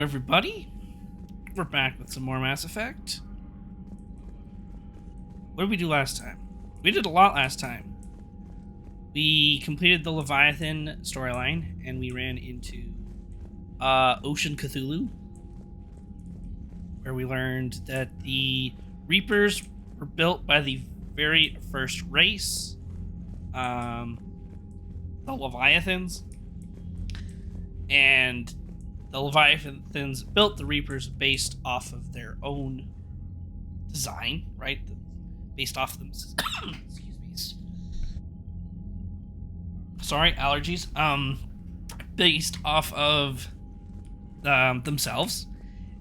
Everybody, we're back with some more Mass Effect. What did we do last time? We did a lot last time. We completed the Leviathan storyline, and we ran into Ocean Cthulhu, where we learned that the Reapers were built by the very first race, the Leviathans, and the Leviathans built the Reapers based off of their own design, right? Based off them. Excuse me. Sorry, allergies. Based off of themselves,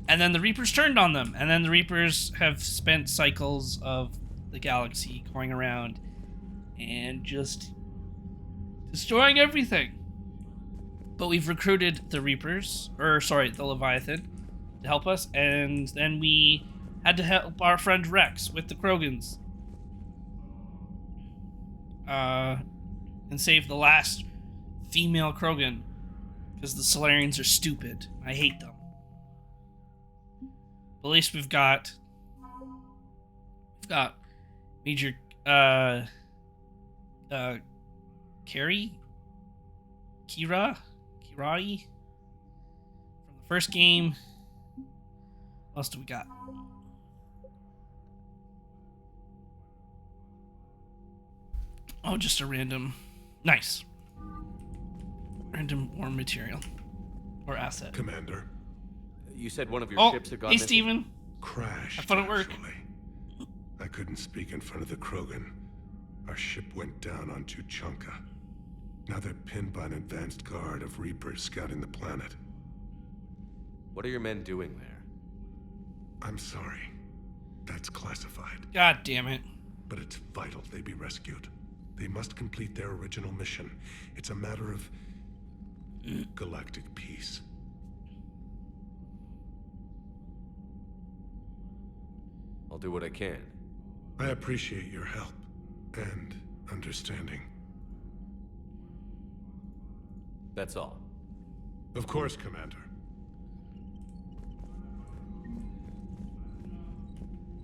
and then the Reapers turned on them, and then the Reapers have spent cycles of the galaxy going around and just destroying everything. But we've recruited the the Leviathan to help us, and then we had to help our friend Rex with the Krogans. And save the last female Krogan, because the Solarians are stupid. I hate them. But at least we've got Major Kirari from the first game. What else do we got? Oh, just a random. Nice. Random war material. Or asset. Commander. You said one of your ships had gone missing? Hey, Steven. Crashed, Have fun at work. actually. I couldn't speak in front of the Krogan. Our ship went down on Tuchanka. Now they're pinned by an advanced guard of Reapers scouting the planet. What are your men doing there? I'm sorry. That's classified. God damn it. But it's vital they be rescued. They must complete their original mission. It's a matter of galactic peace. I'll do what I can. I appreciate your help and understanding. That's all. Of course, Commander.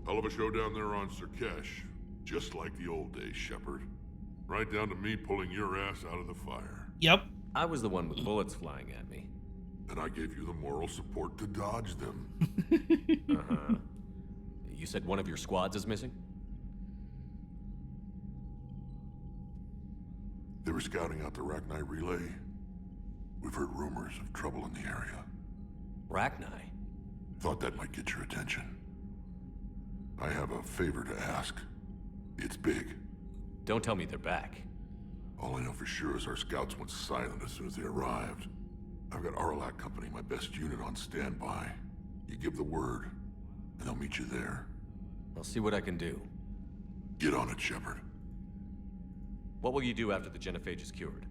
Hell of a show down there on Surkesh. Just like the old days, Shepard. Right down to me pulling your ass out of the fire. Yep. I was the one with bullets flying at me. And I gave you the moral support to dodge them. Uh-huh. You said one of your squads is missing? They were scouting out the Rachni relay. We've heard rumors of trouble in the area. Rachni? Thought that might get your attention. I have a favor to ask. It's big. Don't tell me they're back. All I know for sure is our scouts went silent as soon as they arrived. I've got Arlac Company, my best unit, on standby. You give the word, and they'll meet you there. I'll see what I can do. Get on it, Shepard. What will you do after the genophage is cured?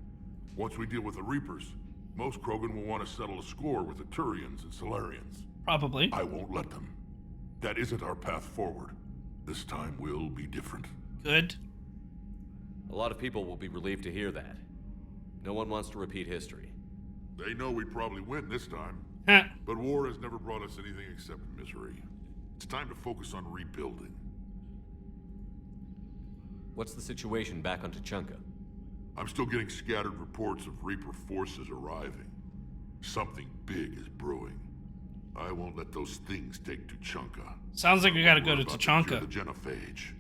Once we deal with the Reapers, most Krogan will want to settle a score with the Turians and Solarians. Probably. I won't let them. That isn't our path forward. This time will be different. Good. A lot of people will be relieved to hear that. No one wants to repeat history. They know we'd probably win this time. Huh. But war has never brought us anything except misery. It's time to focus on rebuilding. What's the situation back on Tuchanka? I'm still getting scattered reports of Reaper forces arriving. Something big is brewing. I won't let those things take Tuchanka. Sounds like we gotta go to We're about Tuchanka. cure the genophage.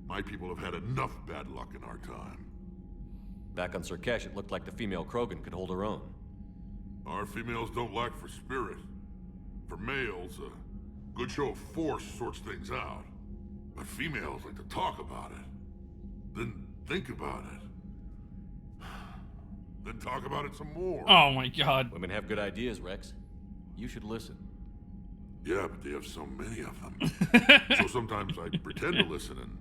My people have had enough bad luck in our time. Back on Surkesh, it looked like the female Krogan could hold her own. Our females don't lack for spirit. For males, a good show of force sorts things out. But females like to talk about it. Then think about it. Then talk about it some more. Oh my god. Women have good ideas, Rex. You should listen. Yeah, but they have so many of them. So sometimes I pretend to listen and...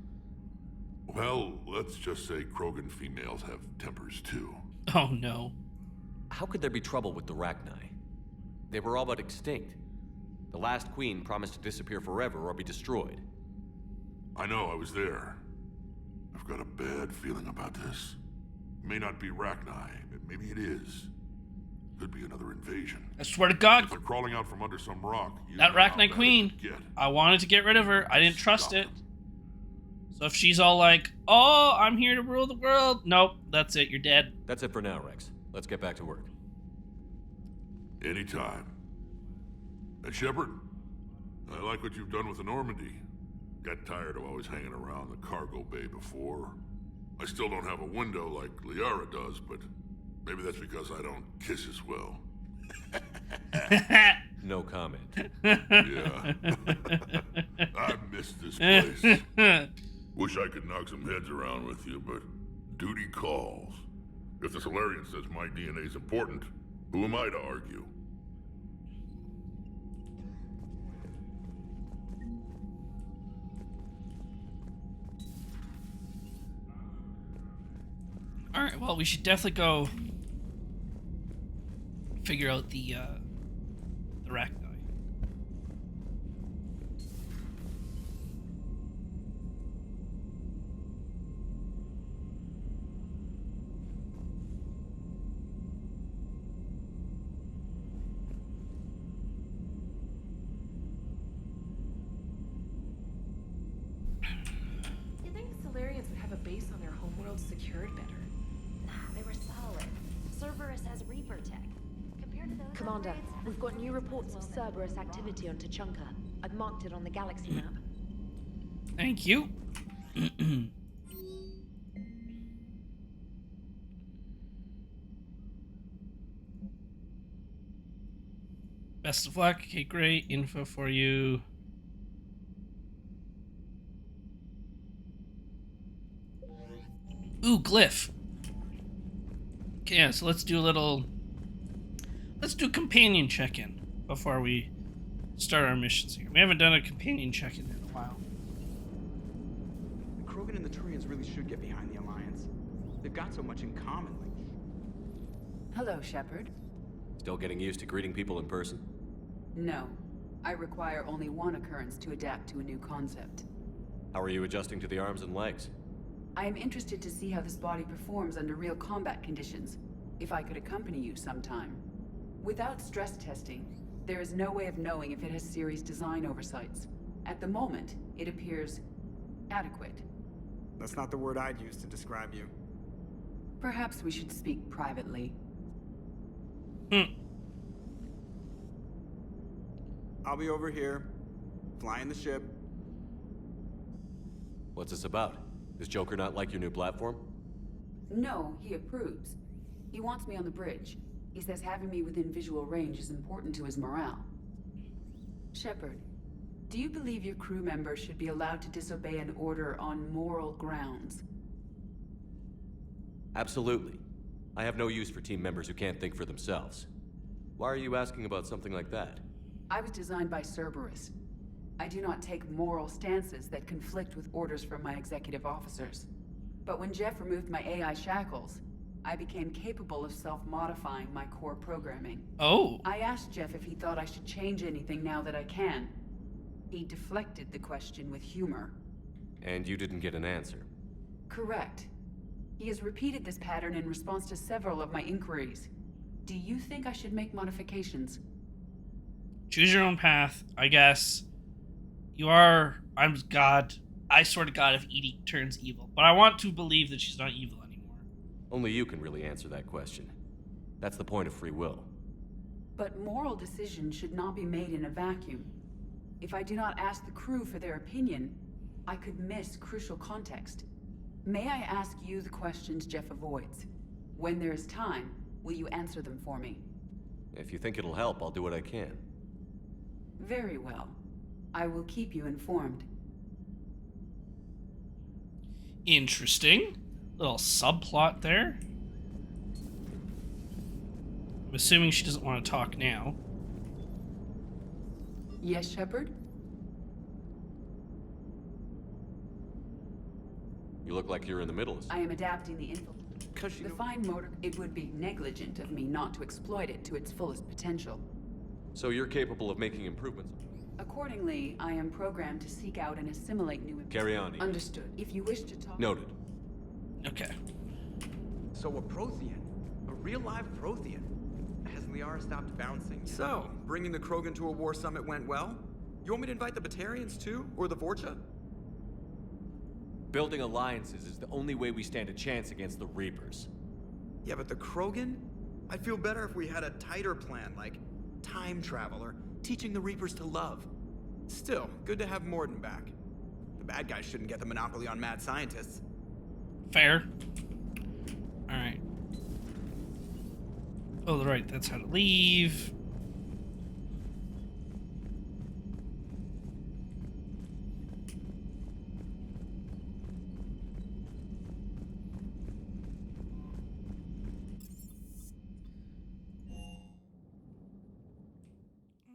Well, let's just say Krogan females have tempers too. Oh no. How could there be trouble with the Rachni? They were all but extinct. The last queen promised to disappear forever or be destroyed. I know, I was there. I've got a bad feeling about this. It may not be Rachni, but maybe it is. Could be another invasion. I swear to God, If they're crawling out from under some rock, you that know how Arachnite bad it Queen, could get. I wanted to get rid of her. I didn't trust Stop it. them. So if she's all like, oh, I'm here to rule the world. Nope, that's it. You're dead. That's it for now, Rex. Let's get back to work. Anytime. And Shepard, I like what you've done with the Normandy. Got tired of always hanging around the cargo bay before. I still don't have a window like Liara does, but maybe that's because I don't kiss as well. No comment. Yeah. I miss this place. Wish I could knock some heads around with you, but duty calls. If the Solarian says my DNA's important, who am I to argue? Alright, well, we should definitely go figure out the Arachnite. You'd think Solarians would have a base on their homeworld secured better. Nah, they were solid. Cerberus has Reaper tech. Compared to those Commander, upgrades, we've got new reports of Cerberus activity on Tuchanka. I've marked it on the galaxy map. Thank you. Best of luck. Okay, great. Info for you. Ooh, glyph. Okay, yeah, so let's do a little... Let's do a companion check-in before we start our missions here. We haven't done a companion check-in in a while. The Krogan and the Turians really should get behind the Alliance. They've got so much in common. Hello, Shepard. Still getting used to greeting people in person? No. I require only one occurrence to adapt to a new concept. How are you adjusting to the arms and legs? I am interested to see how this body performs under real combat conditions. If I could accompany you sometime. Without stress testing, there is no way of knowing if it has serious design oversights. At the moment, it appears adequate. That's not the word I'd use to describe you. Perhaps we should speak privately. I'll be over here, flying the ship. What's this about? Does Joker not like your new platform? No, he approves. He wants me on the bridge. He says having me within visual range is important to his morale. Shepard, do you believe your crew members should be allowed to disobey an order on moral grounds? Absolutely. I have no use for team members who can't think for themselves. Why are you asking about something like that? I was designed by Cerberus. I do not take moral stances that conflict with orders from my executive officers. But when Jeff removed my AI shackles, I became capable of self-modifying my core programming. Oh. I asked Jeff if he thought I should change anything now that I can. He deflected the question with humor. And you didn't get an answer. Correct. He has repeated this pattern in response to several of my inquiries. Do you think I should make modifications? Choose your own path, I guess. You are... I'm God. I swear to God if Edie turns evil. But I want to believe that she's not evil anymore. Only you can really answer that question. That's the point of free will. But moral decisions should not be made in a vacuum. If I do not ask the crew for their opinion, I could miss crucial context. May I ask you the questions Jeff avoids? When there is time, will you answer them for me? If you think it'll help, I'll do what I can. Very well. I will keep you informed. Interesting. Little subplot there. I'm assuming she doesn't want to talk now. Yes, Shepard? You look like you're in the middle of I am adapting the info. Cause she The fine motor, it would be negligent of me not to exploit it to its fullest potential. So you're capable of making improvements. Accordingly, I am programmed to seek out and assimilate new... Carry on, Edie. Understood. If you wish to talk... Noted. Okay. So a Prothean, a real live Prothean, has Liara stopped bouncing. So, bringing the Krogan to a war summit went well? You want me to invite the Batarians too? Or the Vorcha? Building alliances is the only way we stand a chance against the Reapers. Yeah, but the Krogan? I'd feel better if we had a tighter plan, like time travel or teaching the Reapers to love. Still, good to have Morden back. The bad guys shouldn't get the monopoly on mad scientists. Fair. Alright. Oh, right, that's how to leave.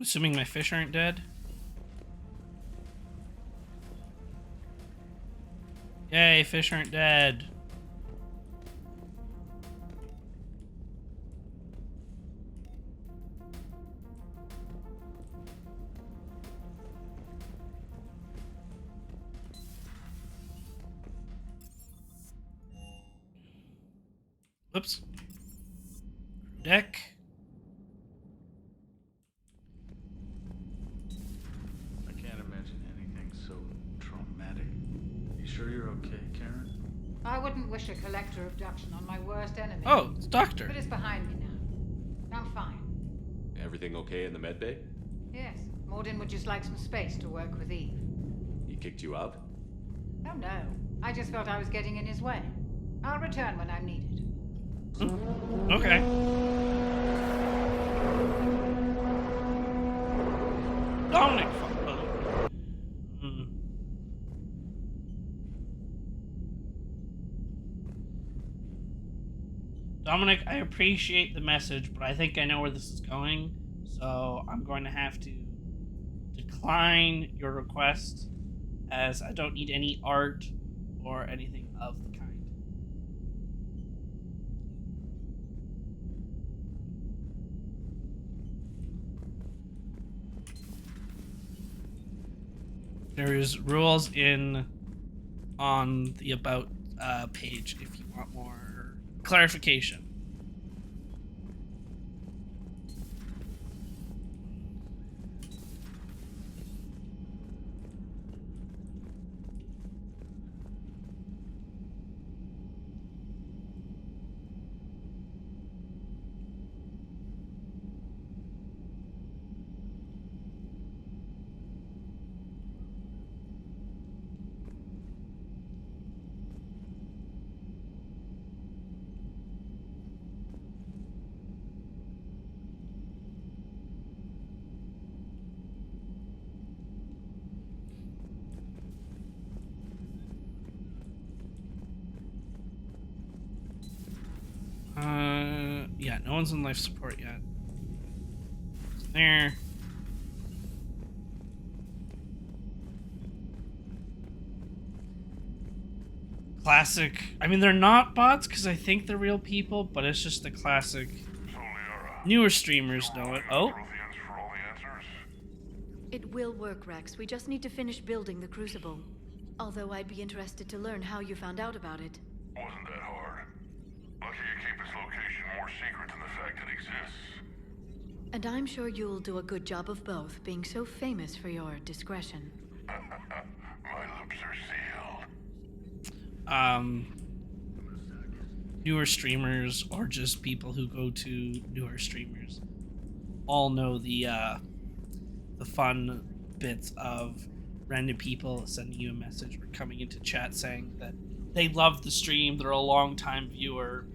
Assuming my fish aren't dead. Yay, fish aren't dead. Whoops. Deck. I can't imagine anything so traumatic. You sure you're okay, Karen? I wouldn't wish a collector abduction on my worst enemy. Oh, it's Doctor. But it's behind me now. I'm fine. Everything okay in the medbay? Yes, Morden would just like some space to work with Eve. He kicked you out? Oh no, I just felt I was getting in his way. I'll return when I'm needed. Okay. Dominic. Dominic, I appreciate the message, but I think I know where this is going, so I'm going to have to decline your request, as I don't need any art or anything of the kind. There is rules on the About page if you want more clarification. Yeah, no one's in life support yet. It's there. Classic. I mean, they're not bots because I think they're real people, but it's just the classic. Newer streamers know it. Oh. It will work, Rex. We just need to finish building the Crucible. Although I'd be interested to learn how you found out about it. Wasn't that hard. Lucky you keep its location more secret than the fact it exists. And I'm sure you'll do a good job of both, being so famous for your discretion. My lips are sealed. Newer streamers or just people who go to newer streamers all know the fun bits of random people sending you a message or coming into chat saying that they love the stream, they're a long time viewer,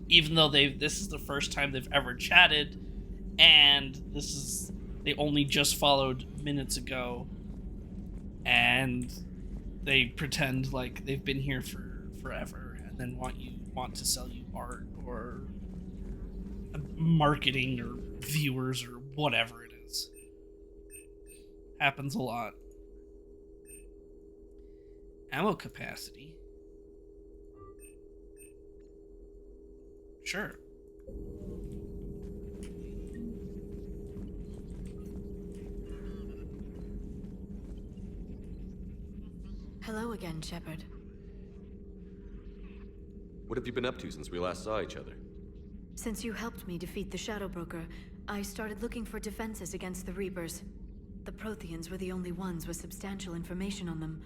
even though this is the first time they've ever chatted, and they only just followed minutes ago, and they pretend like they've been here for forever, and then want to sell you art or marketing or viewers or whatever it is. Happens a lot. Ammo capacity. Sure. Hello again, Shepard. What have you been up to since we last saw each other? Since you helped me defeat the Shadow Broker, I started looking for defenses against the Reapers. The Protheans were the only ones with substantial information on them.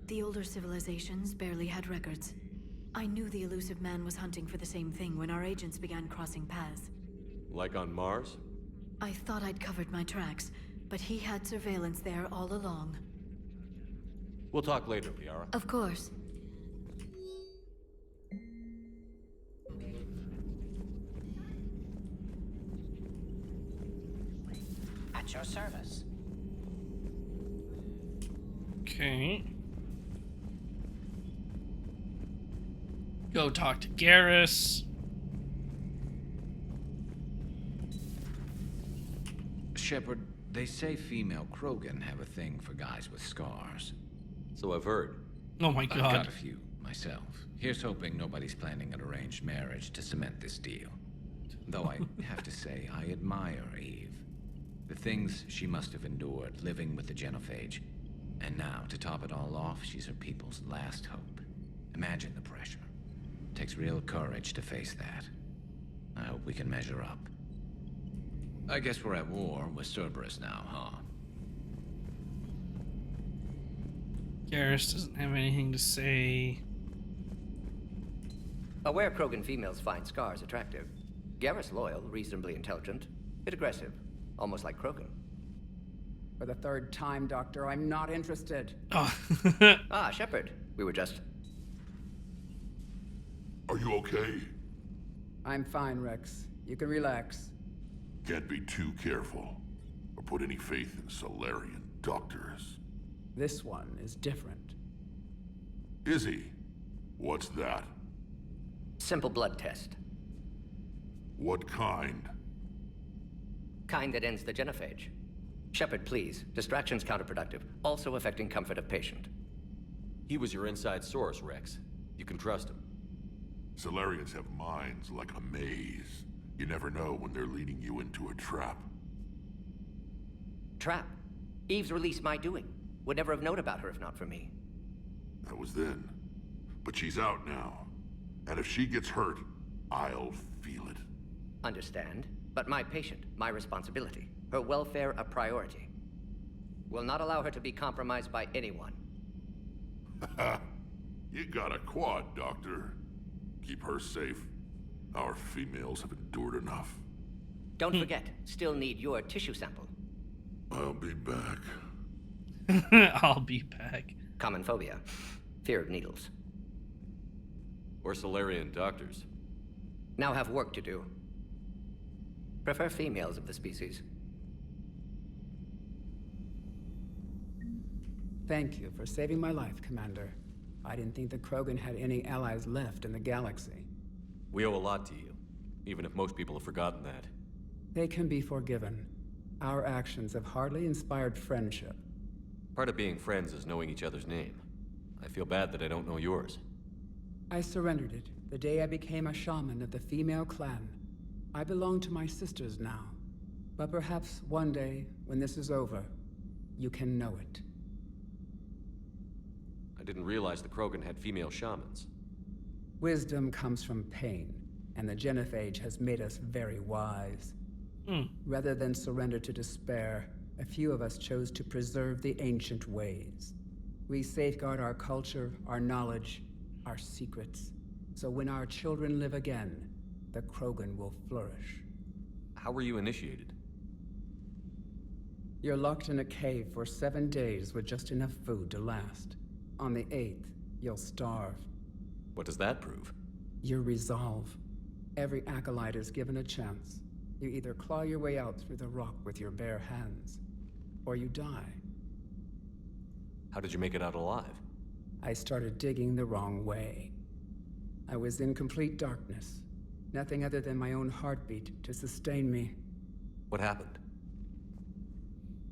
The older civilizations barely had records. I knew the elusive man was hunting for the same thing when our agents began crossing paths. Like on Mars? I thought I'd covered my tracks, but he had surveillance there all along. We'll talk later, Liara. Of course. At your service. Okay. Go talk to Garrus. Shepard, they say female Krogan have a thing for guys with scars. So I've heard. Oh my I've god. got a few myself. Here's hoping nobody's planning an arranged marriage to cement this deal. Though I have to say, I admire Eve. The things she must have endured living with the Genophage. And now, to top it all off, she's her people's last hope. Imagine the pressure. Takes real courage to face that. I hope we can measure up. I guess we're at war with Cerberus now, huh? Garrus doesn't have anything to say. Aware Krogan females find scars attractive. Garrus loyal, reasonably intelligent, bit aggressive, almost like Krogan. For the third time, Doctor, I'm not interested. Oh. Ah, Shepard, we were just... Are you okay? I'm fine, Rex. You can relax. Can't be too careful, or put any faith in Solarian doctors. This one is different. Is he? What's that? Simple blood test. What kind? Kind that ends the genophage. Shepard, please. Distraction's counterproductive, also affecting comfort of patient. He was your inside source, Rex. You can trust him. Solarians have minds like a maze. You never know when they're leading you into a trap. Trap? Eve's release my doing. Would never have known about her if not for me. That was then. But she's out now. And if she gets hurt, I'll feel it. Understand. But my patient, my responsibility. Her welfare a priority. Will not allow her to be compromised by anyone. You got a quad, Doctor. Keep her safe. Our females have endured enough. Don't forget, still need your tissue sample. I'll be back. I'll be back. Common phobia. Fear of needles. We're Solarian doctors. Now have work to do. Prefer females of the species. Thank you for saving my life, Commander. I didn't think the Krogan had any allies left in the galaxy. We owe a lot to you, even if most people have forgotten that. They can be forgiven. Our actions have hardly inspired friendship. Part of being friends is knowing each other's name. I feel bad that I don't know yours. I surrendered it the day I became a shaman of the female clan. I belong to my sisters now. But perhaps one day, when this is over, you can know it. I didn't realize the Krogan had female shamans. Wisdom comes from pain, and the Genophage has made us very wise. Rather than surrender to despair, a few of us chose to preserve the ancient ways. We safeguard our culture, our knowledge, our secrets. So when our children live again, the Krogan will flourish. How were you initiated? You're locked in a cave for 7 days with just enough food to last. On the 8th, you'll starve. What does that prove? Your resolve. Every acolyte is given a chance. You either claw your way out through the rock with your bare hands, or you die. How did you make it out alive? I started digging the wrong way. I was in complete darkness. Nothing other than my own heartbeat to sustain me. What happened?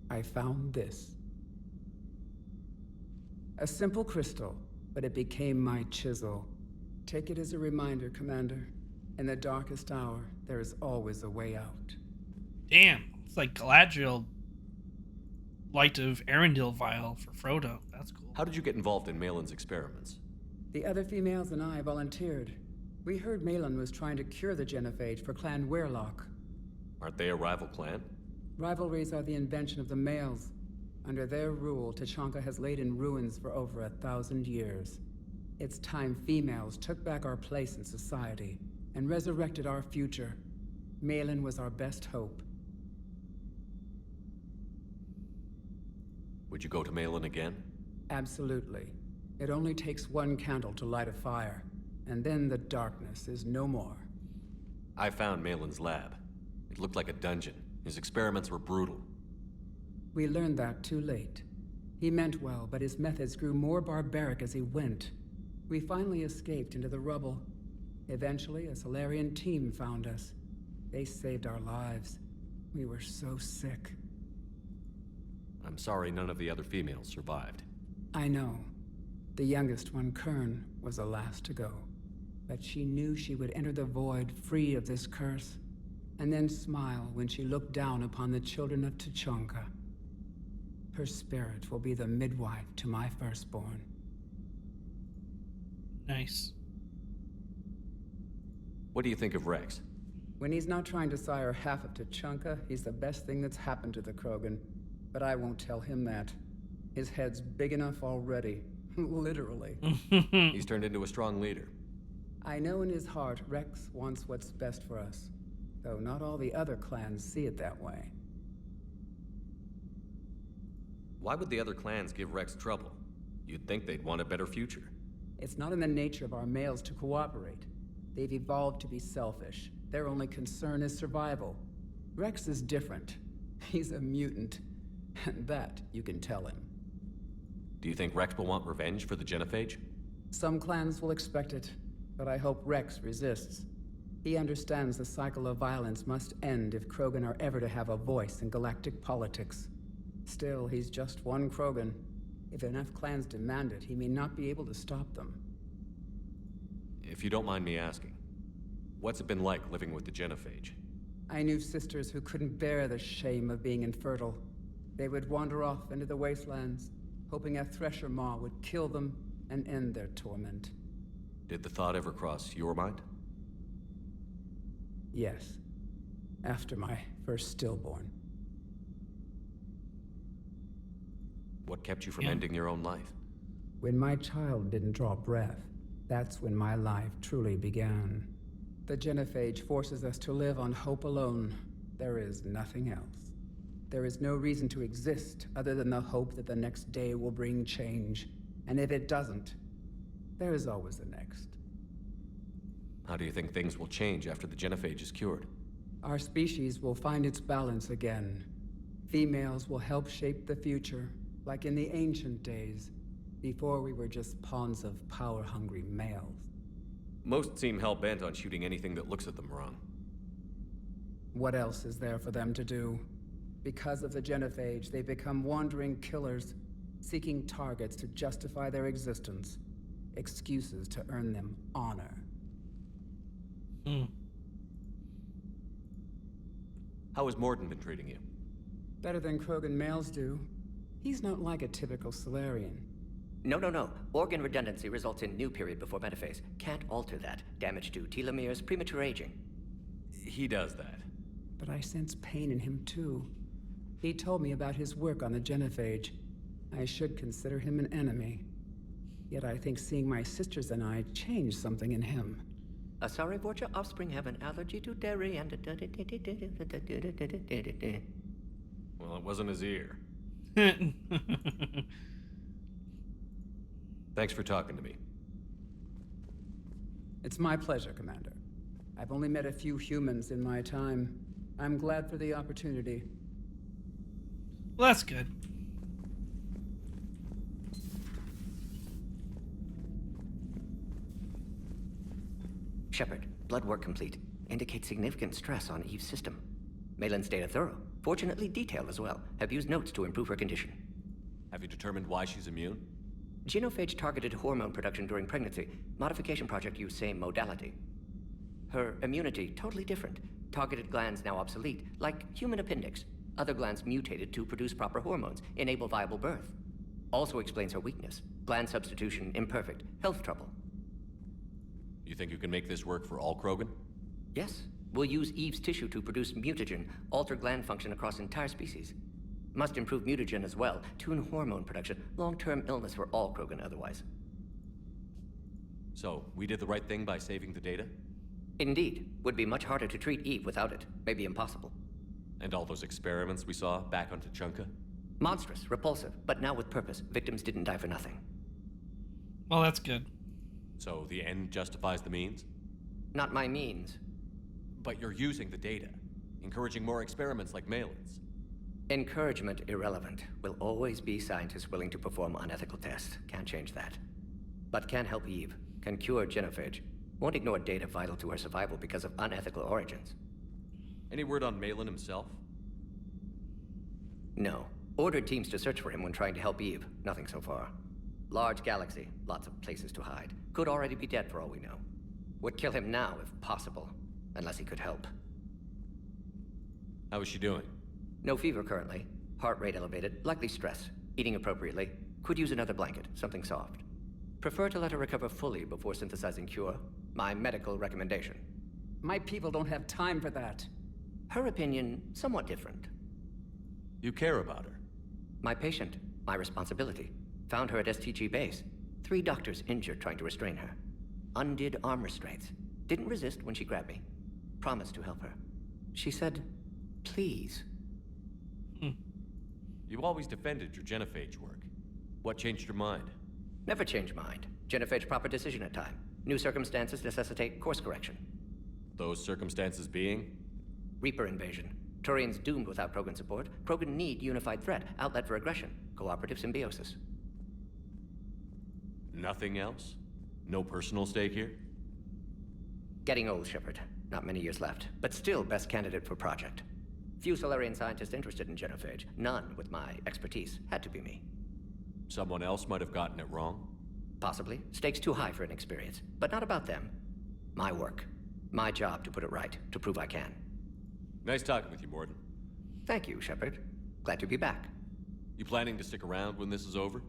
I found this. A simple crystal, but it became my chisel. Take it as a reminder, Commander. In the darkest hour, there is always a way out. Damn, it's like Galadriel Light of Arendelle vial for Frodo. That's cool. How did you get involved in Malin's experiments? The other females and I volunteered. We heard Malin was trying to cure the genophage for Clan Weirlock. Aren't they a rival clan? Rivalries are the invention of the males. Under their rule, Tuchanka has laid in ruins for over 1,000 years. It's time females took back our place in society and resurrected our future. Malin was our best hope. Would you go to Malin again? Absolutely. It only takes one candle to light a fire, and then the darkness is no more. I found Malin's lab. It looked like a dungeon. His experiments were brutal. We learned that too late. He meant well, but his methods grew more barbaric as he went. We finally escaped into the rubble. Eventually, a Solarian team found us. They saved our lives. We were so sick. I'm sorry none of the other females survived. I know. The youngest one, Kern, was the last to go. But she knew she would enter the void free of this curse, and then smile when she looked down upon the children of Tuchanka. Her spirit will be the midwife to my firstborn. Nice. What do you think of Rex? When he's not trying to sire half of Tuchanka, he's the best thing that's happened to the Krogan. But I won't tell him that. His head's big enough already. Literally. He's turned into a strong leader. I know in his heart Rex wants what's best for us. Though not all the other clans see it that way. Why would the other clans give Rex trouble? You'd think they'd want a better future. It's not in the nature of our males to cooperate. They've evolved to be selfish. Their only concern is survival. Rex is different. He's a mutant. And that you can tell him. Do you think Rex will want revenge for the genophage? Some clans will expect it, but I hope Rex resists. He understands the cycle of violence must end if Krogan are ever to have a voice in galactic politics. Still, he's just one Krogan. If enough clans demand it, he may not be able to stop them. If you don't mind me asking, what's it been like living with the genophage? I knew sisters who couldn't bear the shame of being infertile. They would wander off into the wastelands, hoping a thresher maw would kill them and end their torment. Did the thought ever cross your mind? Yes. After my first stillborn. What kept you from ending your own life? When my child didn't draw breath, that's when my life truly began. The genophage forces us to live on hope alone. There is nothing else. There is no reason to exist other than the hope that the next day will bring change. And if it doesn't, there is always the next. How do you think things will change after the genophage is cured? Our species will find its balance again. Females will help shape the future, like in the ancient days, before we were just pawns of power-hungry males. Most seem hell-bent on shooting anything that looks at them wrong. What else is there for them to do? Because of the genophage, they become wandering killers, seeking targets to justify their existence, excuses to earn them honor. How has Morden been treating you? Better than Krogan males do. He's not like a typical Solarian. No. Organ redundancy results in new period before metaphase. Can't alter that. Damage to telomeres, premature aging. He does that. But I sense pain in him too. He told me about his work on the genophage. I should consider him an enemy. Yet I think seeing my sisters and I changed something in him. Sorry, Vorcha, offspring have an allergy to dairy and... Well, it wasn't his ear. Thanks for talking to me. It's my pleasure, Commander. I've only met a few humans in my time. I'm glad for the opportunity. Well, that's good. Shepard, blood work complete. Indicates significant stress on Eve's system. Malin's data thorough. Fortunately detailed as well. Have used notes to improve her condition. Have you determined why she's immune? Genophage targeted hormone production during pregnancy. Modification project used same modality. Her immunity totally different. Targeted glands now obsolete, like human appendix. Other glands mutated to produce proper hormones, enable viable birth. Also explains her weakness. Gland substitution imperfect. Health trouble. You think you can make this work for all Krogan? Yes, we'll use Eve's tissue to produce mutagen, alter gland function across entire species. Must improve mutagen as well, tune hormone production, long-term illness for all Krogan otherwise. So, we did the right thing by saving the data? Indeed. Would be much harder to treat Eve without it. Maybe impossible. And all those experiments we saw back on Tuchanka? Monstrous, repulsive, but now with purpose. Victims didn't die for nothing. Well, that's good. So the end justifies the means? Not my means. But you're using the data, encouraging more experiments like Malin's. Encouragement irrelevant. Will always be scientists willing to perform unethical tests. Can't change that. But can help Eve. Can cure genophage. Won't ignore data vital to her survival because of unethical origins. Any word on Malin himself? No. Ordered teams to search for him when trying to help Eve. Nothing so far. Large galaxy. Lots of places to hide. Could already be dead for all we know. Would kill him now if possible. Unless he could help. How is she doing? No fever currently. Heart rate elevated. Likely stress. Eating appropriately. Could use another blanket. Something soft. Prefer to let her recover fully before synthesizing cure. My medical recommendation. My people don't have time for that. Her opinion, somewhat different. You care about her? My patient. My responsibility. Found her at STG base. 3 doctors injured trying to restrain her. Undid arm restraints. Didn't resist when she grabbed me. Promised to help her. She said, please. You always defended your genophage work. What changed your mind? Never change mind. Genophage proper decision at time. New circumstances necessitate course correction. Those circumstances being? Reaper invasion. Turians doomed without Krogan support. Krogan need unified threat. Outlet for aggression. Cooperative symbiosis. Nothing else? No personal stake here? Getting old, Shepard. Not many years left. But still best candidate for project. Few Solarian scientists interested in genophage. None with my expertise. Had to be me. Someone else might have gotten it wrong? Possibly. Stakes too high for inexperience. But not about them. My work. My job to put it right. To prove I can. Nice talking with you, Morden. Thank you, Shepard. Glad to be back. You planning to stick around when this is over?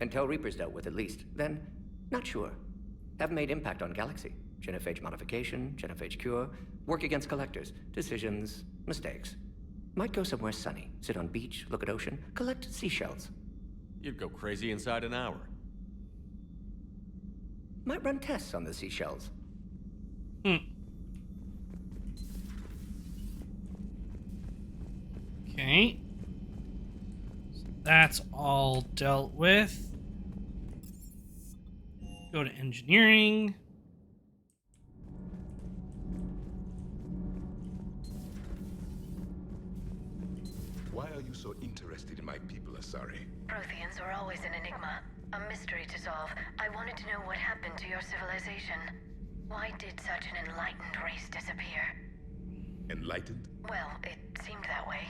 Until Reaper's dealt with, at least. Then, not sure. Have made impact on Galaxy. Genophage modification, genophage cure, work against collectors, decisions, mistakes. Might go somewhere sunny, sit on beach, look at ocean, collect seashells. You'd go crazy inside an hour. Might run tests on the seashells. Okay. So that's all dealt with. Go to engineering. Why are you so interested in my people, Asari? Protheans are always an enigma. A mystery to solve. I wanted to know what happened to your civilization. Why did such an enlightened race disappear? Enlightened? Well, it seemed that way.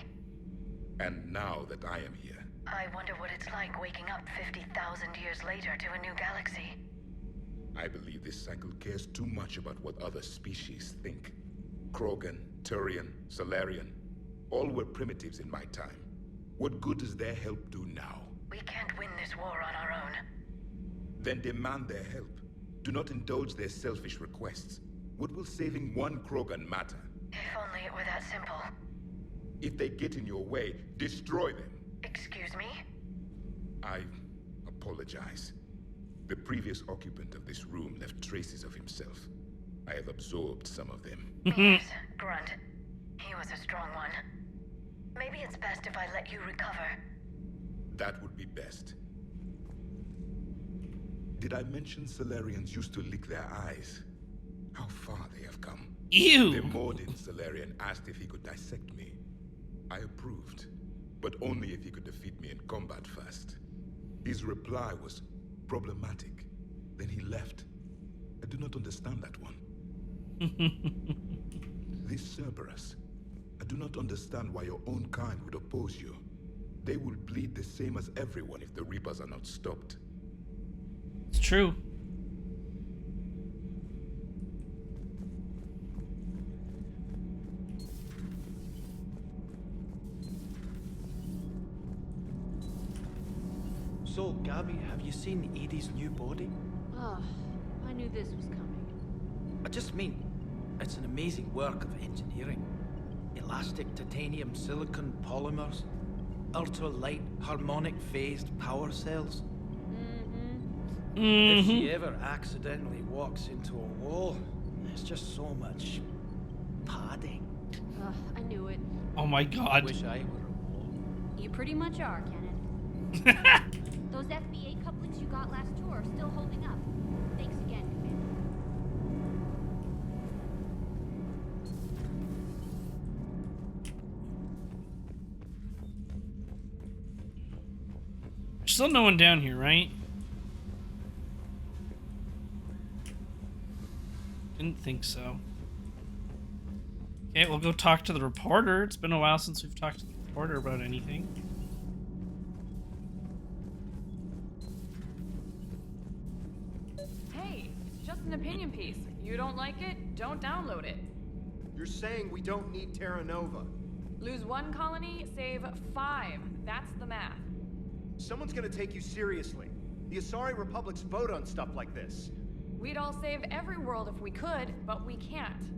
And now that I am here, I wonder what it's like waking up 50,000 years later to a new galaxy. I believe this cycle cares too much about what other species think. Krogan, Turian, Solarian, all were primitives in my time. What good does their help do now? We can't win this war on our own. Then demand their help. Do not indulge their selfish requests. What will saving one Krogan matter? If only it were that simple. If they get in your way, destroy them. Excuse me? I apologize. The previous occupant of this room left traces of himself. I have absorbed some of them. Yes, Grunt. He was a strong one. Maybe it's best if I let you recover. That would be best. Did I mention Solarians used to lick their eyes? How far they have come. Ew! The Morden Solarian asked if he could dissect me. I approved, but only if he could defeat me in combat first. His reply was problematic. Then he left. I do not understand that one. This Cerberus. I do not understand why your own kind would oppose you. They will bleed the same as everyone if the Reapers are not stopped. It's true. So, Gabby, have you seen Edie's new body? Oh, I knew this was coming. I just mean, it's an amazing work of engineering. Elastic titanium silicon polymers, ultra-light harmonic phased power cells. And if she ever accidentally walks into a wall, there's just so much padding. Ugh, I knew it. Oh my god. I wish I were a wall. You pretty much are, Kenneth. Those FBA couplings you got last tour are still holding up. Thanks again, Commander. There's still no one down here, right? Didn't think so. Okay, we'll go talk to the reporter. It's been a while since we've talked to the reporter about anything. Hey, it's just an opinion piece. You don't like it, don't download it. You're saying we don't need Terra Nova. Lose 1 colony, save 5. That's the math. Someone's gonna take you seriously. The Asari Republics vote on stuff like this. We'd all save every world if we could, but we can't.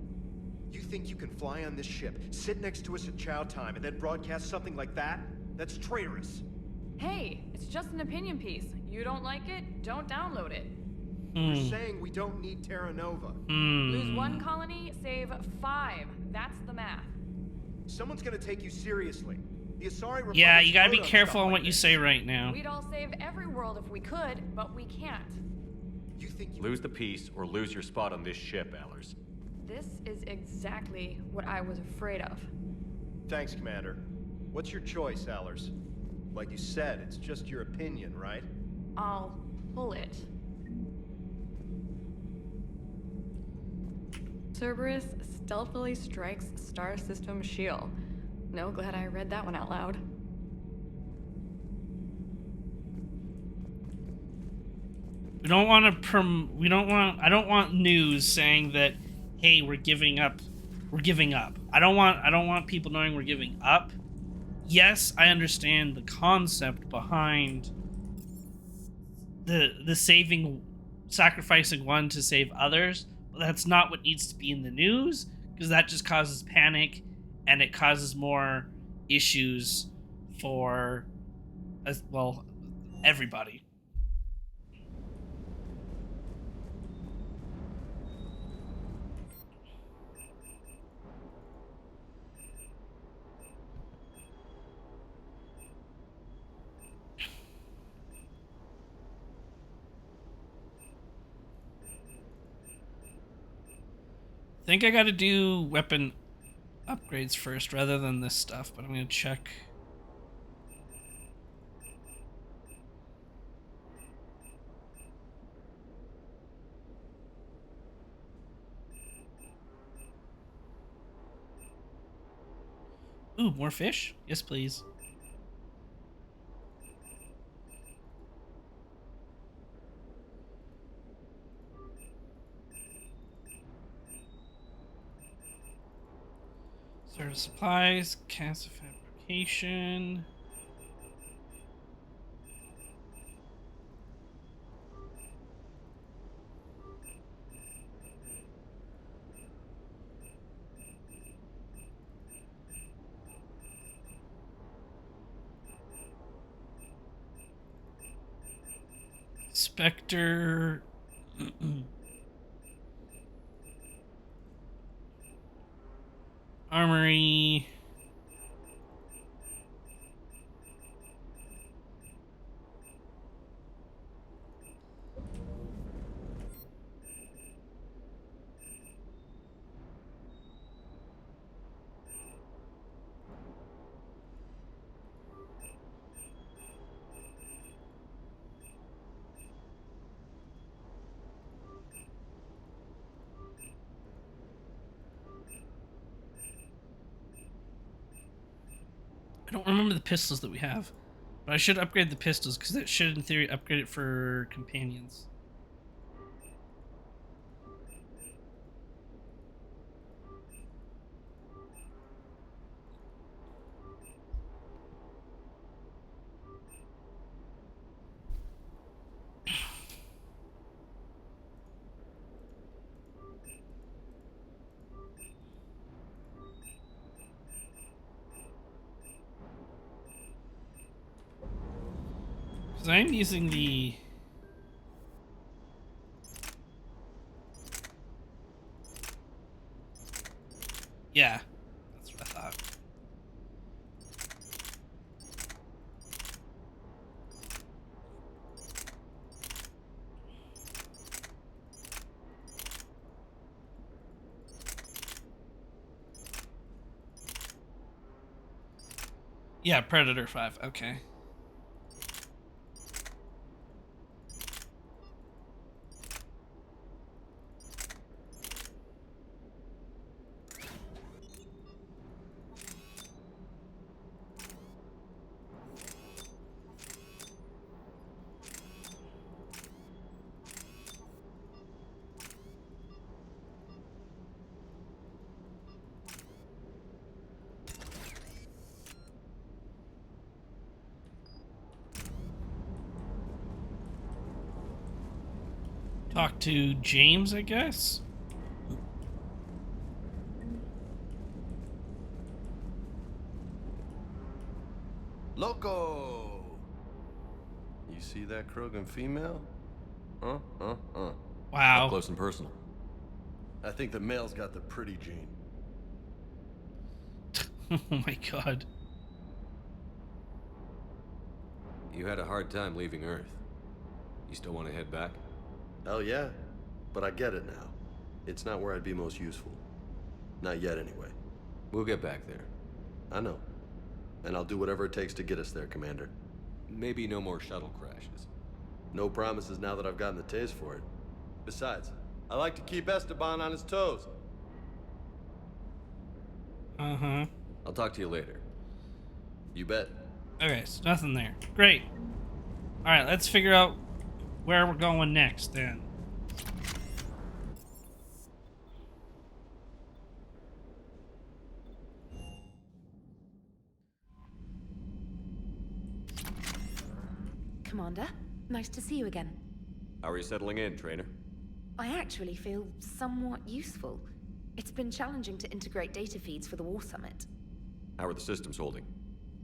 You think you can fly on this ship, sit next to us at chow time, and then broadcast something like that? That's traitorous. Hey, it's just an opinion piece. You don't like it, don't download it. You're saying we don't need Terra Nova. Lose 1 colony, save 5. That's the math. Someone's gonna take you seriously. The Asari Republics Yeah, you gotta be vote on careful stuff on like what you this. say right now. We'd all save every world if we could, but we can't. You think you Lose the peace or lose your spot on this ship, Allers. This is exactly what I was afraid of. Thanks, Commander. What's your choice, Allers? Like you said, it's just your opinion, right? I'll pull it. Cerberus stealthily strikes Star System shield. No, glad I read that one out loud. We don't want to I don't want news saying that, hey, we're giving up. We're giving up. I don't want people knowing we're giving up. Yes, I understand the concept behind the sacrificing one to save others, but that's not what needs to be in the news, because that just causes panic and it causes more issues for, well, everybody. I think I gotta do weapon upgrades first rather than this stuff, but I'm gonna check. Ooh, more fish? Yes, please. Sort of supplies, cast of fabrication. Spectre. Armory. I don't remember the pistols that we have, but I should upgrade the pistols because that should, in theory, upgrade it for companions. So I'm using the... Yeah, that's what I thought. Yeah, Predator 5, okay. Talk to James, I guess? Loco! You see that Krogan female? Wow. Up close and personal. I think the male's got the pretty gene. Oh my god. You had a hard time leaving Earth. You still want to head back? Oh yeah, but I get it now. It's not where I'd be most useful. Not yet, anyway. We'll get back there. I know. And I'll do whatever it takes to get us there, Commander. Maybe no more shuttle crashes. No promises now that I've gotten the taste for it. Besides, I like to keep Esteban on his toes. Uh-huh. I'll talk to you later. You bet. Okay, so nothing there. Great. Alright, let's figure out where we're going next, then. Commander, nice to see you again. How are you settling in, Trainer? I actually feel somewhat useful. It's been challenging to integrate data feeds for the War Summit. How are the systems holding?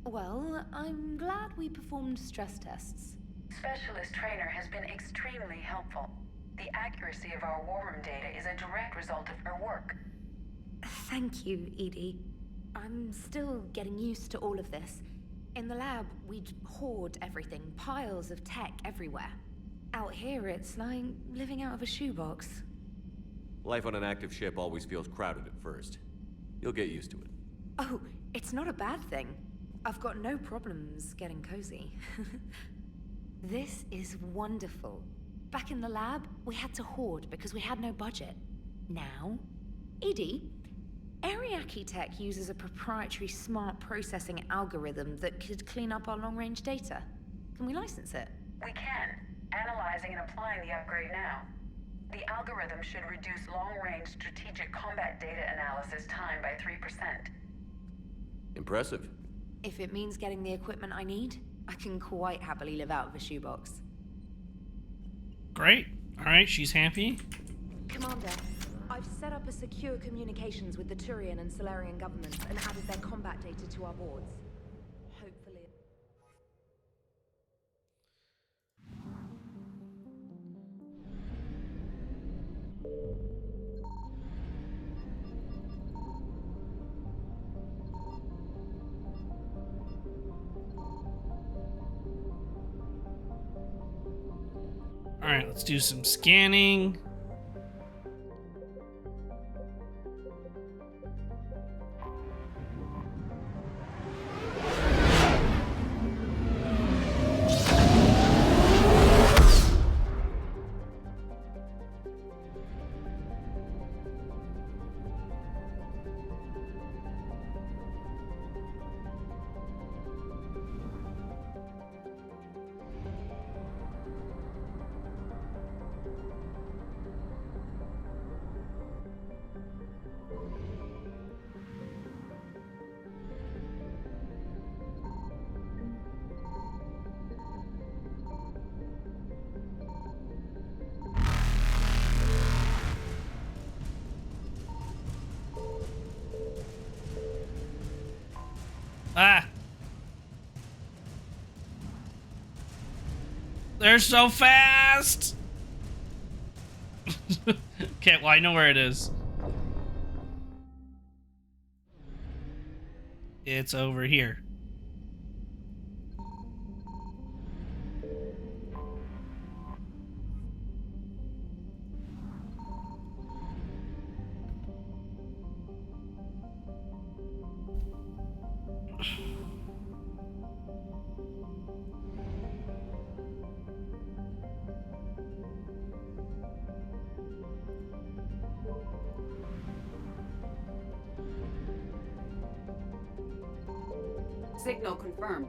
Well, I'm glad we performed stress tests. Specialist Trainer has been extremely helpful. The accuracy of our war room data is a direct result of her work. Thank you, Edie. I'm still getting used to all of this. In the lab, we'd hoard everything, piles of tech everywhere. Out here, it's like living out of a shoebox. Life on an active ship always feels crowded at first. You'll get used to it. Oh, it's not a bad thing. I've got no problems getting cozy. This is wonderful. Back in the lab, we had to hoard because we had no budget. Now, Edie, Ariake Tech uses a proprietary smart processing algorithm that could clean up our long-range data. Can we license it? We can. Analyzing and applying the upgrade now. The algorithm should reduce long-range strategic combat data analysis time by 3%. Impressive. If it means getting the equipment I need, I can quite happily live out of a shoebox. Great. Alright, she's happy. Commander, I've set up a secure communications with the Turian and Solarian governments and added their combat data to our boards. Hopefully... Alright, let's do some scanning. Ah! They're so fast! Okay, well, I know where it is. It's over here. Signal confirmed.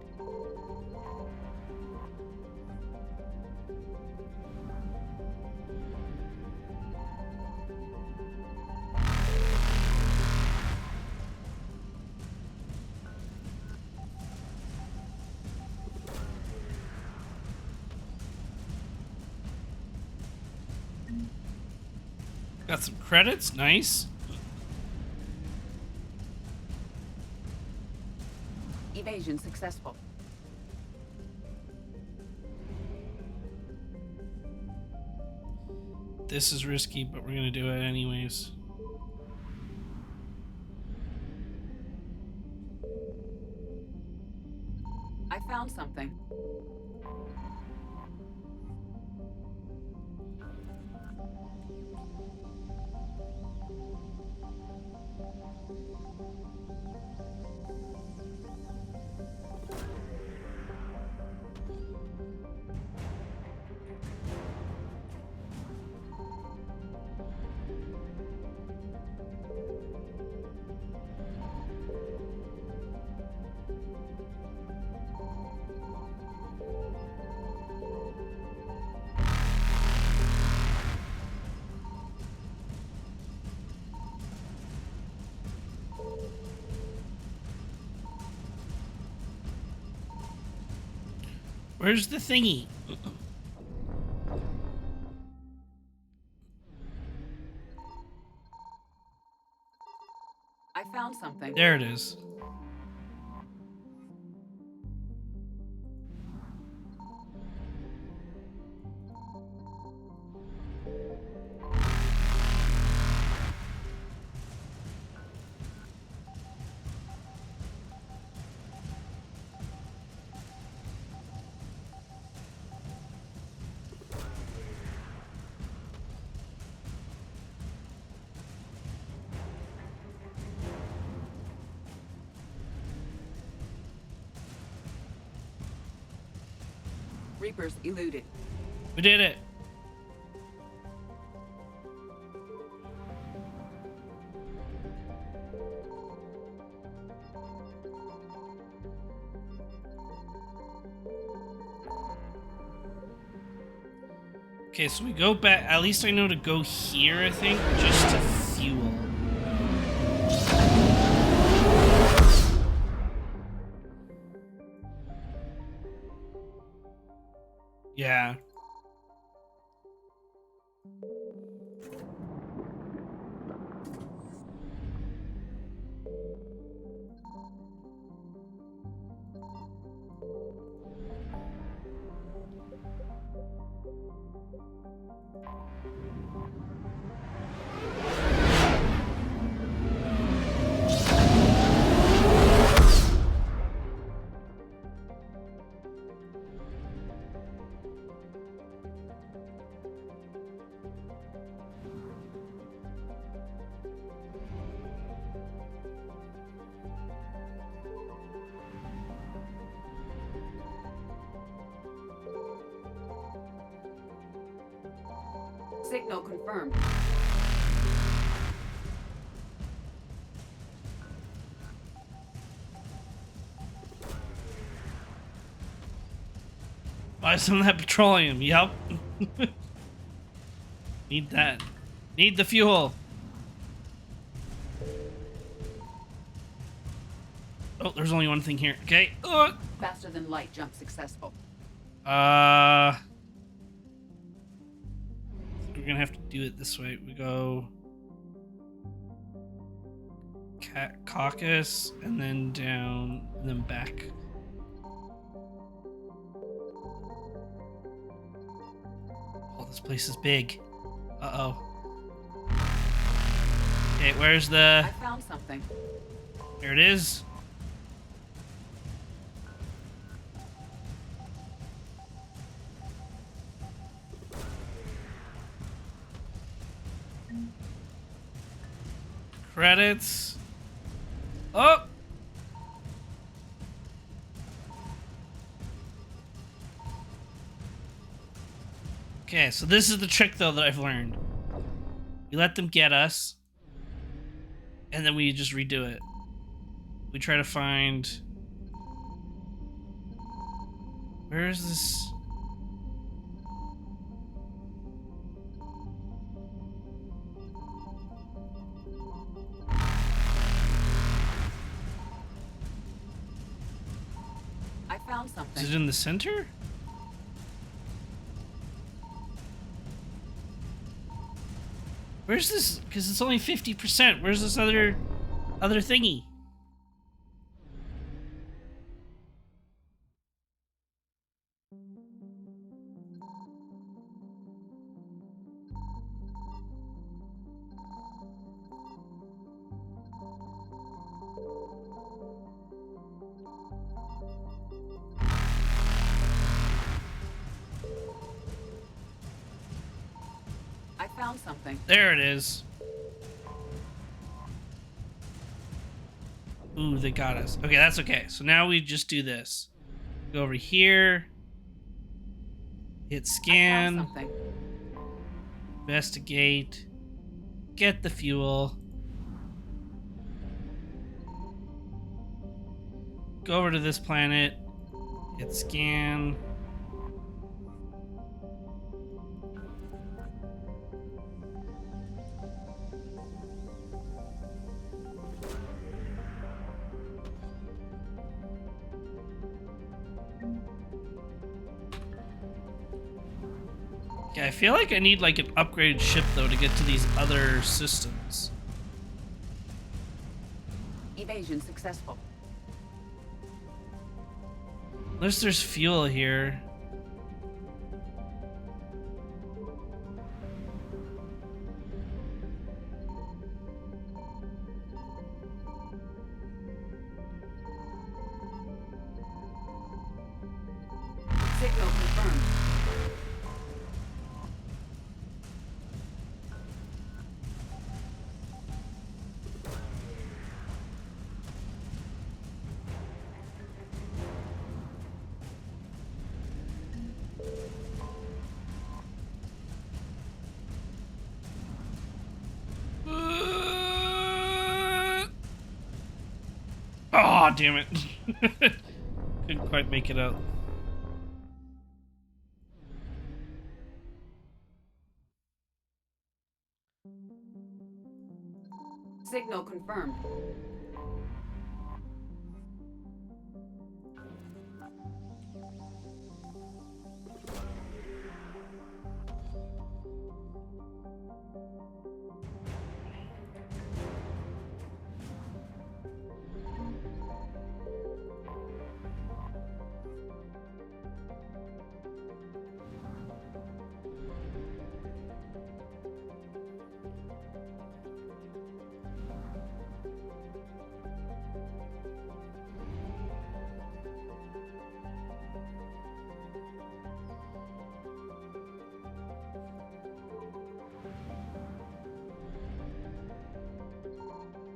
Got some credits, nice. Evasion successful. This is risky, but we're gonna do it anyways. I found something. Where's the thingy? I found something. There it is. Reapers eluded. We did it. Okay, so we go back. At least I know to go here, I think, just to fuel. Yeah. Signal confirmed. Buy some of that petroleum. Yup. Need that. Need the fuel. Oh, there's only one thing here. Okay. Faster than light jump successful. We're gonna have to do it this way. We go caucus and then down and then back. This place is big. Uh-oh. Okay, where's the... I found something. There it is. Credits. Oh! Okay, so this is the trick, though, that I've learned. We let them get us, and then we just redo it. We try to find... Where is this? I found something. Is it in the center? Where's this? Because it's only 50%. Where's this other thingy? I found something. There it is. Ooh, they got us. Okay, that's okay. So now we just do this. Go over here. Hit scan. Investigate. Get the fuel. Go over to this planet. Hit scan. Yeah, I feel like I need like an upgraded ship though to get to these other systems. Evasion successful. Unless there's fuel here. Signal confirmed. Oh, damn it. Couldn't quite make it out. Signal confirmed.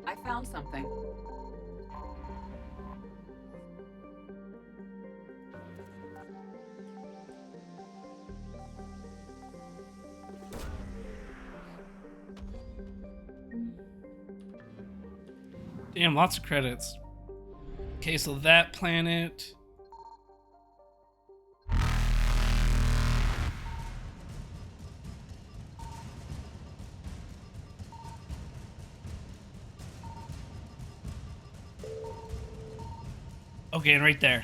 I found something. Damn, lots of credits. Okay, so that planet. Okay, and right there.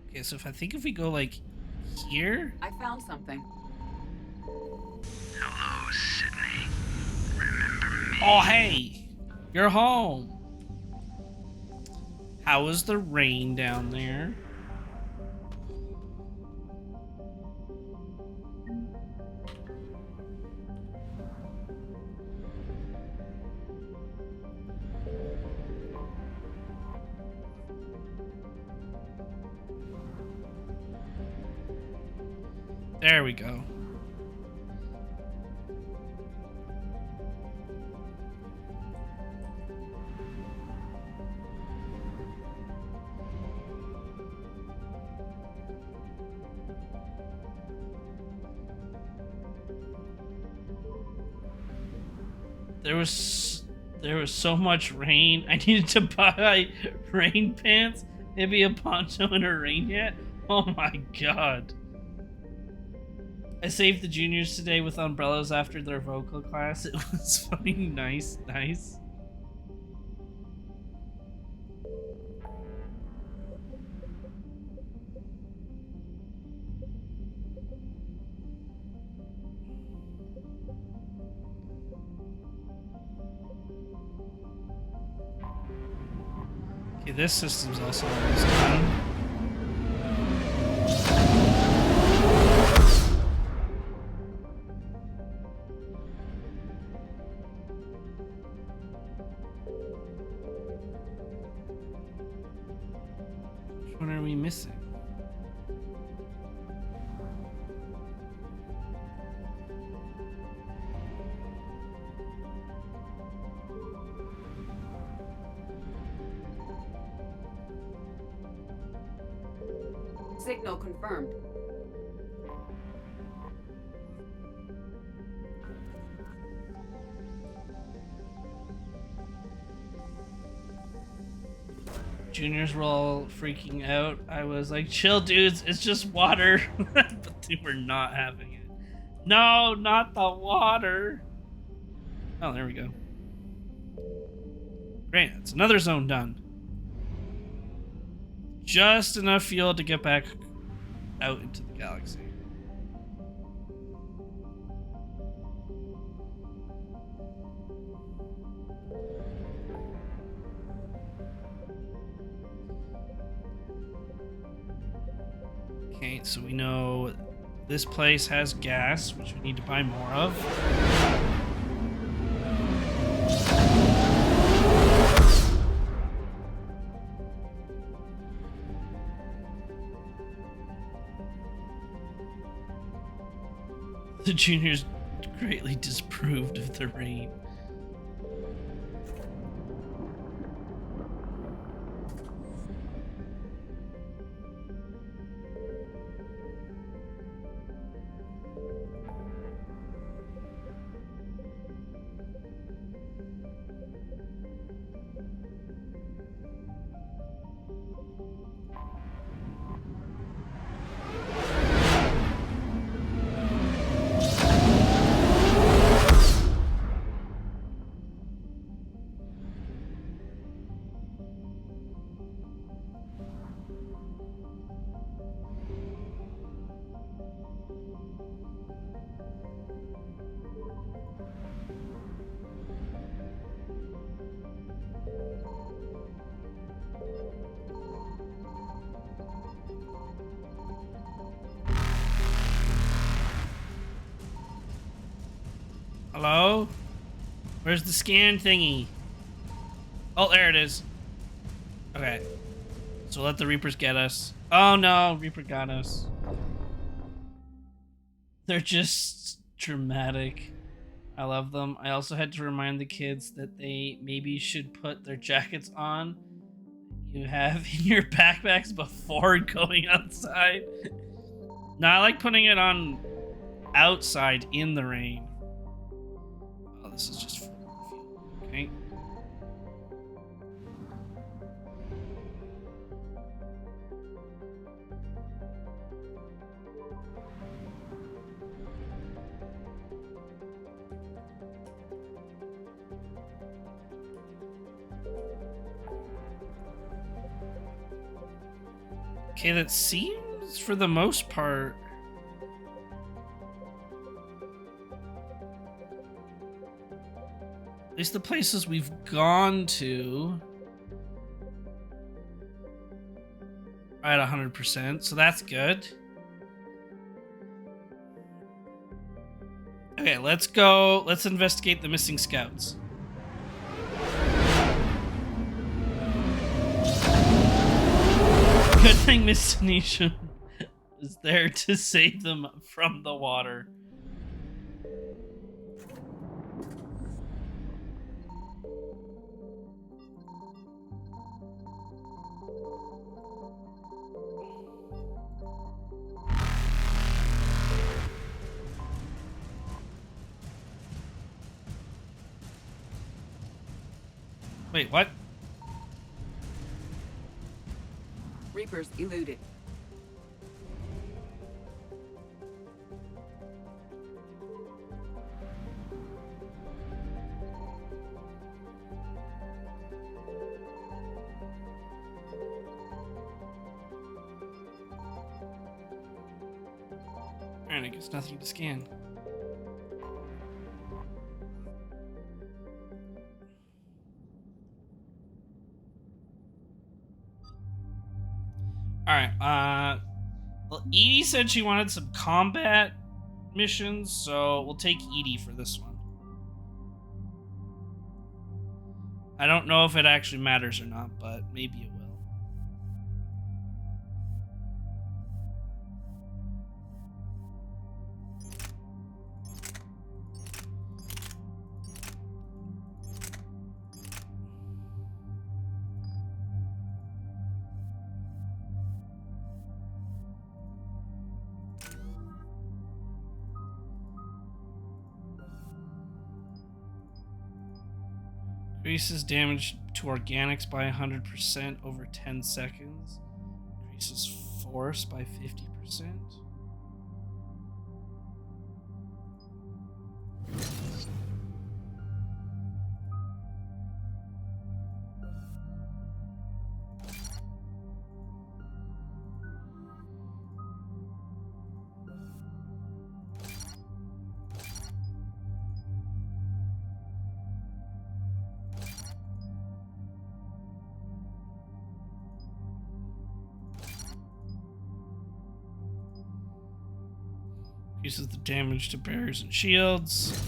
Okay, so if we go like here. I found something. Hello, Sydney. Remember me? Oh, hey, you're home. How was the rain down there? There we go. There was so much rain. I needed to buy rain pants, maybe a poncho and a rain hat. Oh my god. I saved the juniors today with umbrellas after their vocal class. It was funny. Nice. Okay, this system's also almost done. Which one are we missing? Signal confirmed. Juniors were all freaking out. I was like, chill dudes, it's just water. But they were not having it. No, not the water. Oh, there we go. Great, it's another zone done. Just enough fuel to get back out into the galaxy. Okay, so we know this place has gas, which we need to buy more of. The juniors greatly disapproved of the rain. Hello? Where's the scan thingy? Oh, there it is. Okay. So let the Reapers get us. Oh no, Reaper got us. They're just dramatic. I love them. I also had to remind the kids that they maybe should put their jackets on you have in your backpacks before going outside. No, I like putting it on outside in the rain. Oh, this is just fuel. Okay. Okay, that seems, for the most part, at least the places we've gone to, are at 100%, so that's good. Okay, let's go. Let's investigate the missing scouts. Good thing Miss Tanisha is there to save them from the water. Wait, what? Reapers eluded. Alright, I guess nothing to scan. Alright, well, Edie said she wanted some combat missions, so we'll take Edie for this one. I don't know if it actually matters or not, but maybe it will. Increases damage to organics by 100% over 10 seconds. Increases force by 50%. Increases the damage to barriers and shields.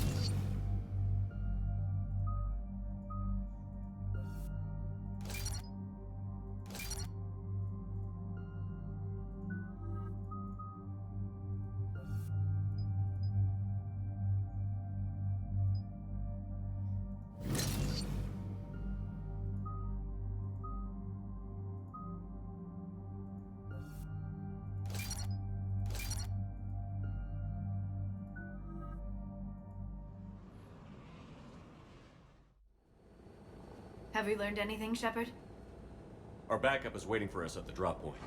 Have we learned anything, Shepard? Our backup is waiting for us at the drop point.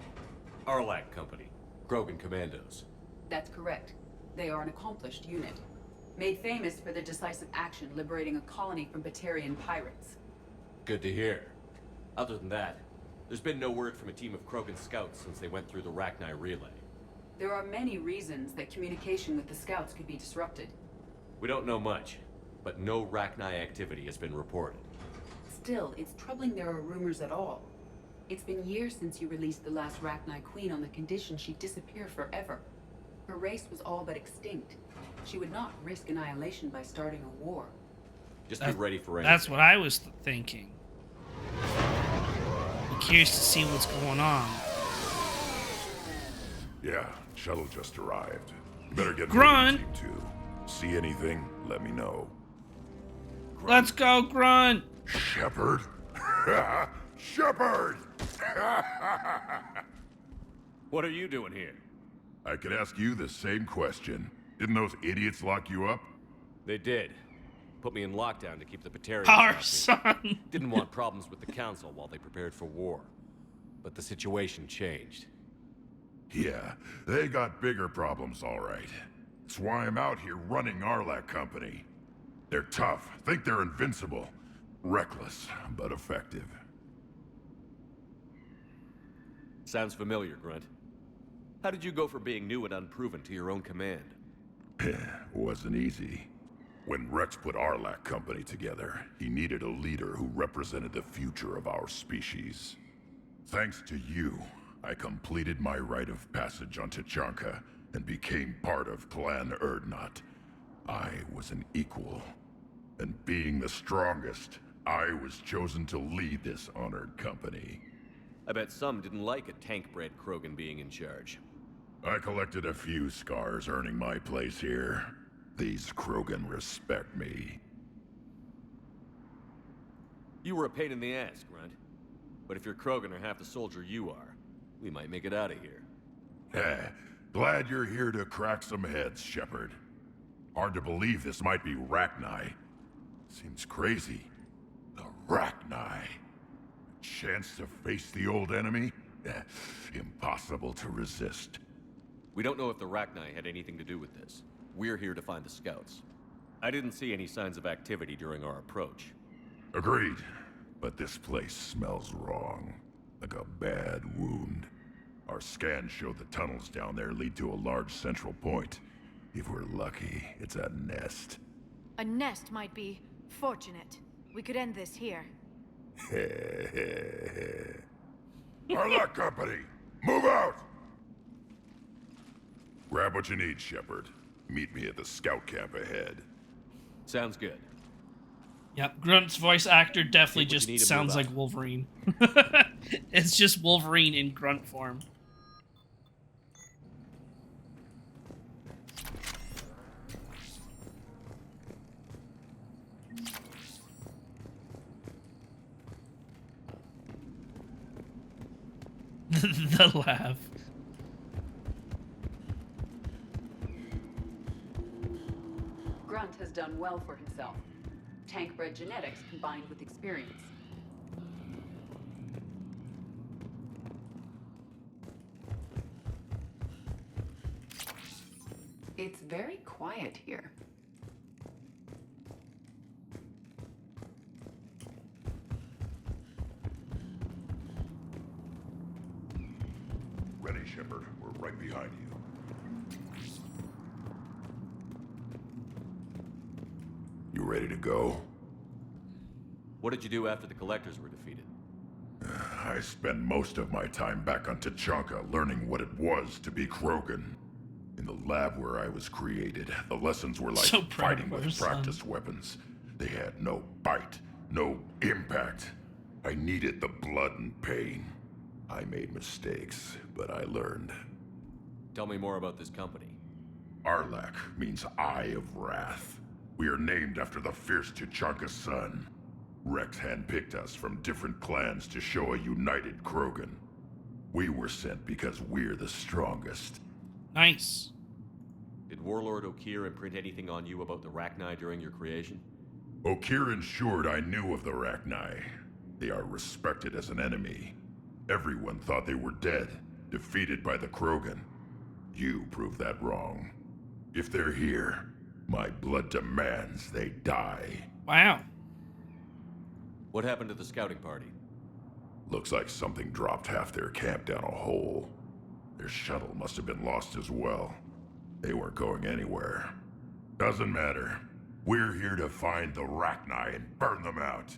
Arlac Company. Krogan Commandos. That's correct. They are an accomplished unit. Made famous for their decisive action liberating a colony from Batarian pirates. Good to hear. Other than that, there's been no word from a team of Krogan scouts since they went through the Rachni relay. There are many reasons that communication with the scouts could be disrupted. We don't know much, but no Rachni activity has been reported. Still, it's troubling there are rumors at all. It's been years since you released the last Rachni Queen on the condition she'd disappear forever. Her race was all but extinct. She would not risk annihilation by starting a war. Just be ready for anything. That's what I was thinking. I'm curious to see what's going on. Yeah, shuttle just arrived. Better get Grunt! moving, Team 2. See anything, let me know. Let's go, Grunt! Shepard? Shepard! What are you doing here? I could ask you the same question. Didn't those idiots lock you up? They did. Put me in lockdown to keep the Batarians Our off me. son! Didn't want problems with the Council while they prepared for war. But the situation changed. Yeah, they got bigger problems, all right. That's why I'm out here running Arlac Company. They're tough, think they're invincible. Reckless, but effective. Sounds familiar, Grunt. How did you go from being new and unproven to your own command? Wasn't easy. When Rex put Arlac Company together, he needed a leader who represented the future of our species. Thanks to you, I completed my rite of passage on Tachanka and became part of Clan Urdnot. I was an equal. And being the strongest, I was chosen to lead this honored company. I bet some didn't like a tank-bred Krogan being in charge. I collected a few scars earning my place here. These Krogan respect me. You were a pain in the ass, Grunt. But if you're Krogan or half the soldier you are, we might make it out of here. Glad you're here to crack some heads, Shepard. Hard to believe this might be Rachni. Seems crazy. The Rachni. A chance to face the old enemy? Impossible to resist. We don't know if the Rachni had anything to do with this. We're here to find the scouts. I didn't see any signs of activity during our approach. Agreed. But this place smells wrong. Like a bad wound. Our scans show the tunnels down there lead to a large central point. If we're lucky, it's a nest. A nest might be fortunate. We could end this here. Arlec Company, move out! Grab what you need, Shepard. Meet me at the scout camp ahead. Sounds good. Yep, Grunt's voice actor definitely Take what you need just to move sounds out. like Wolverine. It's just Wolverine in Grunt form. The laugh. Grunt has done well for himself. Tank-bred genetics combined with experience. It's very quiet here. Ready, Shepard. We're right behind you. You ready to go? What did you do after the Collectors were defeated? I spent most of my time back on Tuchanka learning what it was to be Krogan. In the lab where I was created, the lessons were like So proud fighting of with her son. practice weapons. They had no bite, no impact. I needed the blood and pain. I made mistakes, but I learned. Tell me more about this company. Arlec means Eye of Wrath. We are named after the fierce Tuchanka sun. Rex handpicked us from different clans to show a united Krogan. We were sent because we're the strongest. Nice. Did Warlord Okeer imprint anything on you about the Rachni during your creation? Okeer ensured I knew of the Rachni. They are respected as an enemy. Everyone thought they were dead, defeated by the Krogan. You proved that wrong. If they're here, my blood demands they die. Wow. What happened to the scouting party? Looks like something dropped half their camp down a hole. Their shuttle must have been lost as well. They weren't going anywhere. Doesn't matter. We're here to find the Rachni and burn them out.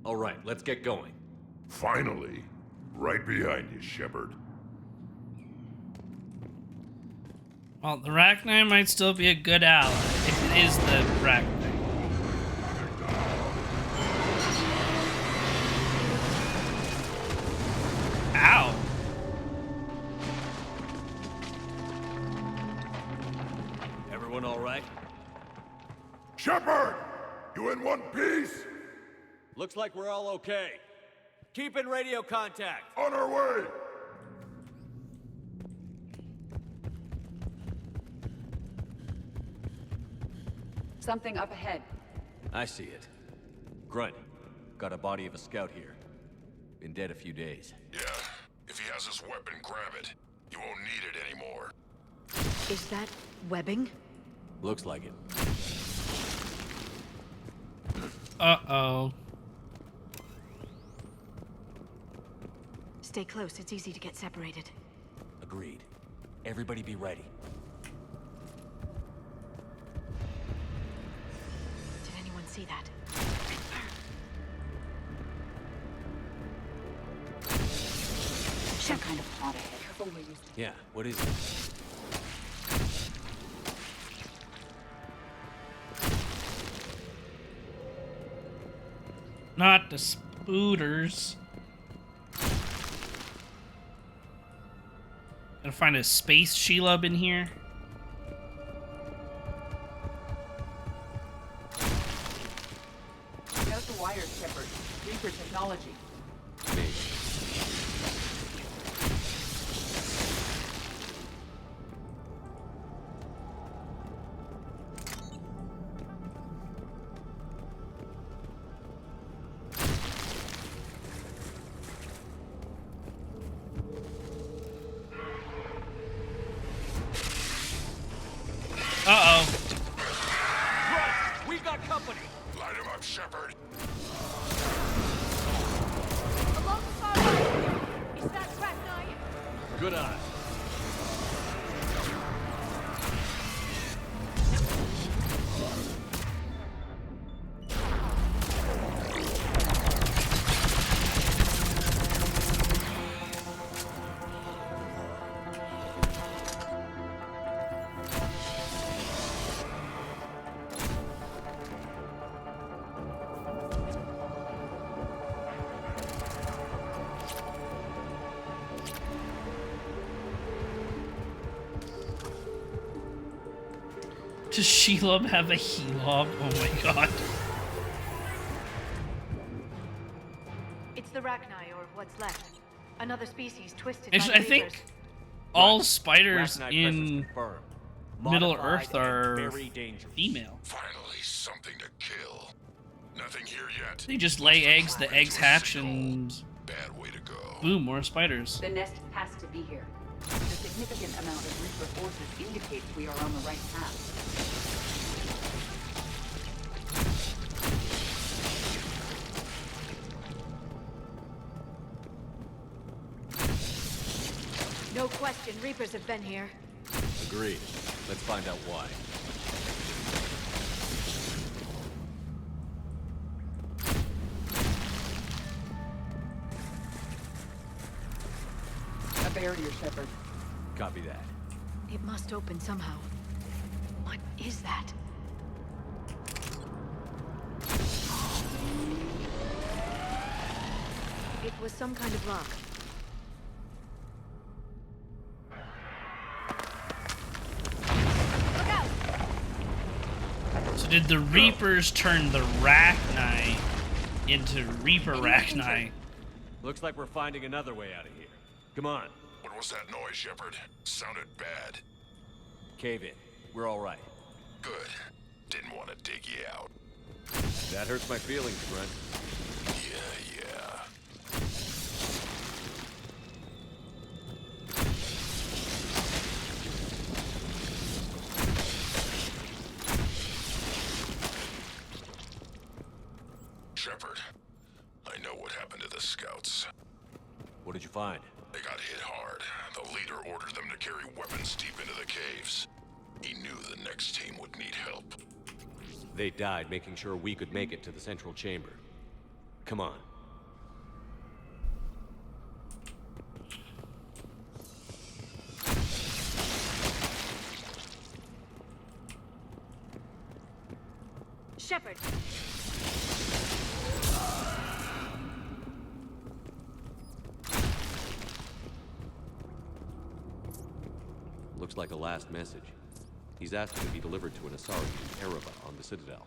All right, let's get going. Finally. Right behind you, Shepard. Well, the Rachni might still be a good ally if it is the Rachni. Ow. Everyone all right? Shepard! You in one piece? Looks like we're all okay. Keep in radio contact. On our way! Something up ahead. I see it. Grunt, got a body of a scout here. Been dead a few days. Yeah. If he has his weapon, grab it. You won't need it anymore. Is that webbing? Looks like it. Uh-oh. Stay close, it's easy to get separated. Agreed. Everybody be ready. Did anyone see that? Some kind of pot ahead. Careful where you stand. Yeah, what is it? Not the spooters. Gonna find a space Shelob in here. Note the wires, Shepard. Reaper technology. Me. Uh-oh. Right, we've got company. Light him up, Shepard. Along the far right. Is that Rachni? Good eye. Does Shelob have a Helob? Oh my god. It's the Rachni, or what's left. Another species twisted Actually, by I the think Reapers. all spiders Rachni in presence confirmed. Middle Modified Earth and are very dangerous. female. Finally, something to kill. Nothing here yet. They just lay eggs, the eggs hatch, and Bad way to go. boom, more spiders. The nest has to be here. The significant amount of Reaper forces indicates we are on the right path. No question, Reapers have been here. Agreed. Let's find out why. A barrier, Shepard. Copy that. It must open somehow. What is that? It was some kind of lock. So did the Reapers turn the Rachni into Reaper Rachni? Looks like we're finding another way out of here. Come on. What was that noise, Shepard? Sounded bad. Cave in. We're all right. Good. Didn't want to dig you out. That hurts my feelings, Grunt. Yeah. Shepard, I know what happened to the scouts. What did you find? They got hit hard. The leader ordered them to carry weapons deep into the caves. He knew the next team would need help. They died making sure we could make it to the central chamber. Come on. Shepard! Looks like a last message. He's asked it to be delivered to an Asari in Erebah on the Citadel.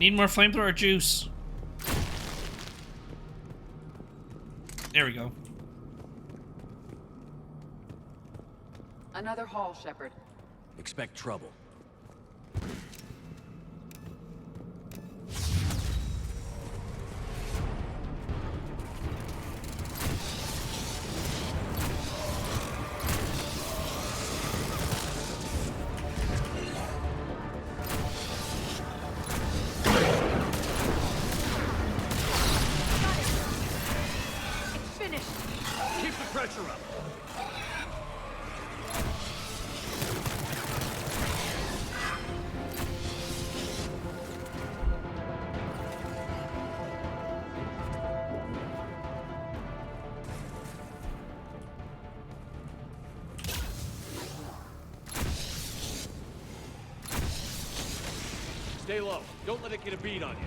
Need more flamethrower juice. There we go. Another hall, Shepard. Expect trouble. Stay low. Don't let it get a bead on you.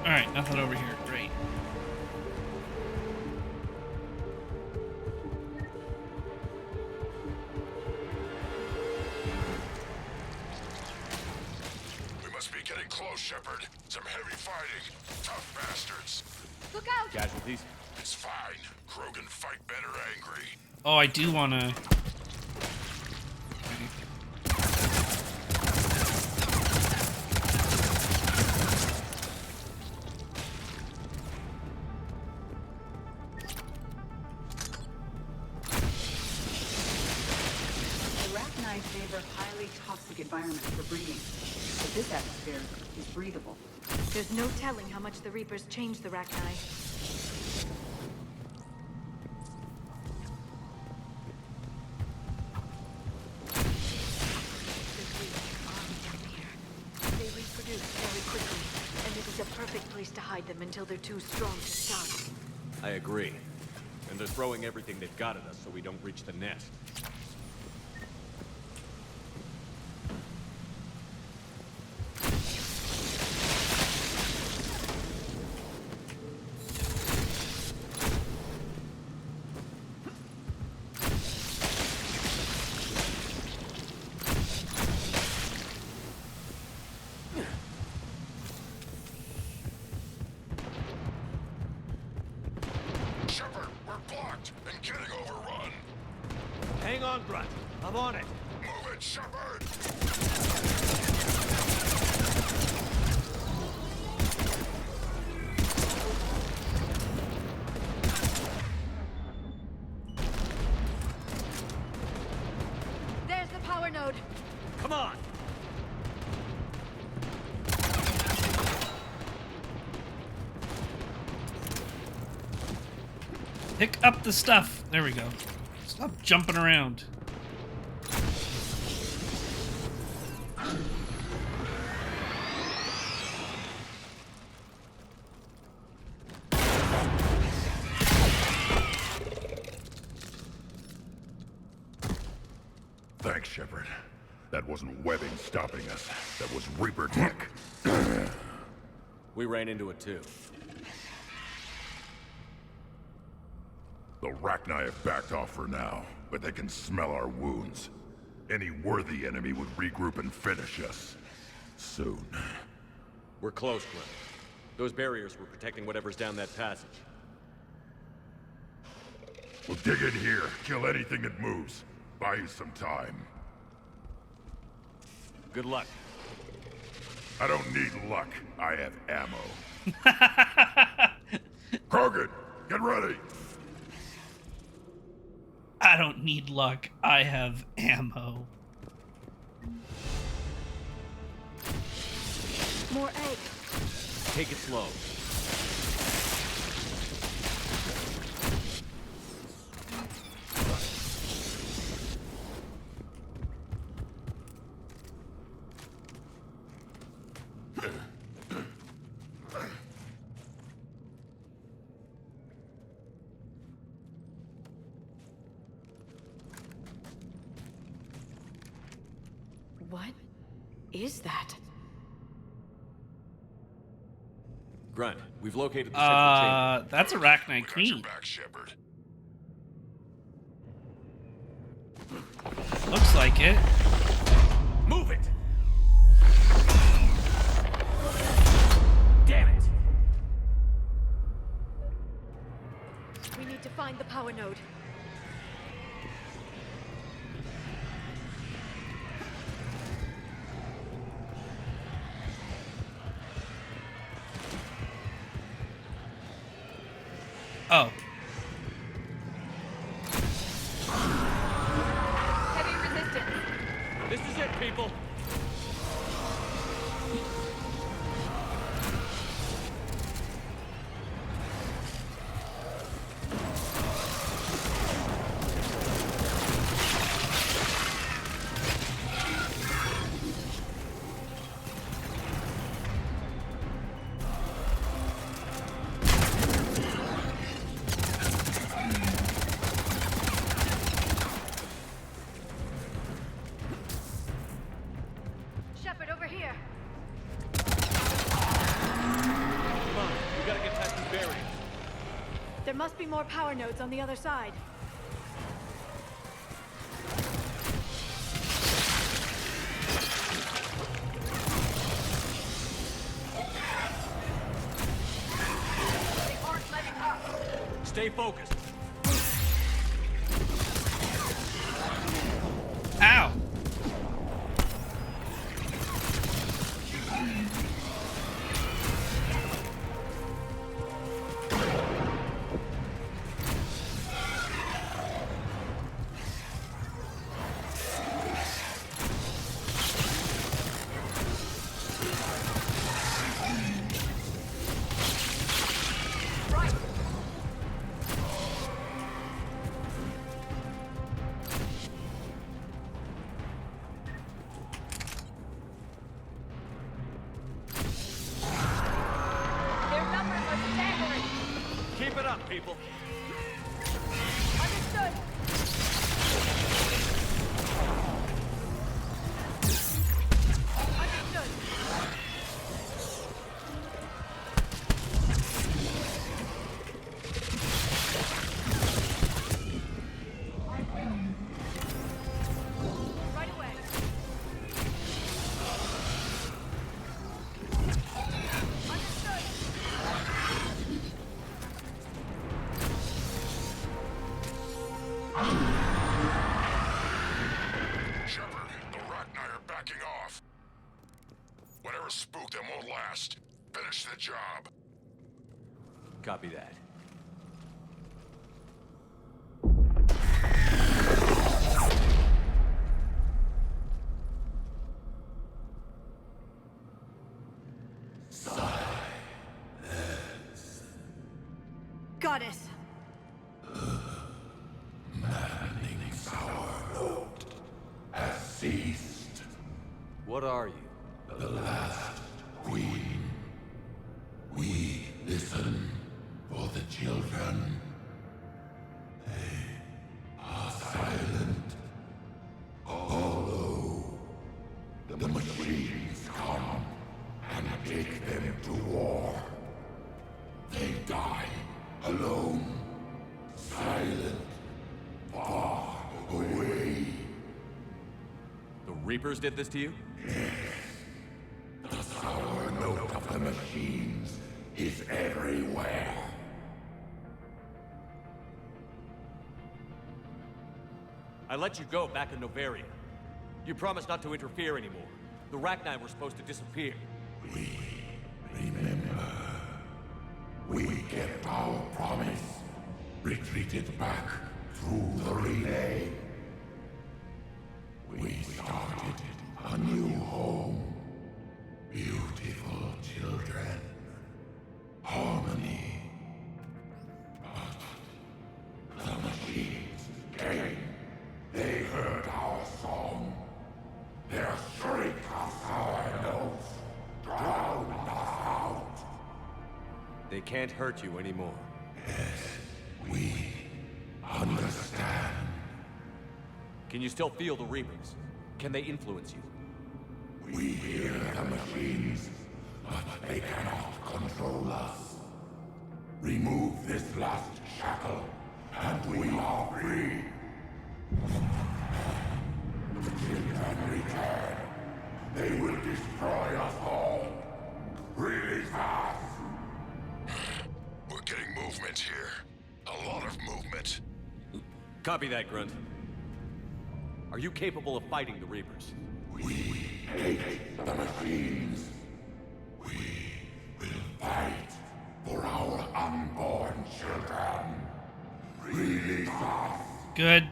Alright, nothing over here. Great. We must be getting close, Shepard. Some heavy fighting. Tough bastards. Look out! Casualties? It's fine. Krogan fight better angry. Oh, I do want to... Favor highly toxic environments for breeding, but this atmosphere is breathable. There's no telling how much the Reapers changed the Rachni. They reproduce very quickly, and it is a perfect place to hide them until they're too strong to stop. I agree. And they're throwing everything they've got at us so we don't reach the nest. Shepard, we're blocked and getting overrun. Hang on, Grunt. I'm on it. Move it, Shepard! There's the power node. Come on! Pick up the stuff. There we go. Stop jumping around. Thanks, Shepard. That wasn't webbing stopping us. That was Reaper tech. We ran into it too. The Rachni have backed off for now, but they can smell our wounds. Any worthy enemy would regroup and finish us. Soon. We're close, Grunt. Those barriers were protecting whatever's down that passage. We'll dig in here, kill anything that moves. Buy you some time. Good luck. I don't need luck. I have ammo. Krogan, get ready! I don't need luck. I have ammo. More eggs. Take it slow. What is that? Grunt, we've located the central chamber. That's a Rachni Queen. Back, Shepard. Looks like it. Move it! Damn it! We need to find the power node. Oh. people! Shepard, over here. Come on, we gotta get past these barriers. There must be more power nodes on the other side. They aren't letting up. Stay focused. Ow! Their numbers are staggering. Keep it up, people. Understood. Understood. Right away. Understood. Shepard, the Rachni are backing off. Whatever spooked them won't last. Finish the job. Copy that. Got it. Maddening's our road has ceased. What are you? The last queen. We listen for the children. They are silent. Although the machines come and take them to war, they die alone, silent, far away. The Reapers did this to you? The sour note of the machines is everywhere. I let you go back in Novaria. You promised not to interfere anymore. The Rachni were supposed to disappear. Remember, we kept our promise. Retreated back through the relay. We started a new home. Beautiful children. Harmony. But the machines came. They heard our song. Their shriek of sour notes drowned us out. They can't hurt you anymore. We understand. Can you still feel the Reapers? Can they influence you? We hear the machines, but they cannot control us. Remove this last shackle, and we are free. Children return. They will destroy us all. Release us! We're getting movement here. A lot of movement. Copy that, Grunt. Are you capable of fighting the Reapers? We hate the machines. We will fight for our unborn children. Release us. Good.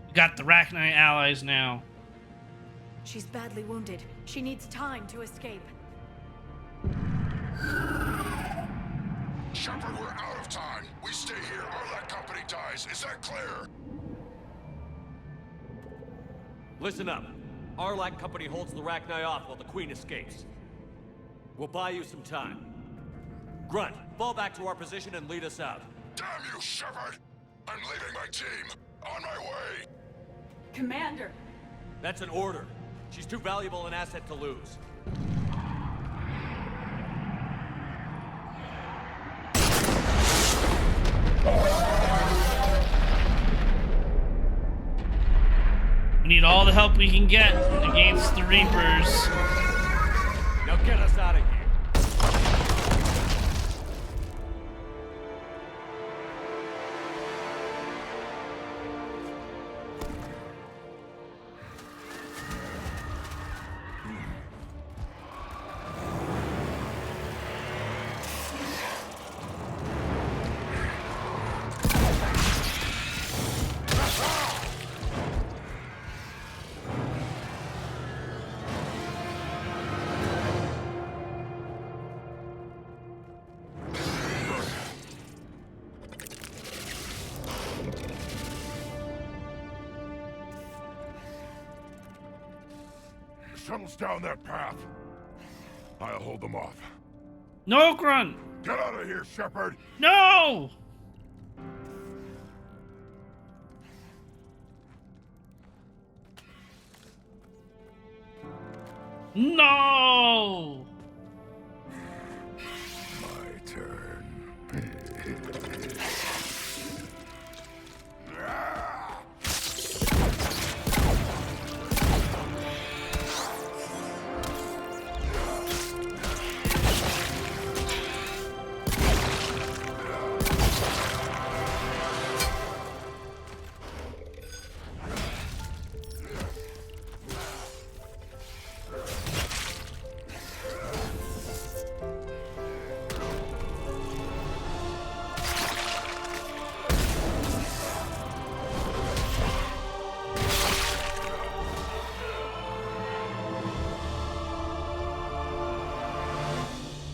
We got the Rachni allies now. She's badly wounded. She needs time to escape. Shepard, we're out of time. We stay here or that company dies. Is that clear? Listen up. Arlac Company holds the Rachni off while the Queen escapes. We'll buy you some time. Grunt, fall back to our position and lead us out. Damn you, Shepard! I'm leaving my team. On my way. Commander! That's an order. She's too valuable an asset to lose. We need all the help we can get against the Reapers. Now get us out of here. Shuttle's down that path. I'll hold them off. No, Grunt! Get out of here, Shepard! No! No! My turn.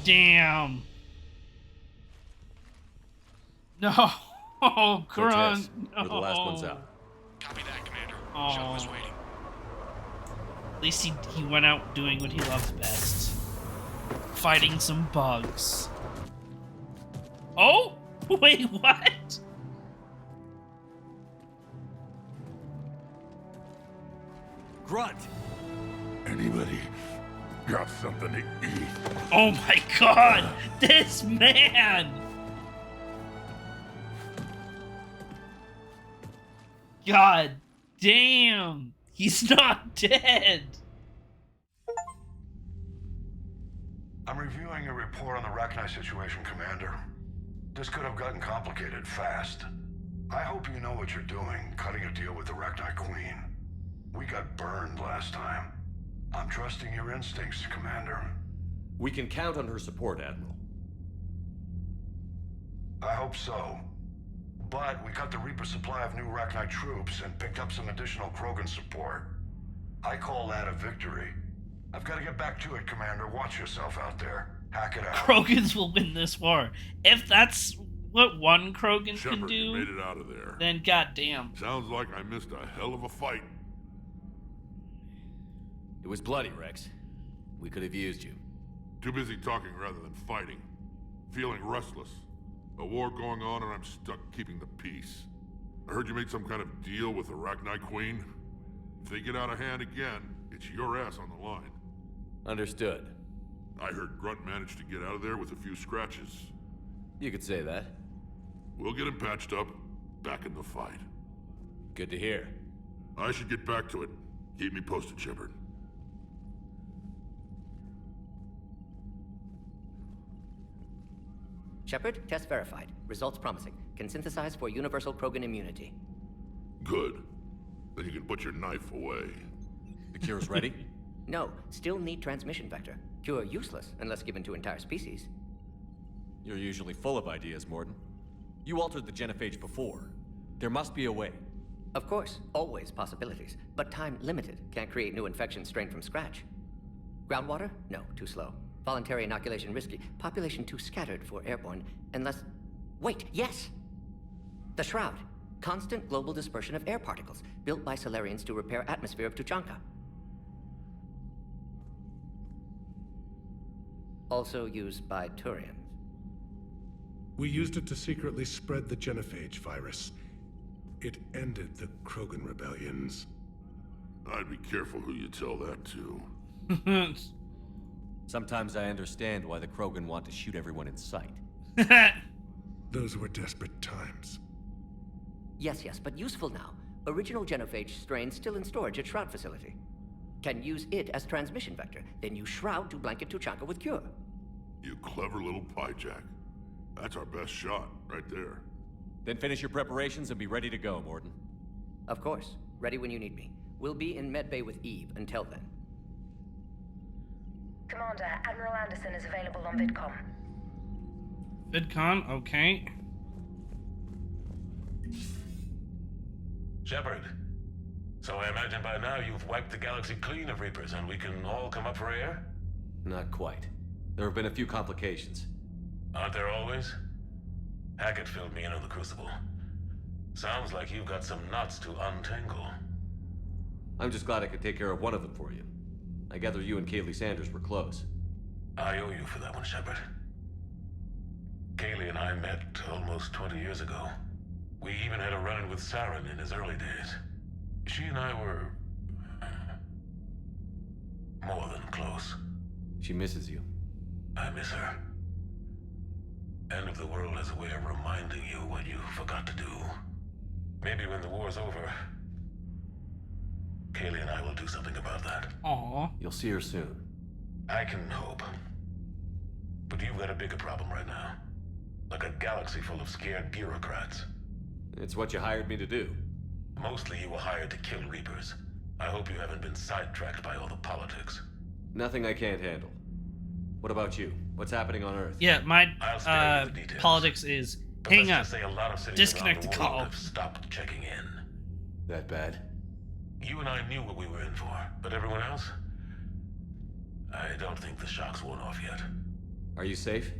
Damn. No. Oh, Grunt. We're the last ones out. Copy that, Commander. Oh. Shuttle is waiting. At least he went out doing what he loves best. Fighting some bugs. Oh? Wait, what? Grunt! Anybody got something to eat? Oh my god! This man! God damn! He's not dead! I'm reviewing your report on the Rachni situation, Commander. This could have gotten complicated fast. I hope you know what you're doing, cutting a deal with the Rachni Queen. We got burned last time. I'm trusting your instincts, Commander. We can count on her support, Admiral. I hope so. But we cut the Reaper supply of new Rachni troops and picked up some additional Krogan support. I call that a victory. I've got to get back to it, Commander. Watch yourself out there. Hack it out. Krogans will win this war. If that's what one Krogan Shepard, can do, you made it out of there. then goddamn. Sounds like I missed a hell of a fight. It was bloody, Rex. We could have used you. Too busy talking rather than fighting. Feeling restless. A war going on and I'm stuck keeping the peace. I heard you made some kind of deal with the Rachni Queen. If they get out of hand again, it's your ass on the line. Understood. I heard Grunt managed to get out of there with a few scratches. You could say that. We'll get him patched up, back in the fight. Good to hear. I should get back to it. Keep me posted, Shepard. Shepard, test verified. Results promising. Can synthesize for universal Krogan immunity. Good. Then you can put your knife away. The cure's ready? No, still need transmission vector. Cure useless unless given to entire species. You're usually full of ideas, Mordin. You altered the genophage before. There must be a way. Of course, always possibilities, but time limited. Can't create new infection strain from scratch. Groundwater? No, too slow. Voluntary inoculation risky. Population too scattered for airborne, unless... Wait, yes! The Shroud. Constant global dispersion of air particles, built by Solarians to repair atmosphere of Tuchanka. Also used by Turians. We used it to secretly spread the genophage virus. It ended the Krogan rebellions. I'd be careful who you tell that to. Sometimes I understand why the Krogan want to shoot everyone in sight. Those were desperate times. Yes, but useful now. Original genophage strain still in storage at Shroud facility. Can use it as transmission vector, then use Shroud to blanket Tuchanka with cure. You clever little piejack. That's our best shot, right there. Then finish your preparations and be ready to go, Morden. Of course. Ready when you need me. We'll be in medbay with Eve until then. Commander, Admiral Anderson is available on VidCom. VidCon, okay. Shepard. So I imagine by now you've wiped the galaxy clean of Reapers and we can all come up for air? Not quite. There have been a few complications. Aren't there always? Hackett filled me in on the Crucible. Sounds like you've got some knots to untangle. I'm just glad I could take care of one of them for you. I gather you and Kaylee Sanders were close. I owe you for that one, Shepard. Kaylee and I met almost 20 years ago. We even had a run-in with Saren in his early days. She and I were... more than close. She misses you. I miss her. End of the world has a way of reminding you what you forgot to do. Maybe when the war's over, Kaylee and I will do something about that. Aww. You'll see her soon. I can hope. But you've got a bigger problem right now. Like a galaxy full of scared bureaucrats. It's what you hired me to do. Mostly you were hired to kill Reapers. I hope you haven't been sidetracked by all the politics. Nothing I can't handle. What about you? What's happening on Earth? Yeah, my I'll spare you the details. politics is But hang let's up, just say a lot of cities disconnect the around the world call. have stopped checking in. That bad? You and I knew what we were in for, but everyone else? I don't think the shock's worn off yet. Are you safe?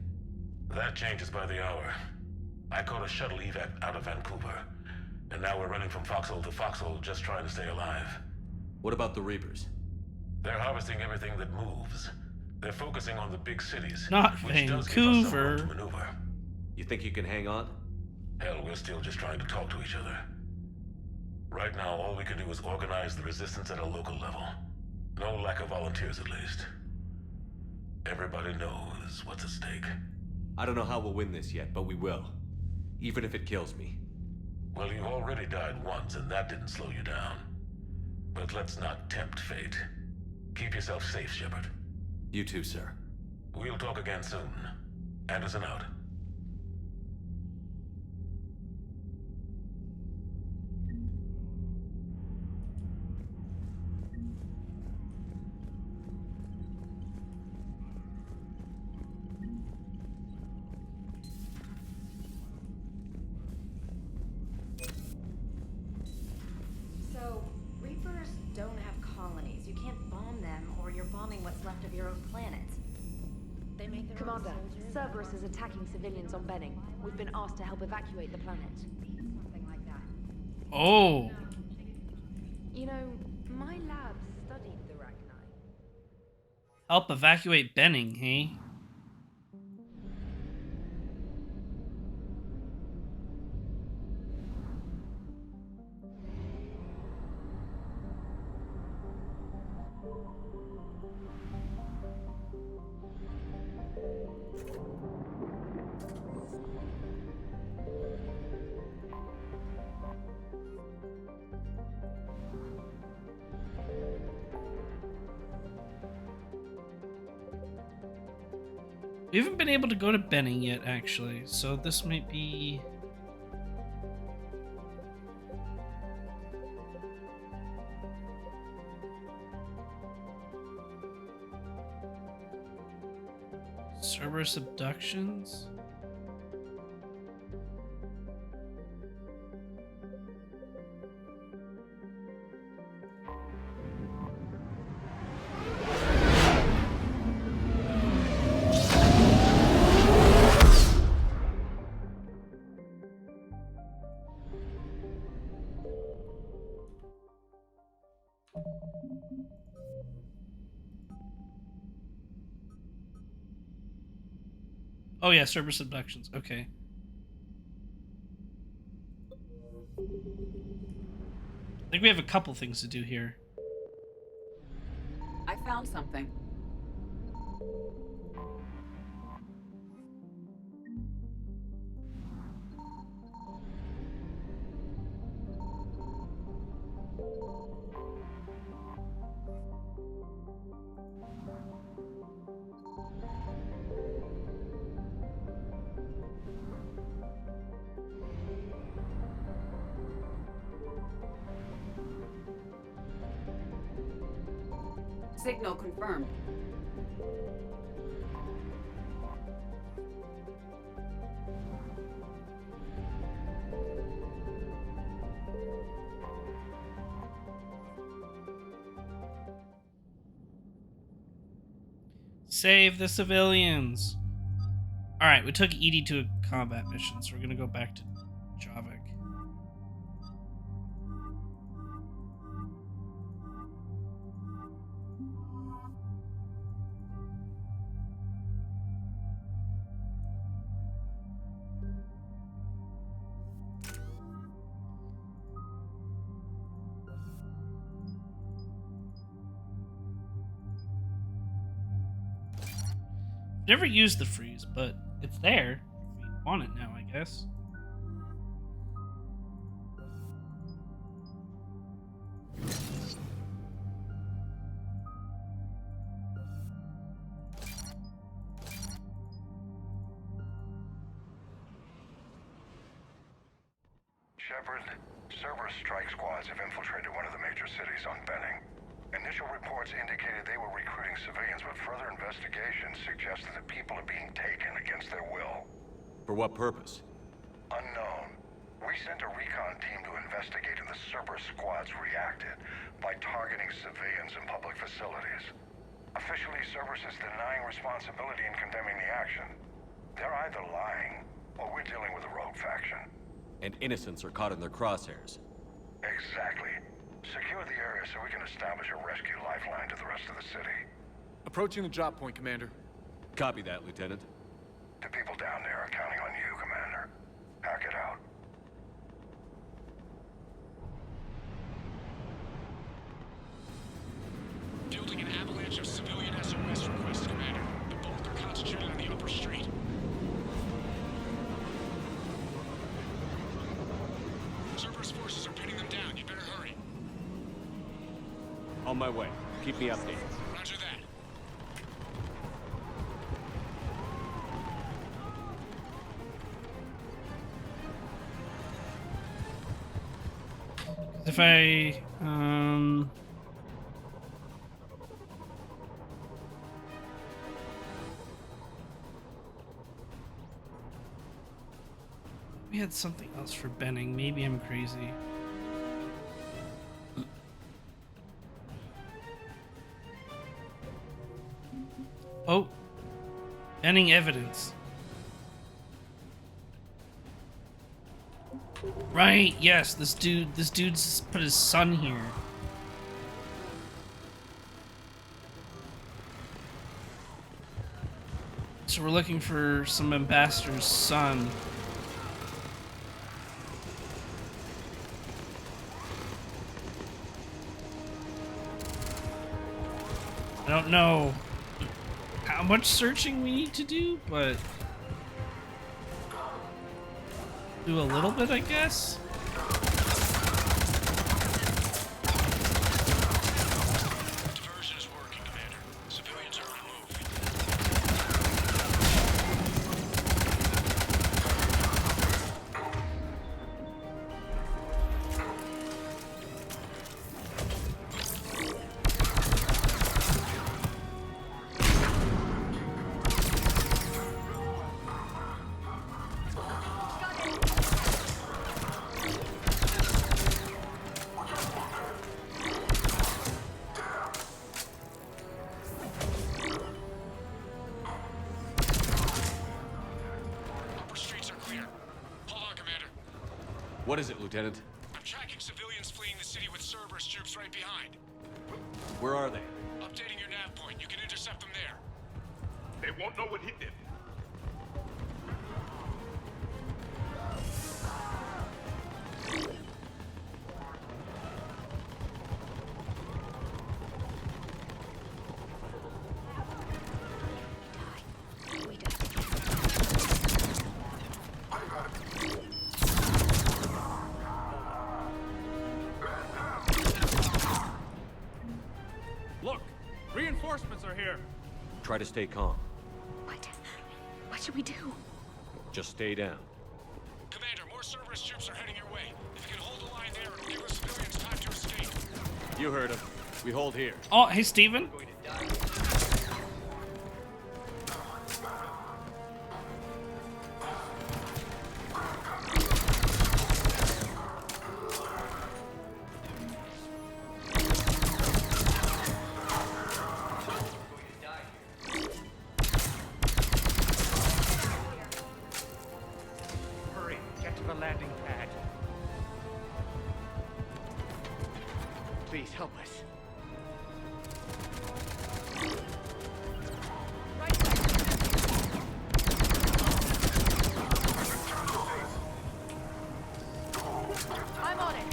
That changes by the hour. I caught a shuttle evac out of Vancouver, and now we're running from foxhole to foxhole just trying to stay alive. What about the Reapers? They're harvesting everything that moves. They're focusing on the big cities, Not which does give us some room to Vancouver. maneuver. You think you can hang on? Hell, we're still just trying to talk to each other. Right now, all we can do is organize the resistance at a local level. No lack of volunteers, at least. Everybody knows what's at stake. I don't know how we'll win this yet, but we will. Even if it kills me. Well, you've already died once, and that didn't slow you down. But let's not tempt fate. Keep yourself safe, Shepard. You too, sir. We'll talk again soon. Anderson out. So, Reapers don't have colonies. You can't bomb them, or you're bombing what's left of your own planet. They make their Commander, own soldiers. Cerberus is attacking civilians on Benning. We've been asked to help evacuate the planet. Something like that. Oh. You know, my lab studied the Rachni. Help evacuate Benning, hey? We haven't been able to go to Benning yet, actually, so this might be... Cerberus abductions? Oh yeah, Cerberus abductions. Okay. I think we have a couple things to do here. I found something. Signal confirmed. Save the civilians. All right, we took Edie to a combat mission, so we're gonna go back to Javik. Never used the freeze, but it's there. If we want it now, I guess. Shepard, Cerberus strike squads have infiltrated one of the major cities on Benning. Initial reports indicated they were recruiting civilians, but further investigation suggested that people are being taken against their will. For what purpose? Unknown. We sent a recon team to investigate, and the Cerberus squads reacted by targeting civilians in public facilities. Officially, Cerberus is denying responsibility and condemning the action. They're either lying, or we're dealing with a rogue faction. And innocents are caught in their crosshairs. Exactly. Secure the area so we can establish a rescue lifeline to the rest of the city. Approaching the drop point, Commander. Copy that, Lieutenant. The people down there are counting on you, Commander. Hack it out. Building an avalanche of civilian SOS requests, Commander. The bulk are concentrated on the upper street. Cerberus forces are pinning them down. You better hurry. On my way. Keep me updated. Roger that. If I we had something else for Benning. Maybe I'm crazy. Oh, Benning evidence. Right, yes, this dude's put his son here. So we're looking for some ambassador's son. I don't know how much searching we need to do, but do a little bit, I guess. Diversion is working, Commander. Civilians are on the move. What is it, Lieutenant? I'm tracking civilians fleeing the city with Cerberus troops right behind. Where are they? Updating your nav point. You can intercept them there. They won't know what hit them. Look! Reinforcements are here! Try to stay calm. What should we do? Just stay down. Commander, more Cerberus troops are heading your way. If you can hold the line there, it'll give us civilians time to escape. You heard him. We hold here. Oh, hey, Steven. Hurry, get to the landing pad. Please help us. I'm on it.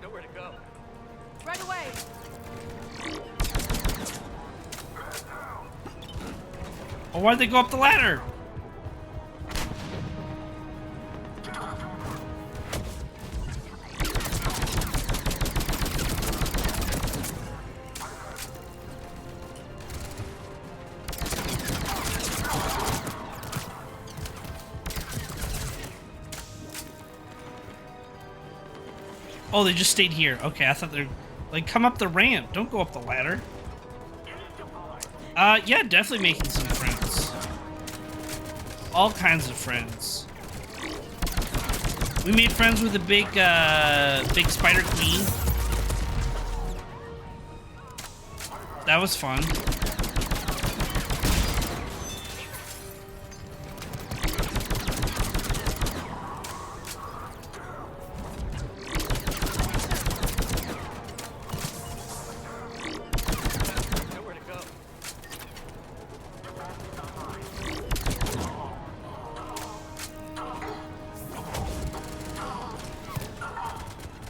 Nowhere to go. Right away. Oh, why'd they go up the ladder? Oh, they just stayed here. Okay, I thought they're like, come up the ramp. Don't go up the ladder. Yeah, definitely making some friends. All kinds of friends. We made friends with a big spider queen. That was fun. Nowhere to go.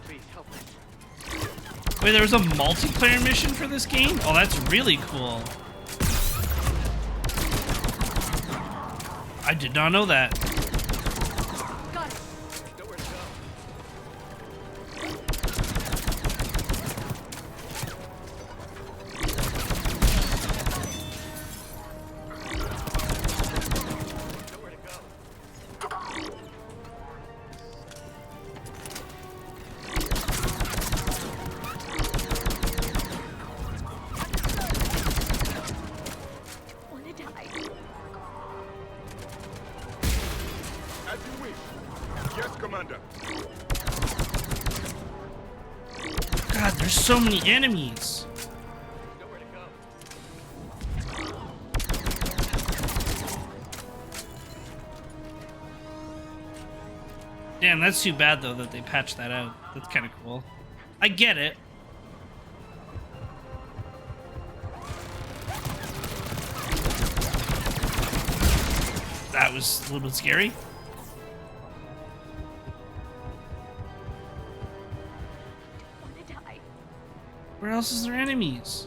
Please help us. Wait, there was a multiplayer mission for this game? Oh, that's really cool. I did not know that. Got it. Nowhere to go. Nowhere to go. Wanna die. As you wish. Yes, Commander. God, there's so many enemies. Nowhere to go. Damn, that's too bad though that they patched that out. That's kind of cool. I get it. That was a little bit scary. Wanna die. Where else is there enemies?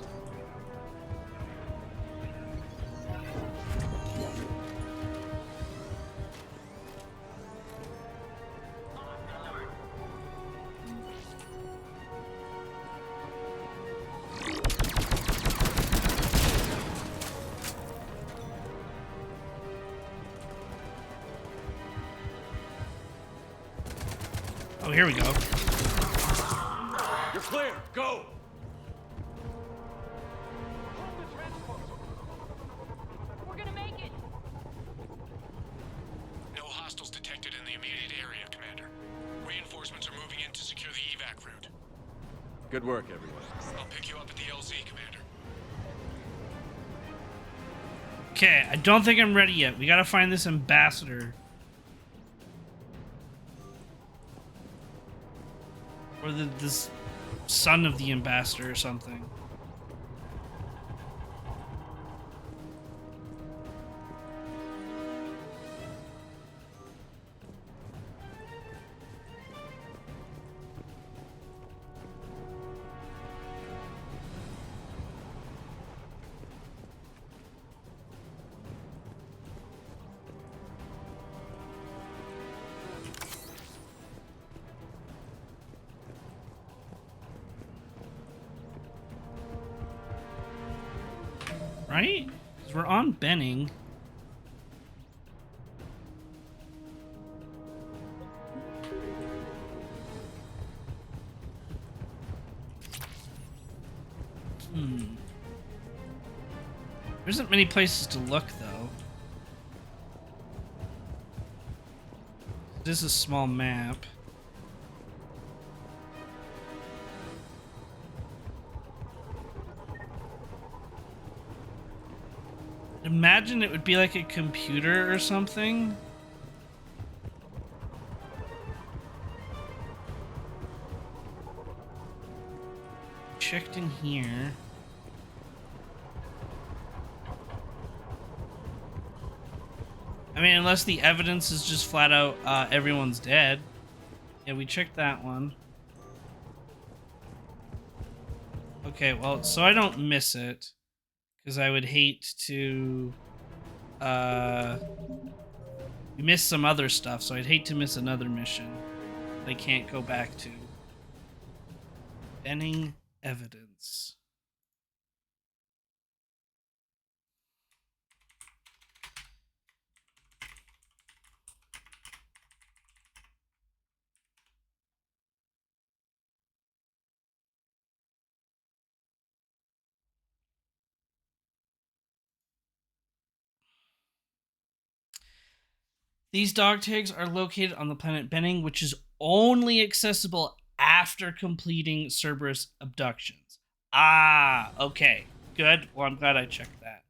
Oh, here we go. You're clear. Go. We're gonna make it. No hostiles detected in the immediate area. Good work, everyone. I'll pick you up at the LZ, Commander. Okay, I don't think I'm ready yet. We gotta find this ambassador. Or this son of the ambassador or something. Right? Because we're on Benning. There isn't many places to look, though. This is a small map. Imagine it would be like a computer or something. Checked in here. I mean, unless the evidence is just flat out everyone's dead. Yeah, we checked that one. Okay, well, so I don't miss it. Because I would hate to miss some other stuff, so I'd hate to miss another mission that I can't go back to. Benning evidence. These dog tags are located on the planet Benning, which is only accessible after completing Cerberus abductions. Ah, okay. Good. Well, I'm glad I checked that.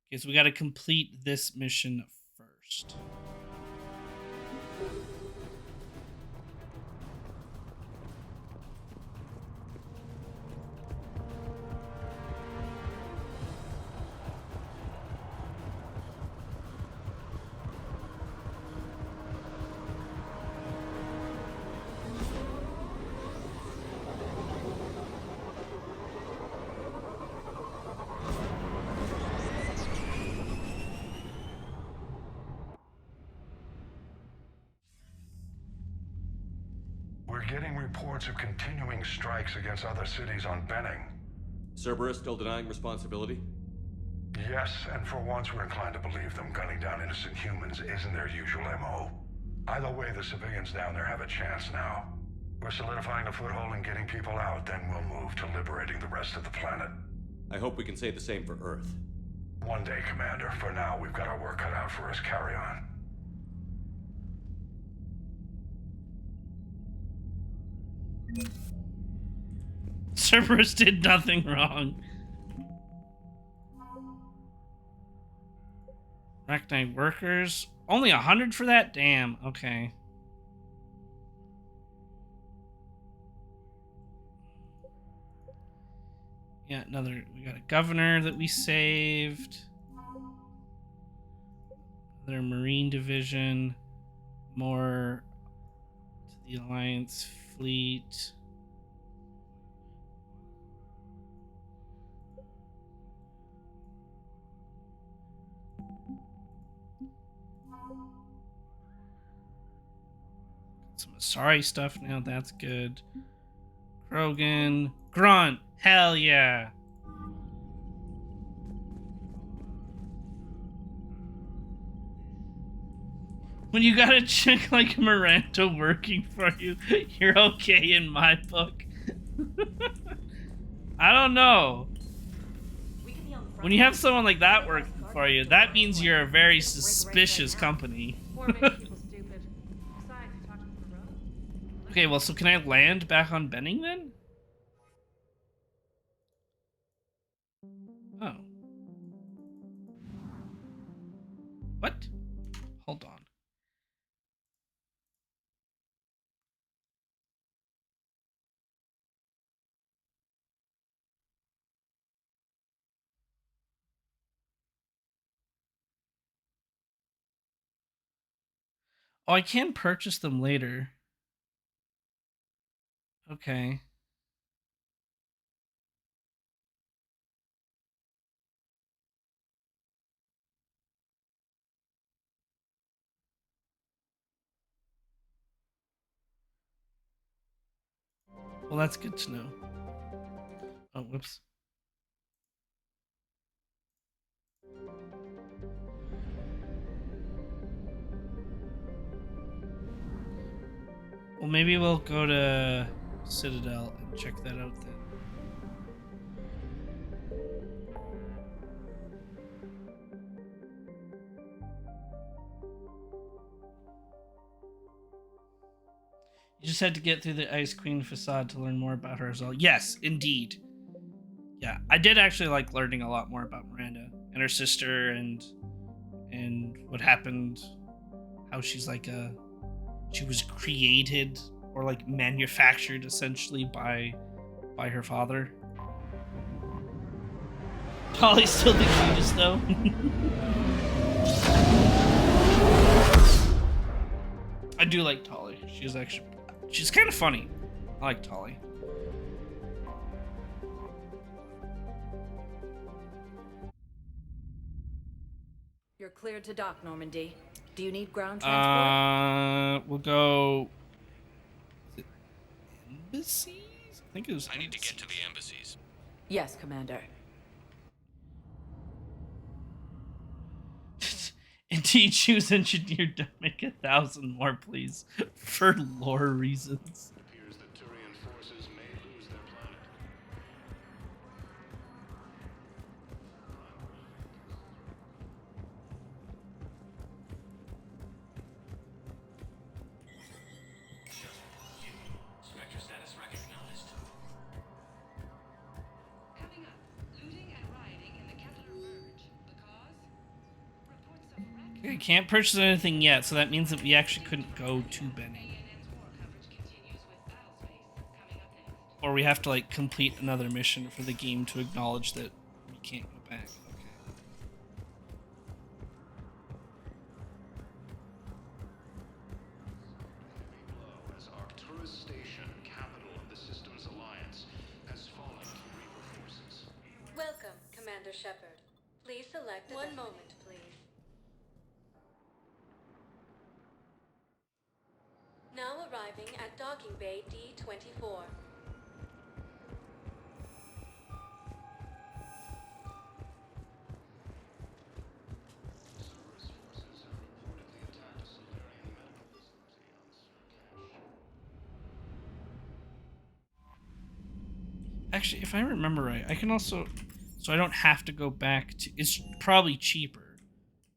Okay, so we got to complete this mission first. We're getting reports of continuing strikes against other cities on Benning. Cerberus still denying responsibility? Yes, and for once we're inclined to believe them. Gunning down innocent humans isn't their usual MO. Either way, the civilians down there have a chance now. We're solidifying a foothold and getting people out, then we'll move to liberating the rest of the planet. I hope we can say the same for Earth. One day, Commander. For now, we've got our work cut out for us. Carry on. Cerberus did nothing wrong. Arachnite workers. Only 100 for that? Damn. Okay. Yeah, another. We got a governor that we saved. Another Marine division. More to the Alliance fleet. Some Asari stuff now, that's good. Krogan. Grunt! Hell yeah! When you got a chick like Miranda working for you, you're okay in my book. I don't know. When you have someone like that working for you, that means you're a very suspicious company. Okay, well, so can I land back on Benning then? What? Hold on. Oh, I can purchase them later. Okay. Well, that's good to know. Oh, whoops. Well, maybe we'll go to Citadel and check that out then. You just had to get through the Ice Queen facade to learn more about her as well. Yes, indeed. Yeah, I did actually like learning a lot more about Miranda and her sister and what happened, how she's like she was created or like manufactured essentially by her father. Polly's still the cutest though. I do like Tolly. She's kind of funny. I like Tolly. You're cleared to dock, Normandy. Do you need ground transport? We'll go. Embassies? I think it was. I need to get to the embassies. Yes, Commander. Indeed, choose engineer to make 1,000 more, please, for lore reasons. Appears that Turian forces may lose their planet. Spectre status recognized. Coming up, looting and rioting in the Kettler Verge. The cause? Reports of wreck. Okay, can't purchase anything yet, so that means that we actually couldn't go to Benny. Or we have to like complete another mission for the game to acknowledge that we can't go back. Okay. As Arcturus Station, capital of the Systems Alliance, has fallen to Reaper forces. Welcome, Commander Shepard. Please select one moment, please. Now arriving at Docking Bay D-24. Actually, if I remember right, I can also, so I don't have to go back to. It's probably cheaper,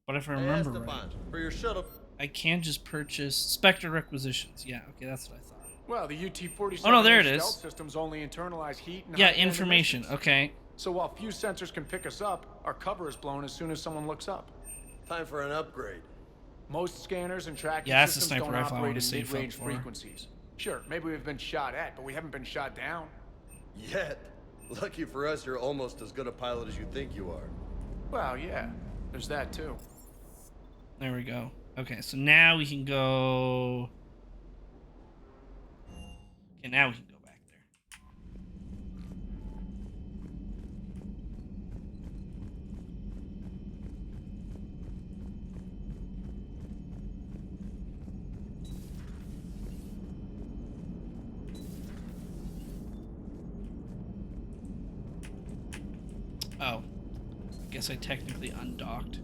but if I remember right, for your shuttle, I can just purchase Spectre requisitions. Yeah, okay, that's what I thought. Well, the UT-47 Oh no, there it is. stealth systems only internalize heat and Yeah, high-end information. emissions. Okay. So while few sensors can pick us up, our cover is blown as soon as someone looks up. Time for an upgrade. Most scanners and tracking Yeah, that's the systems sniper don't rifle I operate wanna in save up mid-range for. frequencies. Sure, maybe we've been shot at, but we haven't been shot down. Yet. Lucky for us, you're almost as good a pilot as you think you are. Well, yeah, there's that too. There we go. Okay, so now we can go. Okay, now we can go back there. Oh, I guess I technically undocked.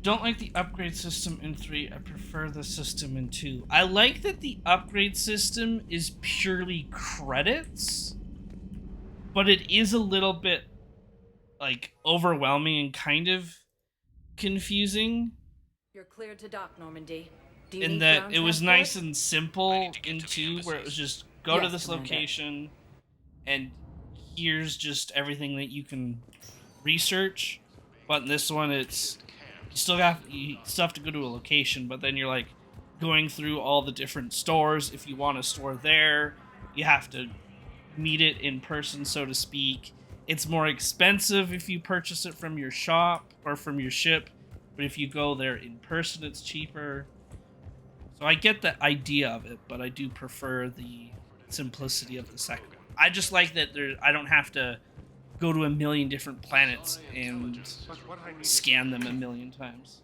Don't like the upgrade system in 3. I prefer the system in 2. I like that the upgrade system is purely credits, but it is a little bit like overwhelming and kind of confusing You're cleared to dock, Normandy. Do you in need that ground it was transport? nice and simple in 2, where it was just go to Yes, this Commander. location and here's just everything that you can research, but in this one it's you still have to go to a location, but then you're like going through all the different stores. If you want a store there, you have to meet it in person, so to speak. It's more expensive if you purchase it from your shop or from your ship, but if you go there in person, it's cheaper. So I get the idea of it, but I do prefer the simplicity of the second one. I just like that I don't have to go to a million different planets and scan them a million times.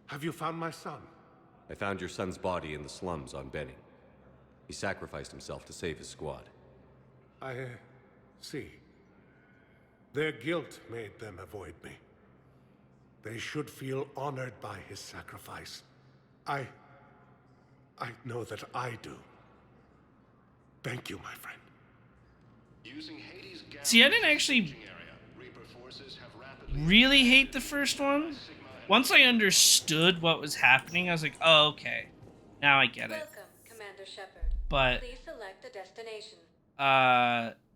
Have you found my son? I found your son's body in the slums on Benning. He sacrificed himself to save his squad. I see. Their guilt made them avoid me. They should feel honored by his sacrifice. I know that I do. Thank you, my friend. See, I didn't actually really hate the first one. Once I understood what was happening, I was like, oh, okay. Now I get it. Welcome, Commander Shepard. But Please select a destination.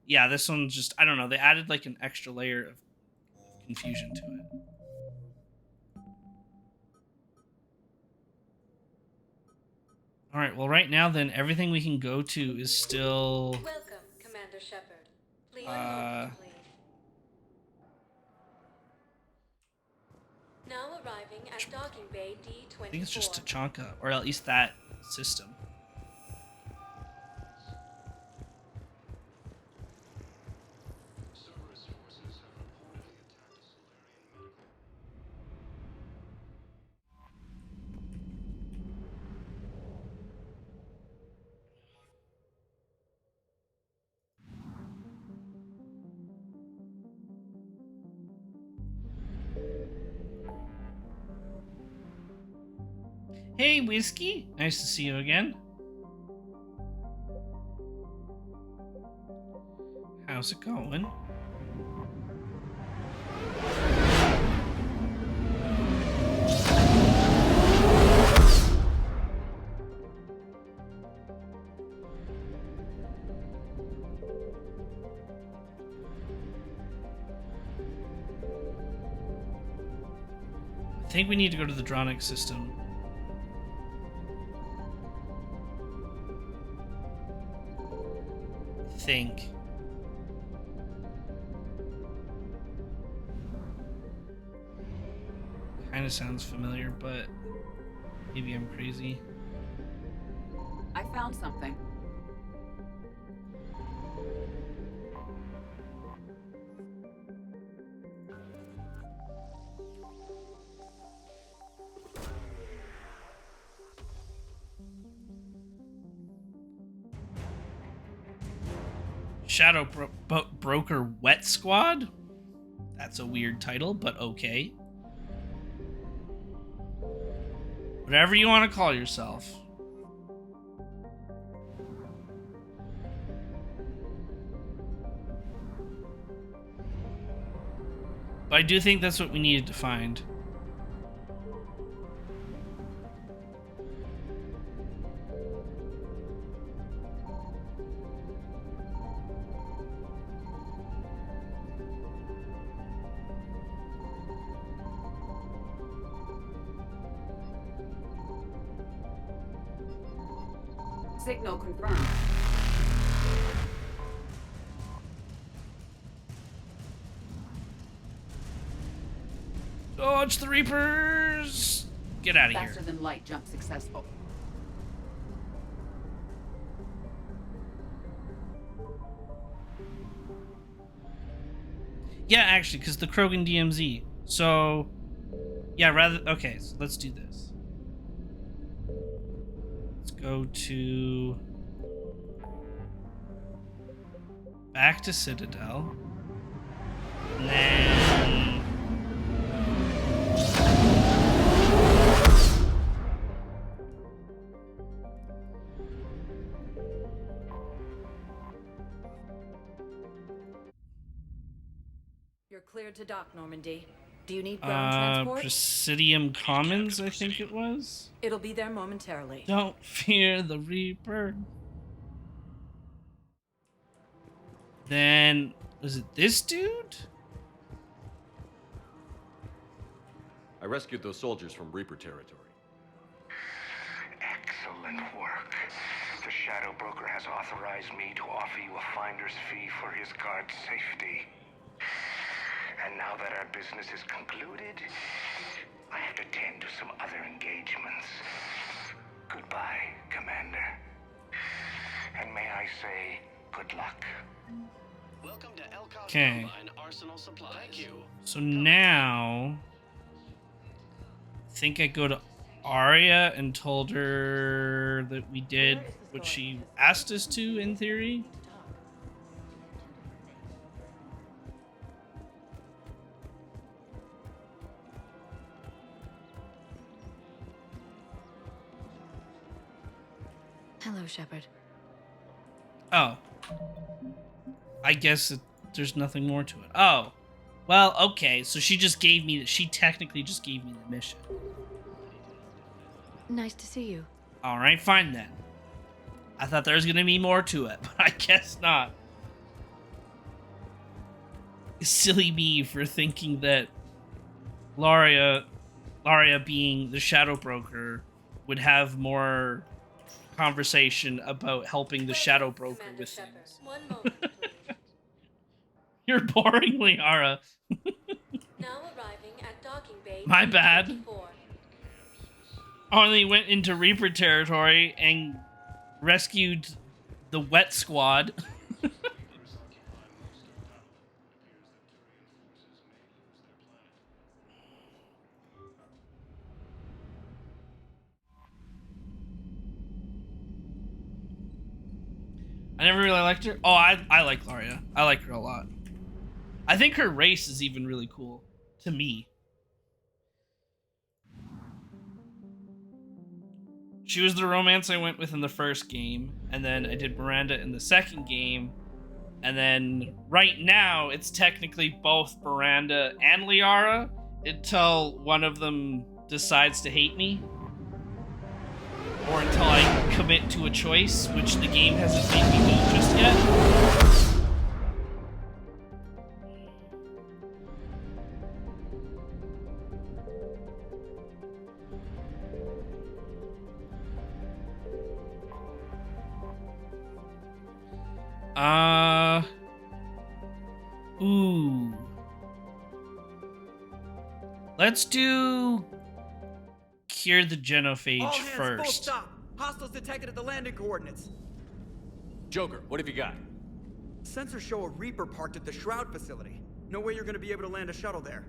yeah, this one's just, I don't know, they added like an extra layer of confusion to it. All right, well, right now, then, everything we can go to is still... Welcome, Commander Shepard. Please, moment, please. Now arriving at docking bay D24. I think it's just Tachanka, or at least that system. Hey, Whiskey. Nice to see you again. How's it going? I think we need to go to the Dronic system. Think. Kind of sounds familiar, but maybe I'm crazy. I found something. Shadow Broker Wet Squad? That's a weird title, but okay. Whatever you want to call yourself. But I do think that's what we needed to find. Signal confirmed. Dodge the Reapers! Get out of here. Faster than light jump successful. Yeah, actually, because the Krogan DMZ. So, yeah, okay, so let's do this. Let's go to... back to Citadel. And then... You're cleared to dock, Normandy. Do you need ground transport? Presidium Commons, I think it was. It'll be there momentarily. Don't fear the Reaper. Then Was it this dude? I rescued those soldiers from Reaper territory. Excellent work. The Shadow Broker has authorized me to offer you a finder's fee for his guard's safety. And now that our business is concluded, I have to tend to some other engagements. Goodbye, Commander. And may I say, good luck. Welcome to Elcos Okay. Online Arsenal Supplies. Thank you. So now, I think I go to Arya and told her that we did what she asked us to, in theory. Hello, Shepard. Oh. I guess there's nothing more to it. Oh. Well, okay. So she technically just gave me the mission. Nice to see you. Alright, fine then. I thought there was going to be more to it, but I guess not. Silly me for thinking that Laria being the Shadow Broker would have more conversation about helping the Shadow Broker with things. One moment, please. You're boring, Liara. Now arriving at docking bay. My bad. 54. Only went into Reaper territory and rescued the Wet Squad. I never really liked her. Oh, I like Laria. I like her a lot. I think her race is even really cool to me. She was the romance I went with in the first game, and then I did Miranda in the second game, and then right now it's technically both Miranda and Liara until one of them decides to hate me. Or until I commit to a choice, which the game hasn't made me do just yet. Ooh. Let's do cure the genophage All hands, full first. stop. Hostiles detected at the landing coordinates. Joker, what have you got? Sensors show a Reaper parked at the Shroud facility. No way you're gonna be able to land a shuttle there.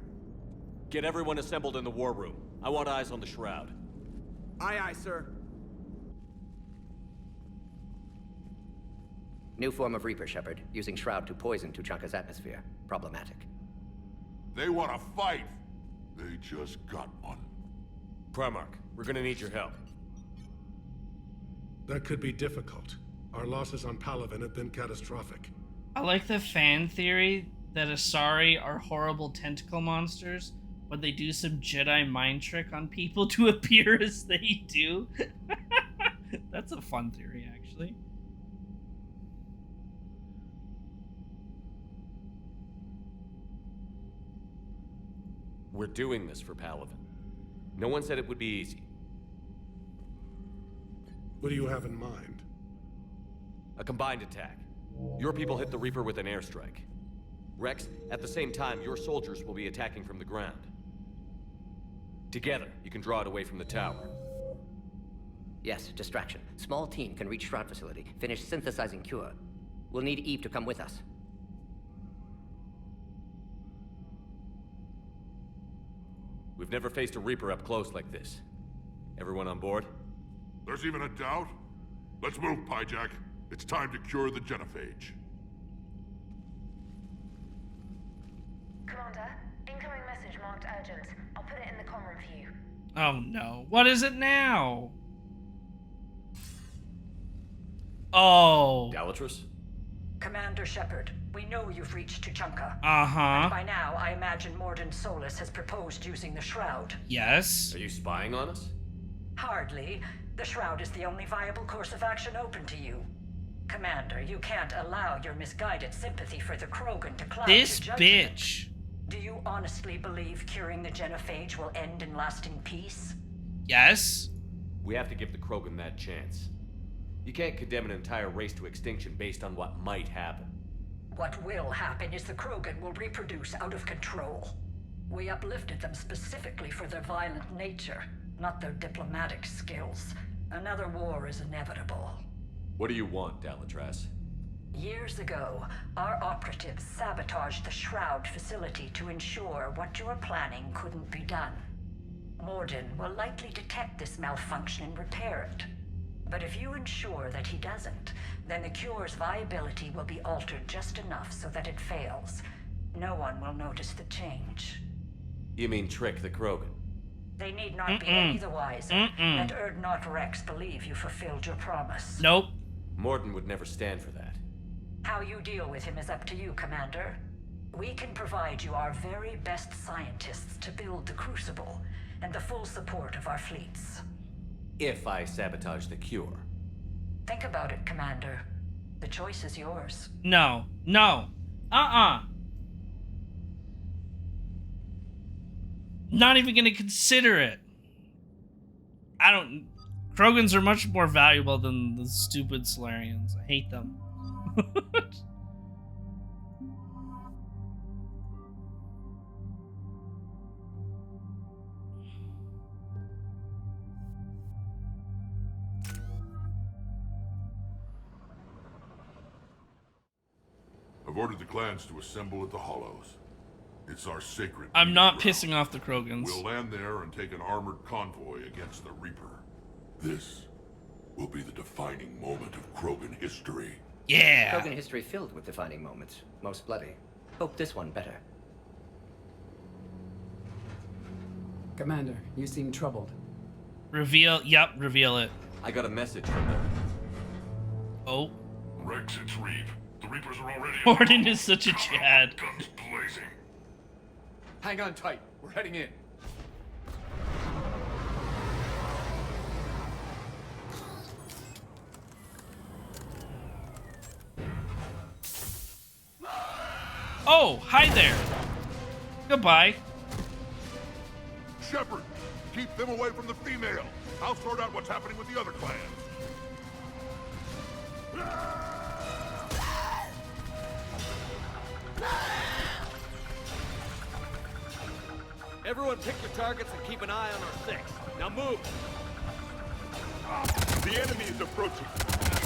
Get everyone assembled in the war room. I want eyes on the Shroud. Aye, aye, sir. New form of Reaper, Shepard, using Shroud to poison Tuchanka's atmosphere. Problematic. They want to fight. They just got one. Primarch, we're gonna need your help. That could be difficult. Our losses on Palaven have been catastrophic. I like the fan theory that Asari are horrible tentacle monsters, but they do some Jedi mind trick on people to appear as they do. That's a fun theory, actually. We're doing this for Palaven. No one said it would be easy. What do you have in mind? A combined attack. Your people hit the Reaper with an airstrike. Rex, at the same time, your soldiers will be attacking from the ground. Together, you can draw it away from the tower. Yes, distraction. Small team can reach Shroud facility, finish synthesizing cure. We'll need Eve to come with us. We've never faced a Reaper up close like this. Everyone on board? There's even a doubt? Let's move, Pyjack. It's time to cure the genophage. Commander, incoming message marked urgent. I'll put it in the comm room for you. Oh no. What is it now? Oh. Galatrus? Commander Shepard, we know you've reached Tuchanka. Uh-huh. And by now, I imagine Mordin Solus has proposed using the Shroud. Yes. Are you spying on us? Hardly. The Shroud is the only viable course of action open to you. Commander, you can't allow your misguided sympathy for the Krogan to cloud This your judgment. bitch. Do you honestly believe curing the genophage will end in lasting peace? Yes. We have to give the Krogan that chance. You can't condemn an entire race to extinction based on what might happen. What will happen is the Krogan will reproduce out of control. We uplifted them specifically for their violent nature, not their diplomatic skills. Another war is inevitable. What do you want, Dalatras? Years ago, our operatives sabotaged the Shroud facility to ensure what you were planning couldn't be done. Morden will likely detect this malfunction and repair it. But if you ensure that he doesn't, then the cure's viability will be altered just enough so that it fails. No one will notice the change. You mean trick the Krogan? They need not be any the wiser. Let Erdnot Rex believe you fulfilled your promise. Nope. Morden would never stand for that. How you deal with him is up to you, Commander. We can provide you our very best scientists to build the Crucible, and the full support of our fleets. If I sabotage the cure. Think about it, Commander. The choice is yours. No. No. Not even gonna consider it. I don't... Krogans are much more valuable than the stupid Solarians. I hate them. I've ordered the clans to assemble at the Hollows. It's our sacred... I'm not ground. pissing off the Krogans. We'll land there and take an armored convoy against the Reaper. This will be the defining moment of Krogan history. Yeah! Krogan history filled with defining moments. Most bloody. Hope this one better. Commander, you seem troubled. Reveal it. I got a message from them. Oh. Rex, it's Reeve. The Reapers are already... Morden is such a Chad. Guns blazing. Hang on tight. We're heading in. Oh, hi there. Goodbye. Shepard, keep them away from the female. I'll sort out what's happening with the other clans. Everyone pick your targets and keep an eye on our six. Now move! The enemy is approaching.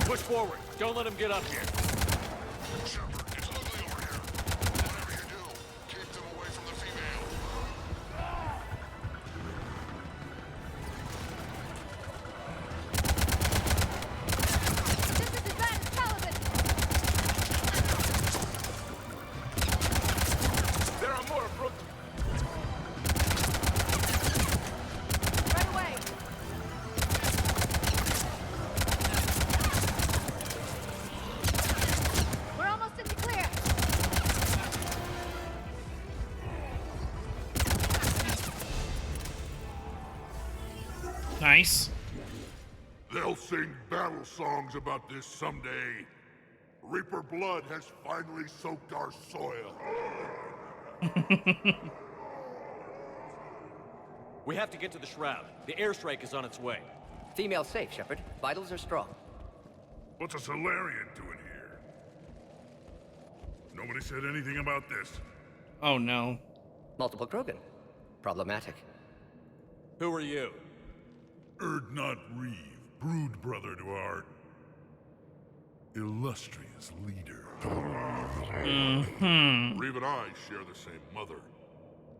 Push forward. Don't let him get up here. Shepard, it's ugly over here. Whatever you do, keep them away from the female. This is Advanced Paladin! There are more approaching. Right away! We're almost in the clear! Nice. They'll sing battle songs about this someday. Reaper blood has finally soaked our soil. We have to get to the Shroud. The airstrike is on its way. Female safe, Shepard. Vitals are strong. What's a Solarian doing here? Nobody said anything about this. Oh no. Multiple Krogan. Problematic. Who are you? Erdnot Reeve, brood brother to our illustrious leader. Mm-hmm. Reeve and I share the same mother,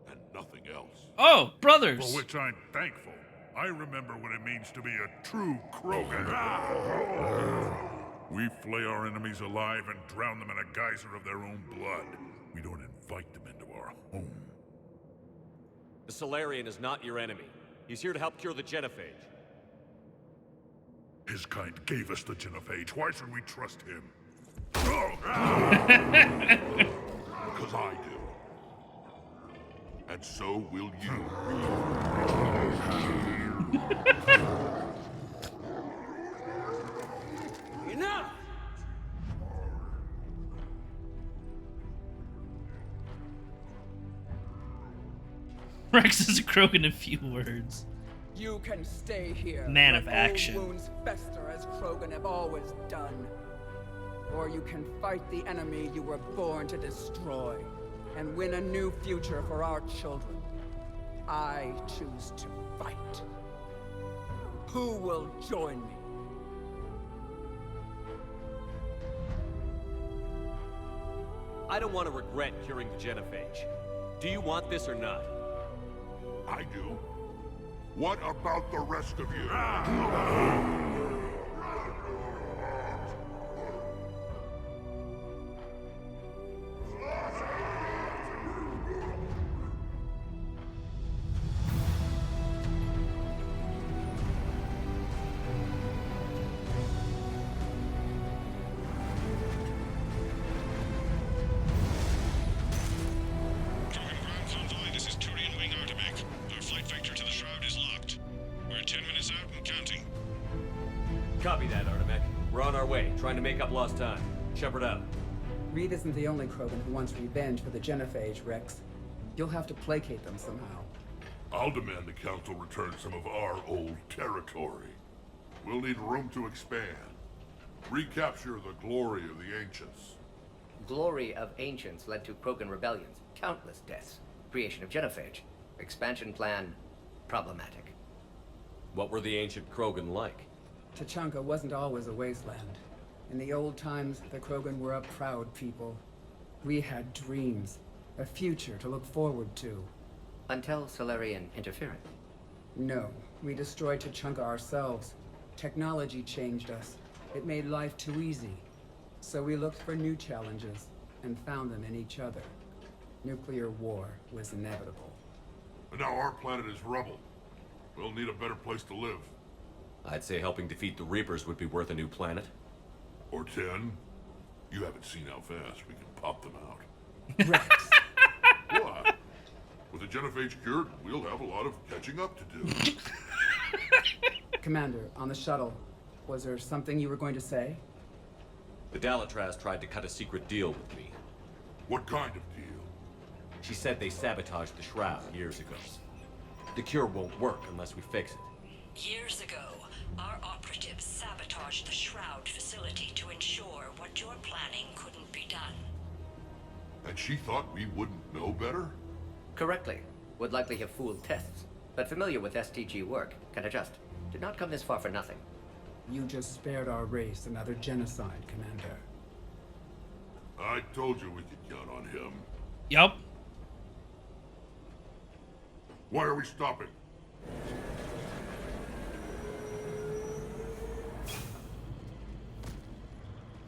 and nothing else. Oh, brothers! For which I'm thankful. I remember what it means to be a true Krogan. We flay our enemies alive and drown them in a geyser of their own blood. We don't invite them into our home. The Solarian is not your enemy. He's here to help cure the genophage. His kind gave us the genophage. Why should we trust him? Because I do. And so will you. Enough! Rex is a croak in a few words. You can stay here. Man let of action. Old wounds fester as Krogan have always done. Or you can fight the enemy you were born to destroy and win a new future for our children. I choose to fight. Who will join me? I don't want to regret curing the genophage. Do you want this or not? I do. What about the rest of you? This is Turian Wing Artemec. Our flight vector to the shroud is locked. We're 10 minutes out and counting. Copy that, Artemec. We're on our way, trying to make up lost time. Shepard out. Reed isn't the only Krogan who wants revenge for the genophage, Rex. You'll have to placate them somehow. I'll demand the Council return some of our old territory. We'll need room to expand. Recapture the glory of the Ancients. Glory of Ancients led to Krogan rebellions, countless deaths, creation of genophage, expansion plan, problematic. What were the ancient Krogan like? Tachanka wasn't always a wasteland. In the old times, the Krogan were a proud people. We had dreams, a future to look forward to. Until Solarian interference. No, we destroyed Tachanka ourselves. Technology changed us. It made life too easy. So we looked for new challenges, and found them in each other. Nuclear war was inevitable. And now our planet is rubble. We'll need a better place to live. I'd say helping defeat the Reapers would be worth a new planet. Or 10. You haven't seen how fast we can pop them out. Rex. What? With the genophage cured, we'll have a lot of catching up to do. Commander, on the shuttle, was there something you were going to say? The Dalatraz tried to cut a secret deal with me. What kind of deal? She said they sabotaged the Shroud years ago. The cure won't work unless we fix it. Years ago, our operatives sabotaged the Shroud facility to ensure what you're planning couldn't be done. And she thought we wouldn't know better? Correctly. Would likely have fooled tests, but familiar with STG work, can adjust. Did not come this far for nothing. You just spared our race another genocide, Commander. I told you we could count on him. Yup. Why are we stopping?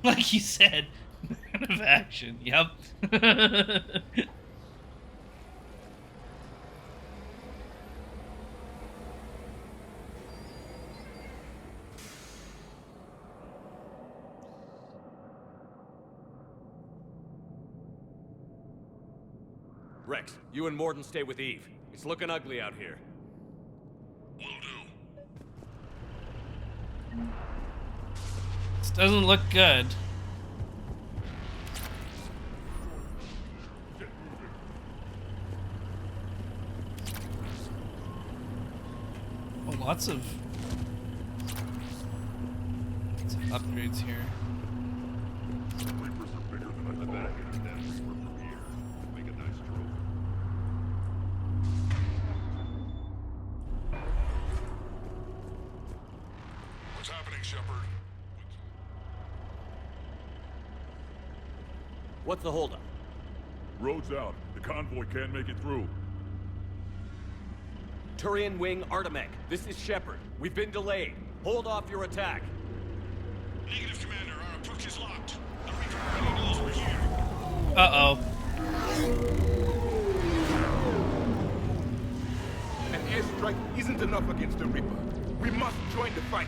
Like you said, man of action. Yep. Rex, you and Morden stay with Eve. It's looking ugly out here. Will do. This doesn't look good. Oh, lots of upgrades here. Reapers are bigger than I thought. That's for here. Make a nice trophy. What's happening, Shepard? What's the holdup? Road's out. The convoy can't make it through. Turian Wing Artemec, this is Shepard. We've been delayed. Hold off your attack. Negative, Commander. Our approach is locked. The Reaper already knows we're here. Uh-oh. An airstrike isn't enough against the Reaper. We must join the fight.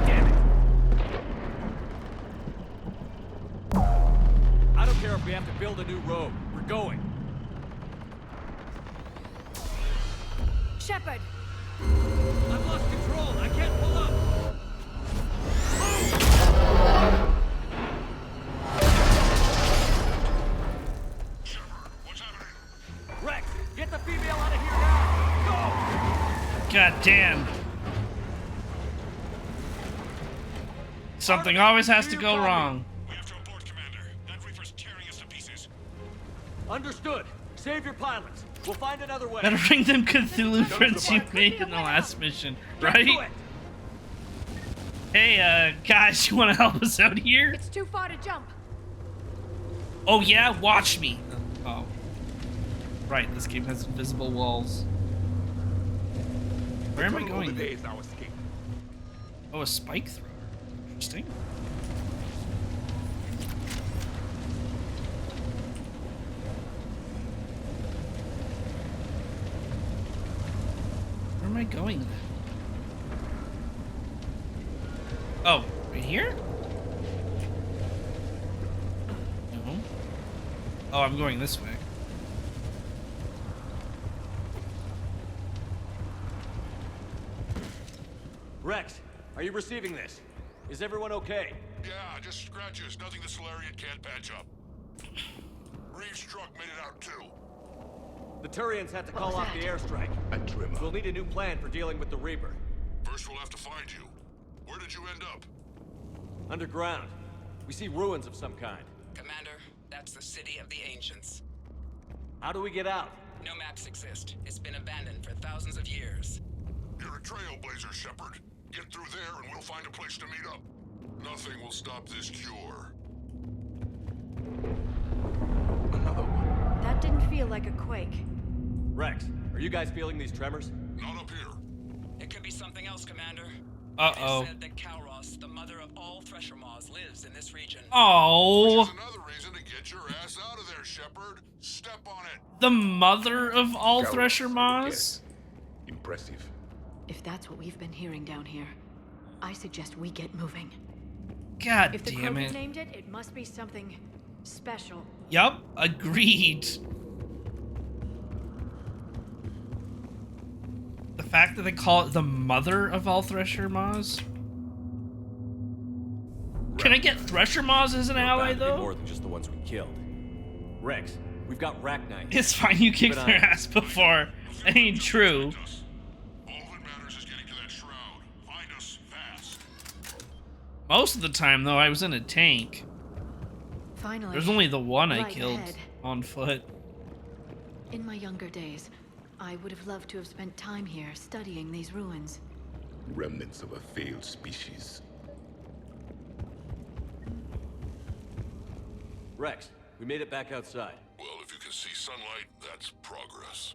Damn it. I don't care if we have to build a new road. We're going. Shepard! I've lost control. I can't pull up. Damn. Something always has to go wrong. We have to abort, Commander. That Reaper's tearing us to pieces. Understood. Save your pilots. We'll find another way. Better bring them Cthulhu friends you made in the last mission, right? Hey, guys, you want to help us out here? It's too far to jump. Oh yeah, watch me. Oh, right. This game has invisible walls. Where am I going? Oh, a spike thrower. Interesting. Where am I going then? Oh, right here? No. Oh, I'm going this way. Rex, are you receiving this? Is everyone okay? Yeah, just scratches. Nothing the Solarian can't patch up. Reeves' truck made it out too. The Turians had to call off the airstrike. A trimmer. We'll need a new plan for dealing with the Reaper. First we'll have to find you. Where did you end up? Underground. We see ruins of some kind. Commander, that's the city of the ancients. How do we get out? No maps exist. It's been abandoned for thousands of years. You're a trailblazer, Shepard. Get through there and we'll find a place to meet up. Nothing will stop this cure. Another one. That didn't feel like a quake. Rex, are you guys feeling these tremors? Not up here. It could be something else, Commander. Uh-oh. It is said that Kalros, the mother of all Thresher Maws, lives in this region. Oh. Which is another reason to get your ass out of there, Shepard. Step on it. The mother of all Kalros, Thresher Maws? yes. Impressive. If that's what we've been hearing down here, I suggest we get moving. God If the damn Krogan it. named it, it must be something special. Yup, agreed. The fact that they call it the mother of all Thresher Maws? Can I get Thresher Maws as an ally, though? More than just the ones we killed. Rex, we've got Rachni. It's fine, you kicked their ass before. That ain't true. Most of the time, though, I was in a tank. Finally. There's only the one I right killed ahead. on foot. In my younger days, I would have loved to have spent time here studying these ruins. Remnants of a failed species. Rex, we made it back outside. Well, if you can see sunlight, that's progress.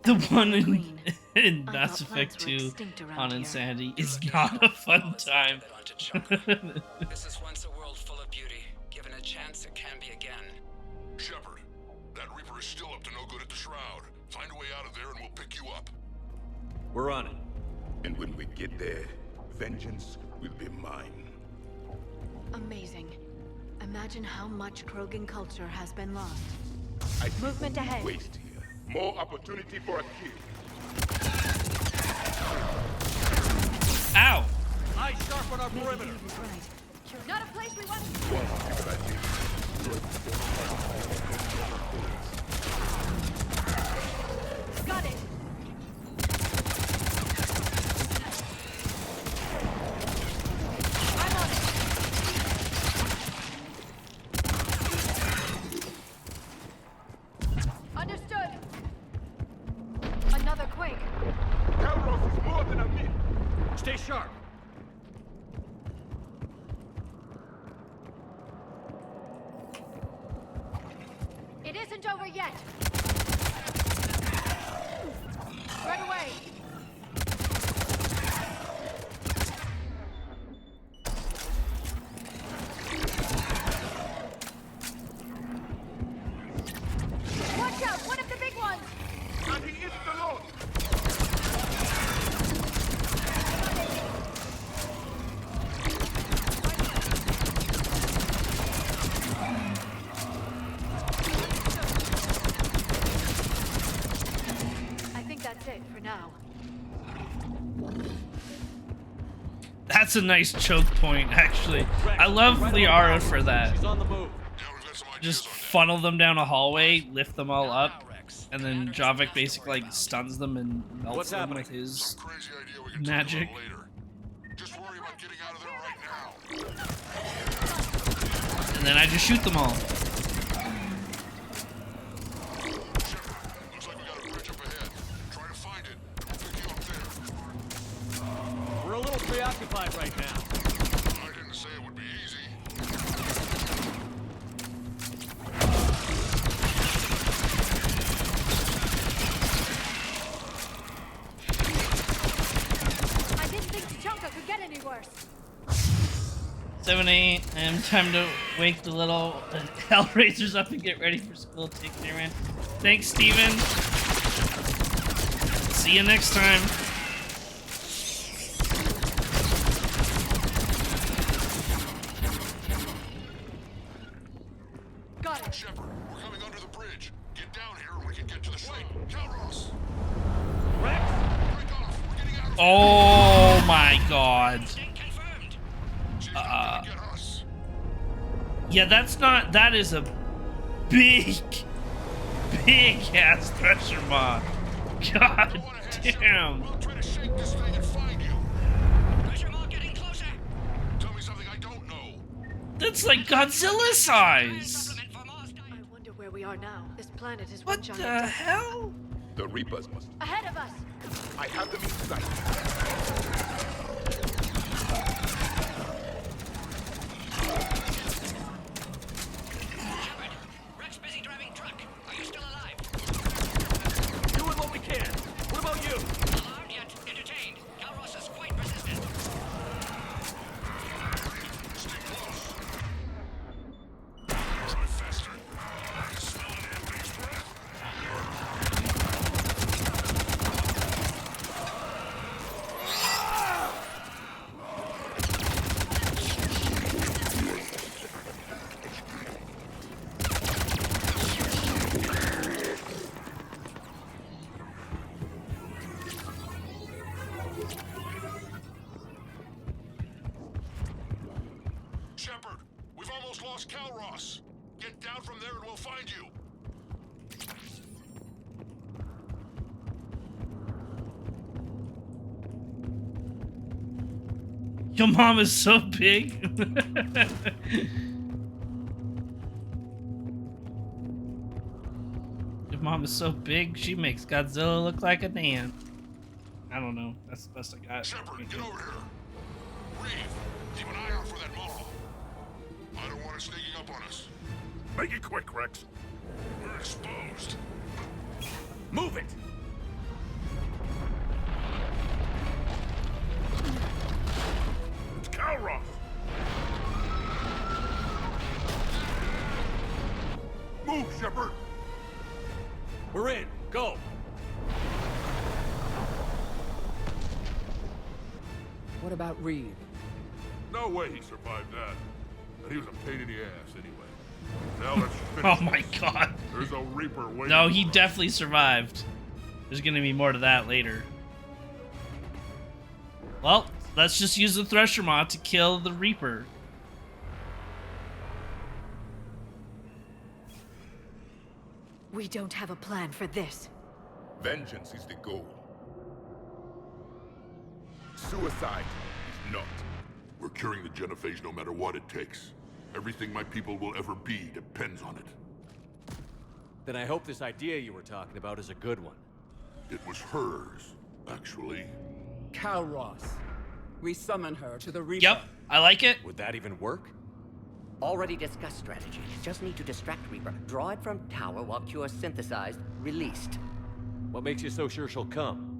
The one in Mass Effect 2 on Insanity is not a fun time. This is once a world full of beauty. Given a chance, it can be again. Shepard, that Reaper is still up to no good at the Shroud. Find a way out of there and we'll pick you up. We're on it. And when we get there, vengeance will be mine. Amazing. Imagine how much Krogan culture has been lost. Movement ahead. Waste here. More opportunity for a kill. Ow! Eyes sharp on our perimeter. Not a place we want to... Got it. I'm on it. Understood. Another quake. Kalros is more than a myth. Stay sharp. It isn't over yet. Right away. Watch out! One of the big ones! And he is the Lord. I think that's it for now. That's a nice choke point, actually. I love Liara for that. She's on the move. Just funnel them down a hallway, lift them all up. And then Javik basically like stuns them and melts them with his magic. And then I just shoot them all. We're a little preoccupied right now. I didn't say it would be easy. I didn't think Tuchanka could get any worse. 7 a.m. Time to wake the little Hellraisers up and get ready for school. Take care, man. Thanks, Steven. See you next time. Got it. Shepard, we're coming under the bridge. Get down here and we can get to the ship. Calros! Rex! Break off! We're getting out of Oh my god. Yeah, that is a big ass thresher mod. God damn. We'll try to shake this thing and find you. Pressure mod getting closer. Tell me something I don't know. That's like Godzilla size. I wonder where we are now. This planet is What one giant the death. hell? The Reapers must... Ahead of us! I have them in sight. Rex busy driving truck. Are you still alive? Doing what we can. What about you? Alarmed yet? Entertained. Calros is quite resistant. Stay close. Try faster. Smell an ant-based breath. Shepard, we've almost lost Calros. Get down from there and we'll find you. Your mom is so big. Your mom is so big, she makes Godzilla look like an ant. I don't know. That's the best I got. Shepard, get over here. Reeve, keep an eye out for that mall. I don't want it sneaking up on us. Make it quick, Rex. We're exposed. Move it! It's Calros. Move, Shepard. We're in. Go. What about Reeve? No way he survived that. And he was a pain in the ass anyway. Now let's finish. Oh my god. There's a Reaper waiting. No, he definitely survived. There's gonna be more to that later. Well, let's just use the Thresher mod to kill the Reaper. We don't have a plan for this. Vengeance is the goal. Suicide is not. We're curing the genophage no matter what it takes. Everything my people will ever be depends on it. Then I hope this idea you were talking about is a good one. It was hers, actually. Calros. We summon her to the Reaper. Yep, I like it. Would that even work? Already discussed strategy. Just need to distract Reaper. Draw it from tower while Cure synthesized, released. What makes you so sure she'll come?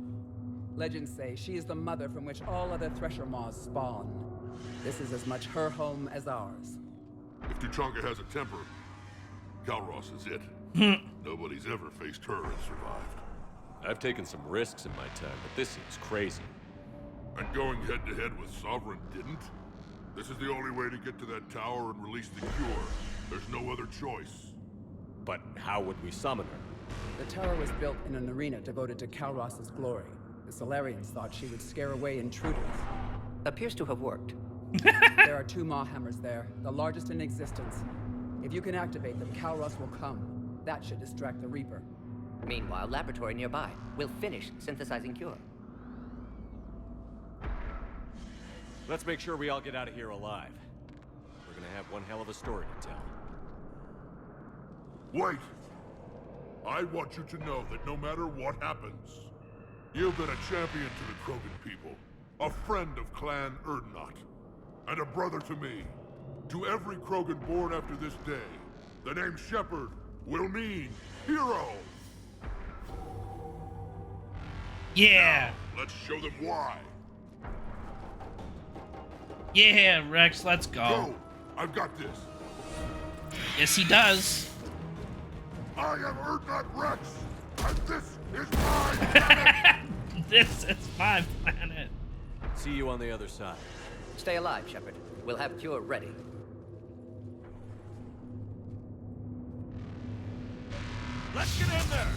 Legends say she is the mother from which all other Thresher Maws spawn. This is as much her home as ours. If Tuchanka has a temper, Calros is it. Nobody's ever faced her and survived. I've taken some risks in my time, but this seems crazy. And going head-to-head with Sovereign didn't? This is the only way to get to that tower and release the cure. There's no other choice. But how would we summon her? The tower was built in an arena devoted to Calros' glory. The Solarians thought she would scare away intruders. Appears to have worked. There are 2 Maw hammers there, the largest in existence. If you can activate them, Calros will come. That should distract the Reaper. Meanwhile, laboratory nearby. We'll finish synthesizing cure. Let's make sure we all get out of here alive. We're gonna have one hell of a story to tell. Wait! I want you to know that no matter what happens, you've been a champion to the Krogan people, a friend of Clan Erdnot, and a brother to me. To every Krogan born after this day, the name Shepard will mean hero! Yeah! Now, let's show them why. Yeah, Rex, let's go. Go! I've got this. Yes, he does. I am Erdnot Rex, and this is my planet! This is my planet. See you on the other side. Stay alive, Shepard. We'll have cure ready. Let's get in there!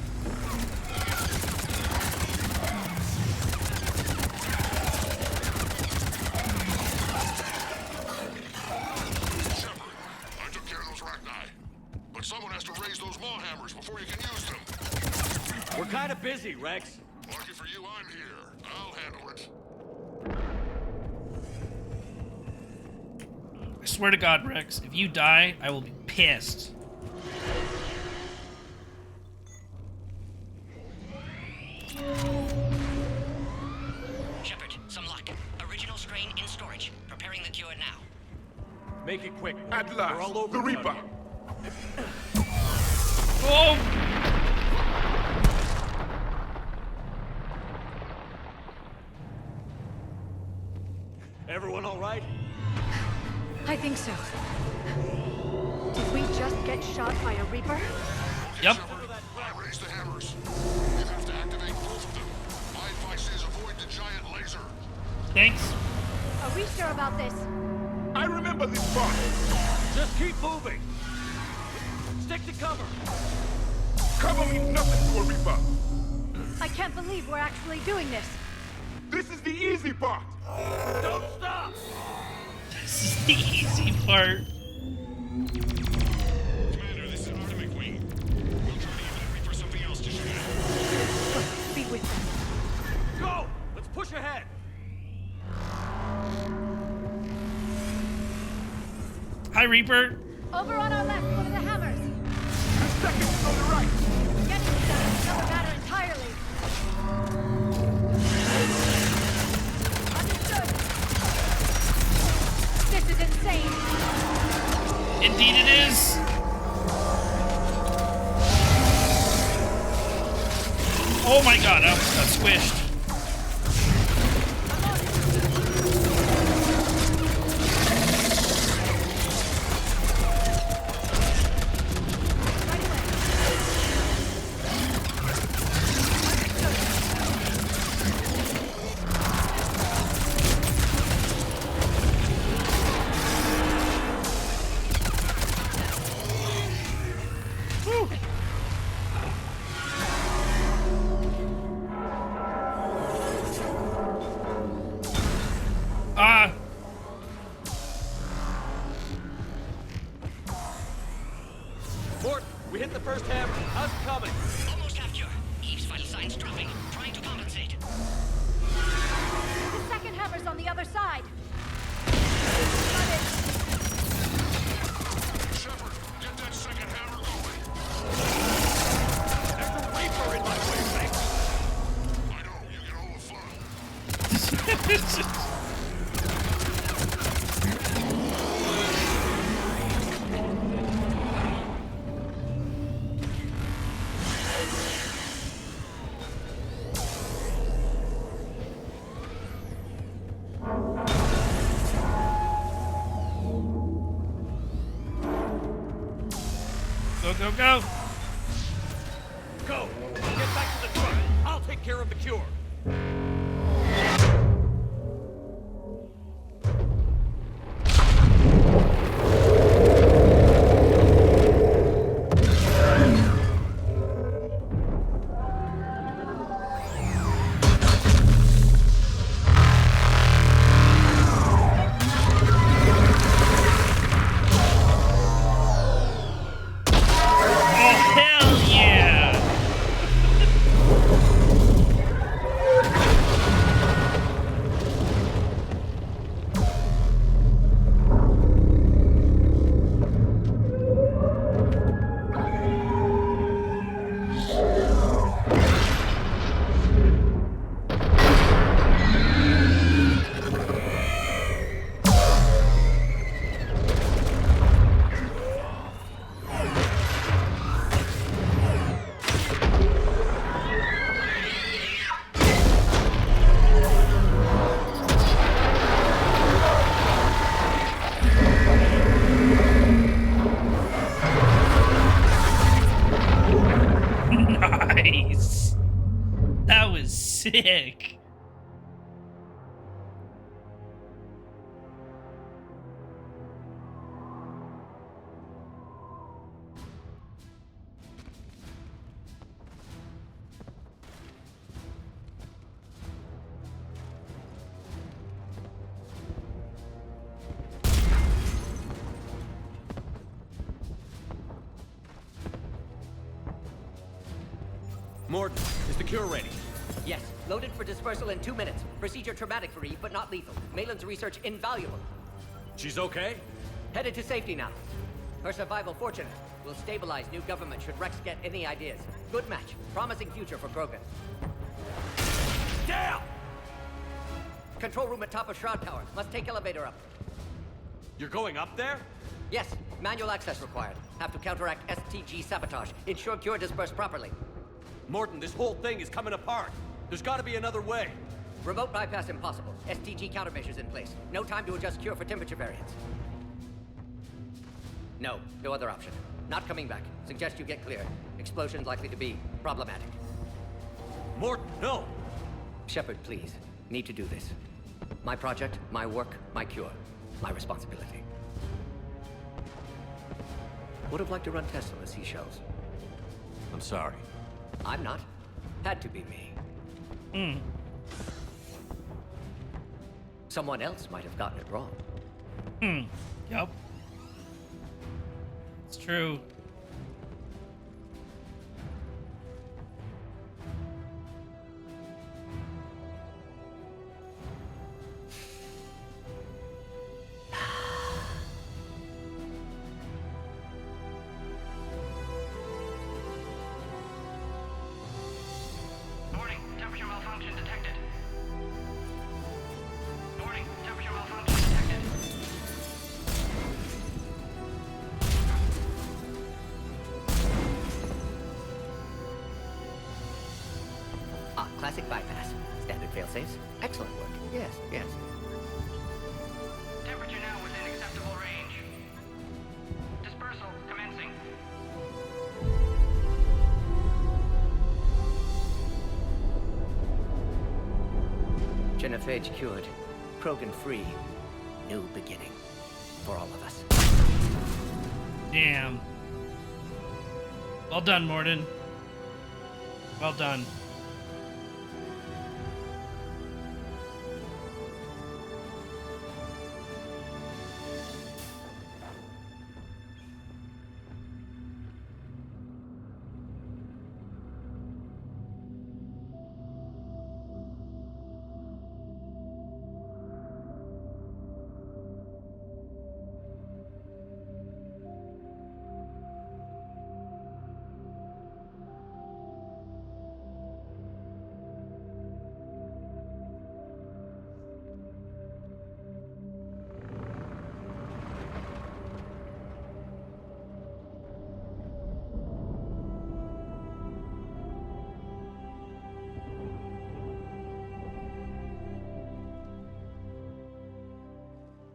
But someone has to raise those maw hammers before you can use them. We're kind of busy, Rex. Lucky for you, I'm here. I'll handle it. I swear to God, Rex, if you die, I will be pissed. Shepard, some luck. Original strain in storage. Preparing the cure now. Make it quick. At last, We're all over the Reaper. Oh! Everyone all right? I think so. Did we just get shot by a Reaper? Yep. I raised the hammers. You have to activate both of them. My advice is avoid the giant laser. Thanks. Are we sure about this? I remember this part. Just keep moving. Stick to cover. Cover means nothing to a Reaper. I can't believe we're actually doing this. This is the easy part. Don't stop! This is the easy part. Commander, this is Artemic Wing. We'll try to give the Reaper something else to shoot at. Be with them. Go! Let's push ahead! Hi, Reaper. Over on our left, one of the hammers. The second is on the right. Getting to that is another matter entirely. Understood. This is insane. Indeed it is. Oh my God, I got squished. Mort, we hit the first hammer. How's it coming? Almost have cure. Eve's vital signs dropping. Trying to compensate. The second hammer's on the other side. Got it. Shepard, get that second hammer going. There's a Reaper in my way, Rex. I know, you get all the fun. Go, go, go. Go! Get back to the truck. I'll take care of the cure. Oh, hell yeah. Sick. Morton, is the cure ready? Yes, loaded for dispersal in 2 minutes. Procedure traumatic for Eve, but not lethal. Malin's research invaluable. She's okay? Headed to safety now. Her survival fortunate. Will stabilize new government should Rex get any ideas. Good match. Promising future for Krogan. Damn! Control room at top of Shroud Tower. Must take elevator up. You're going up there? Yes, manual access required. Have to counteract STG sabotage. Ensure cure dispersed properly. Morton, this whole thing is coming apart. There's gotta be another way. Remote bypass impossible. STG countermeasures in place. No time to adjust cure for temperature variance. No other option. Not coming back. Suggest you get clear. Explosion's likely to be problematic. Morton, no! Shepard, please. Need to do this. My project, my work, my cure. My responsibility. Would have liked to run tests on the seashells. I'm sorry. I'm not. Had to be me. Someone else might have gotten it wrong. Yep. It's true. Warning, temperature malfunction detected. Warning, temperature malfunction detected. Classic bypass. Standard failsafes. Excellent work. Yes. Temperature now within acceptable range. Dispersal commencing. Genophage cured. Krogan free. New beginning. For all of us. Damn. Well done, Morden. Well done.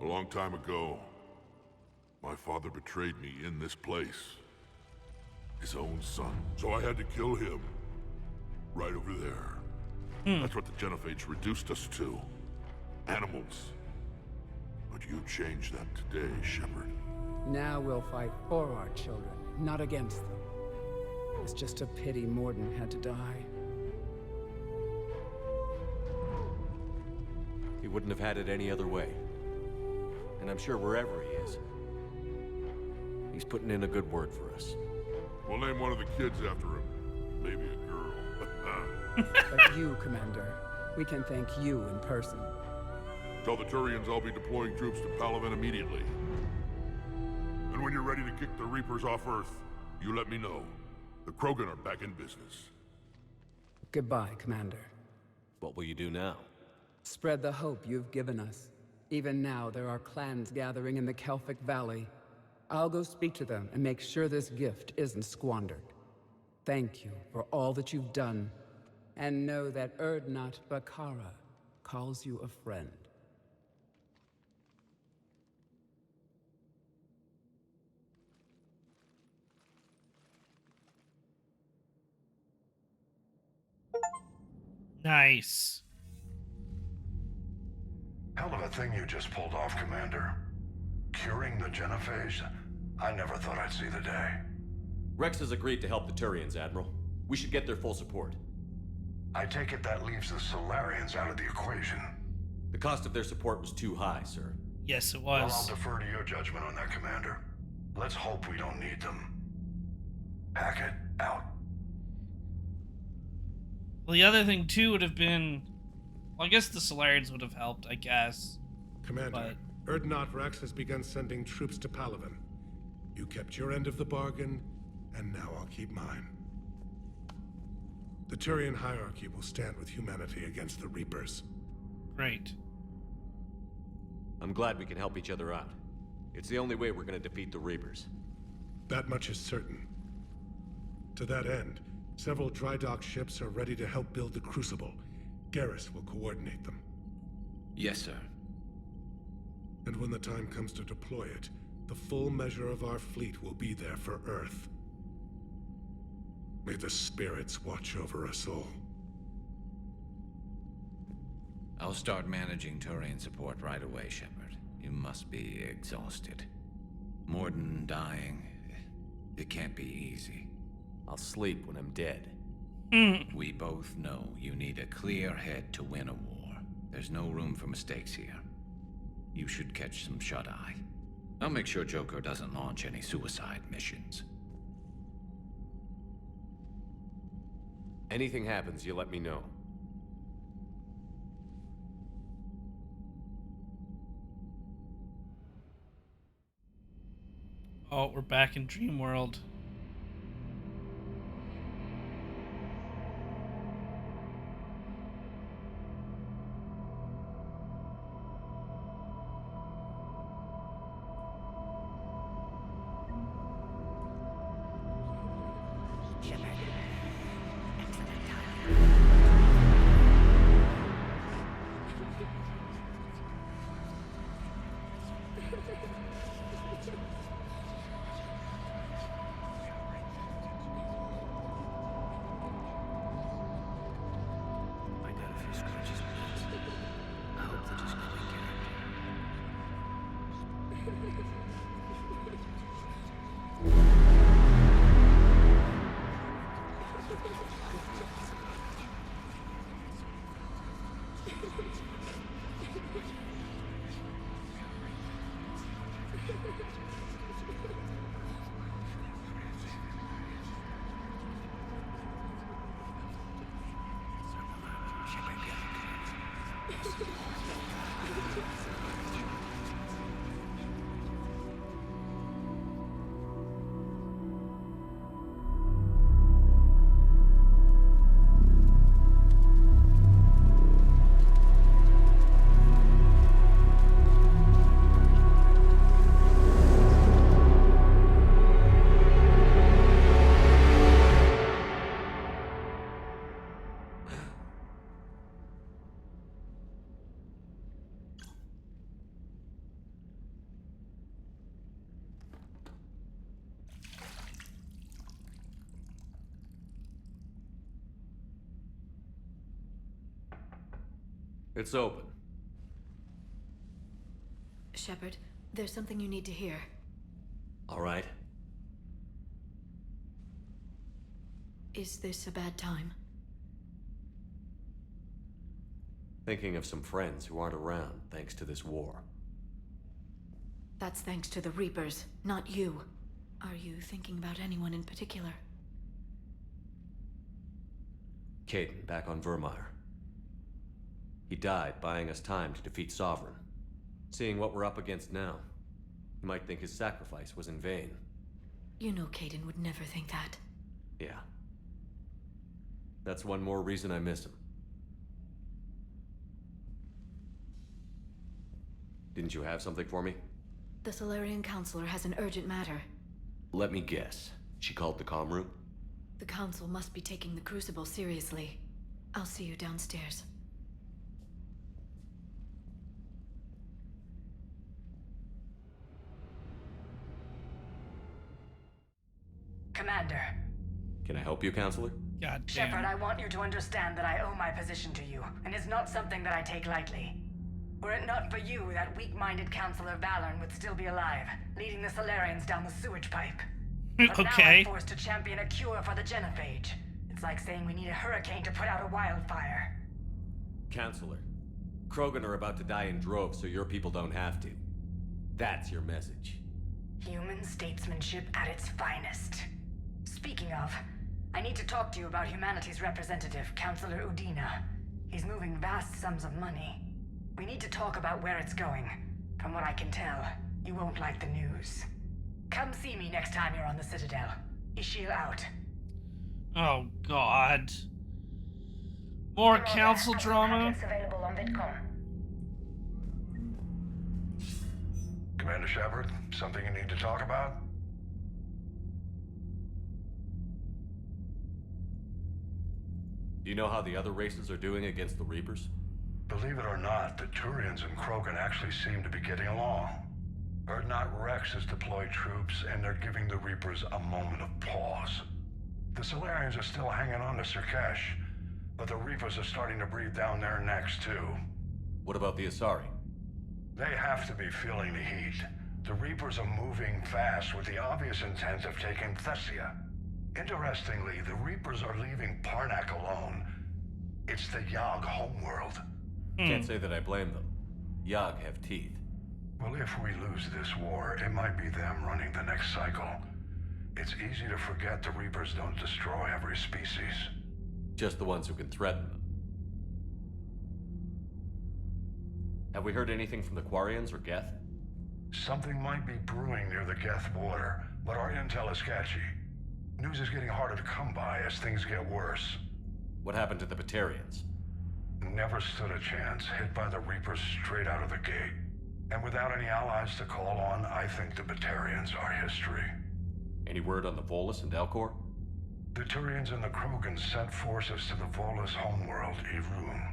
A long time ago, my father betrayed me in this place. His own son. So I had to kill him. Right over there. That's what the Genophage reduced us to. Animals. But you changed that today, Shepard. Now we'll fight for our children, not against them. It's just a pity Morden had to die. He wouldn't have had it any other way. And I'm sure wherever he is, he's putting in a good word for us. We'll name one of the kids after him. Maybe a girl. But you, Commander, we can thank you in person. Tell the Turians I'll be deploying troops to Palaven immediately. And when you're ready to kick the Reapers off Earth, you let me know. The Krogan are back in business. Goodbye, Commander. What will you do now? Spread the hope you've given us. Even now, there are clans gathering in the Kelphic Valley. I'll go speak to them and make sure this gift isn't squandered. Thank you for all that you've done, and know that Erdnot Bakara calls you a friend. Nice. Hell of a thing you just pulled off, Commander. Curing the genophage? I never thought I'd see the day. Rex has agreed to help the Turians, Admiral. We should get their full support. I take it that leaves the Solarians out of the equation. The cost of their support was too high, sir. Yes, it Well, was. I'll defer to your judgment on that, Commander. Let's hope we don't need them. Hackett, out. Well, the other thing, too, would have been... Well, I guess the Solarians would have helped, I guess. Commander, Erdnot Rex has begun sending troops to Palaven. You kept your end of the bargain, and now I'll keep mine. The Turian hierarchy will stand with humanity against the Reapers. Great. I'm glad we can help each other out. It's the only way we're gonna defeat the Reapers. That much is certain. To that end, several dry dock ships are ready to help build the Crucible. Garrus will coordinate them. Yes, sir. And when the time comes to deploy it, the full measure of our fleet will be there for Earth. May the spirits watch over us all. I'll start managing Turian support right away, Shepard. You must be exhausted. Morden dying, it can't be easy. I'll sleep when I'm dead. We both know you need a clear head to win a war. There's no room for mistakes here. You should catch some shut-eye. I'll make sure Joker doesn't launch any suicide missions. Anything happens, you let me know. Oh, we're back in Dream World. It's open. Shepard, there's something you need to hear. All right. Is this a bad time? Thinking of some friends who aren't around thanks to this war. That's thanks to the Reapers, not you. Are you thinking about anyone in particular? Caden, back on Vermeer. He died buying us time to defeat Sovereign. Seeing what we're up against now, you might think his sacrifice was in vain. You know Caden would never think that. Yeah. That's one more reason I miss him. Didn't you have something for me? The Solarian Counselor has an urgent matter. Let me guess. She called the comm room? The Council must be taking the Crucible seriously. I'll see you downstairs. Commander. Can I help you, Counselor? God Shepard, damn. I want you to understand that I owe my position to you, and it's not something that I take lightly. Were it not for you, that weak-minded Counselor Valorn would still be alive, leading the Solarians down the sewage pipe. But now I'm forced to champion a cure for the genophage. It's like saying we need a hurricane to put out a wildfire. Counselor, Krogan are about to die in droves so your people don't have to. That's your message. Human statesmanship at its finest. Speaking of, I need to talk to you about humanity's representative, Counselor Udina. He's moving vast sums of money. We need to talk about where it's going. From what I can tell, you won't like the news. Come see me next time you're on the Citadel. Ishil out. Oh, God. More council drama? Available on Vidcom. Commander Shepard, something you need to talk about? Do you know how the other races are doing against the Reapers? Believe it or not, the Turians and Krogan actually seem to be getting along. Urdnot Rex has deployed troops, and they're giving the Reapers a moment of pause. The Solarians are still hanging on to Sirkesh, but the Reapers are starting to breathe down their necks, too. What about the Asari? They have to be feeling the heat. The Reapers are moving fast with the obvious intent of taking Thessia. Interestingly, the Reapers are leaving Parnak alone. It's the Yogg homeworld. Can't say that I blame them. Yogg have teeth. Well, if we lose this war, it might be them running the next cycle. It's easy to forget the Reapers don't destroy every species. Just the ones who can threaten them. Have we heard anything from the Quarians or Geth? Something might be brewing near the Geth border, but our intel is sketchy. News is getting harder to come by as things get worse. What happened to the Batarians? Never stood a chance, hit by the Reapers straight out of the gate. And without any allies to call on, I think the Batarians are history. Any word on the Volus and Elcor? The Turians and the Krogan sent forces to the Volus homeworld, Irun.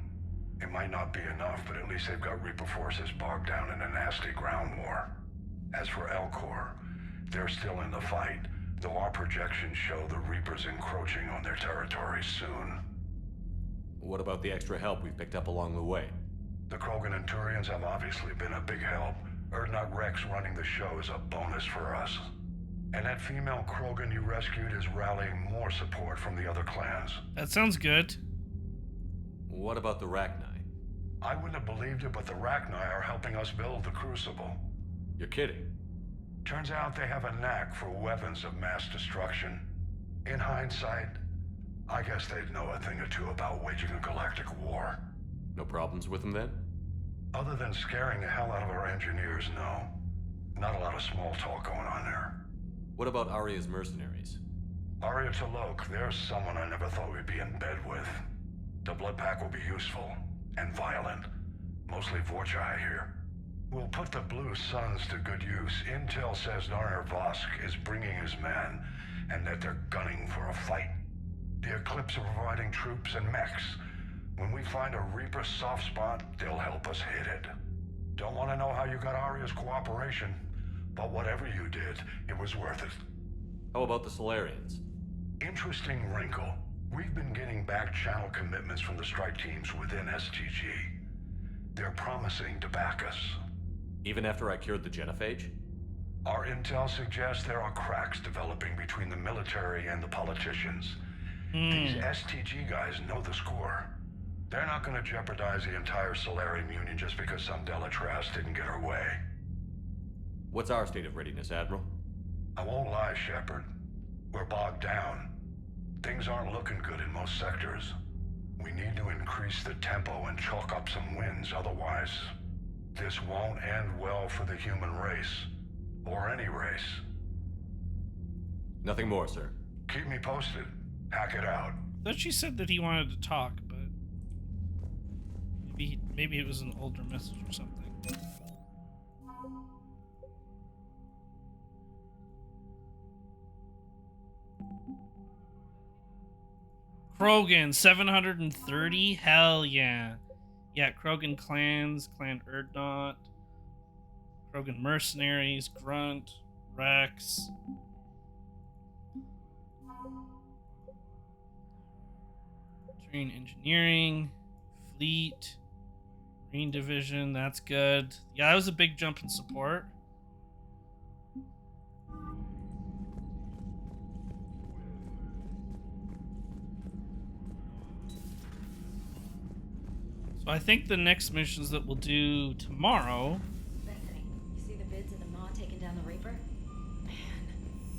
It might not be enough, but at least they've got Reaper forces bogged down in a nasty ground war. As for Elcor, they're still in the fight, though our projections show the Reapers encroaching on their territory soon. What about the extra help we've picked up along the way? The Krogan and Turians have obviously been a big help. Urdnot Rex running the show is a bonus for us. And that female Krogan you rescued is rallying more support from the other clans. That sounds good. What about the Rachni? I wouldn't have believed it, but the Rachni are helping us build the Crucible. You're kidding. Turns out they have a knack for weapons of mass destruction. In hindsight, I guess they'd know a thing or two about waging a galactic war. No problems with them then? Other than scaring the hell out of our engineers, no. Not a lot of small talk going on there. What about Arya's mercenaries? Arya T'Loak, there's someone I never thought we'd be in bed with. The blood pack will be useful, and violent. Mostly Vorchai here. We'll put the Blue Suns to good use. Intel says Narner Vosk is bringing his men, and that they're gunning for a fight. The Eclipse are providing troops and mechs. When we find a Reaper soft spot, they'll help us hit it. Don't want to know how you got Arya's cooperation, but whatever you did, it was worth it. How about the Solarians? Interesting wrinkle. We've been getting back channel commitments from the strike teams within STG. They're promising to back us. Even after I cured the genophage? Our intel suggests there are cracks developing between the military and the politicians. These STG guys know the score. They're not going to jeopardize the entire Solarian Union just because some Delatras didn't get her way. What's our state of readiness, Admiral? I won't lie, Shepard. We're bogged down. Things aren't looking good in most sectors. We need to increase the tempo and chalk up some wins, otherwise this won't end well for the human race. Or any race. Nothing more, sir. Keep me posted. Hack it out. I thought she said that he wanted to talk, but maybe it was an older message or something. Krogan 730. Hell yeah. Yeah, Krogan clans, Clan Urdnot, Krogan mercenaries, Grunt, Rex. Marine engineering, fleet, Marine division. That's good. Yeah, that was a big jump in support. So I think the next missions that we'll do tomorrow. Bethany, you see the bids of the Maw taking down the Reaper? Man,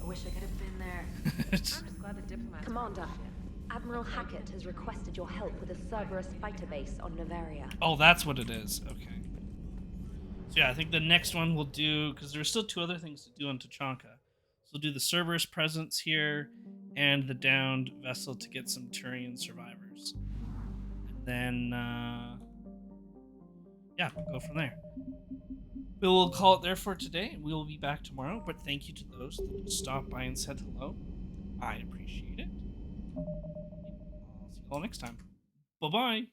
I wish I could have been there. I'm just glad the diplomats. Commander, Admiral Hackett has requested your help with a Cerberus fighter base on Novaria. Oh, that's what it is. Okay. So yeah, I think the next one we'll do, because there's still 2 other things to do on Tachanka. So we'll do the Cerberus presence here and the downed vessel to get some Turian survivors. And then, yeah, we'll go from there. We will call it there for today. We will be back tomorrow, but thank you to those that stopped by and said hello. I appreciate it. I'll see you all next time. Bye-bye.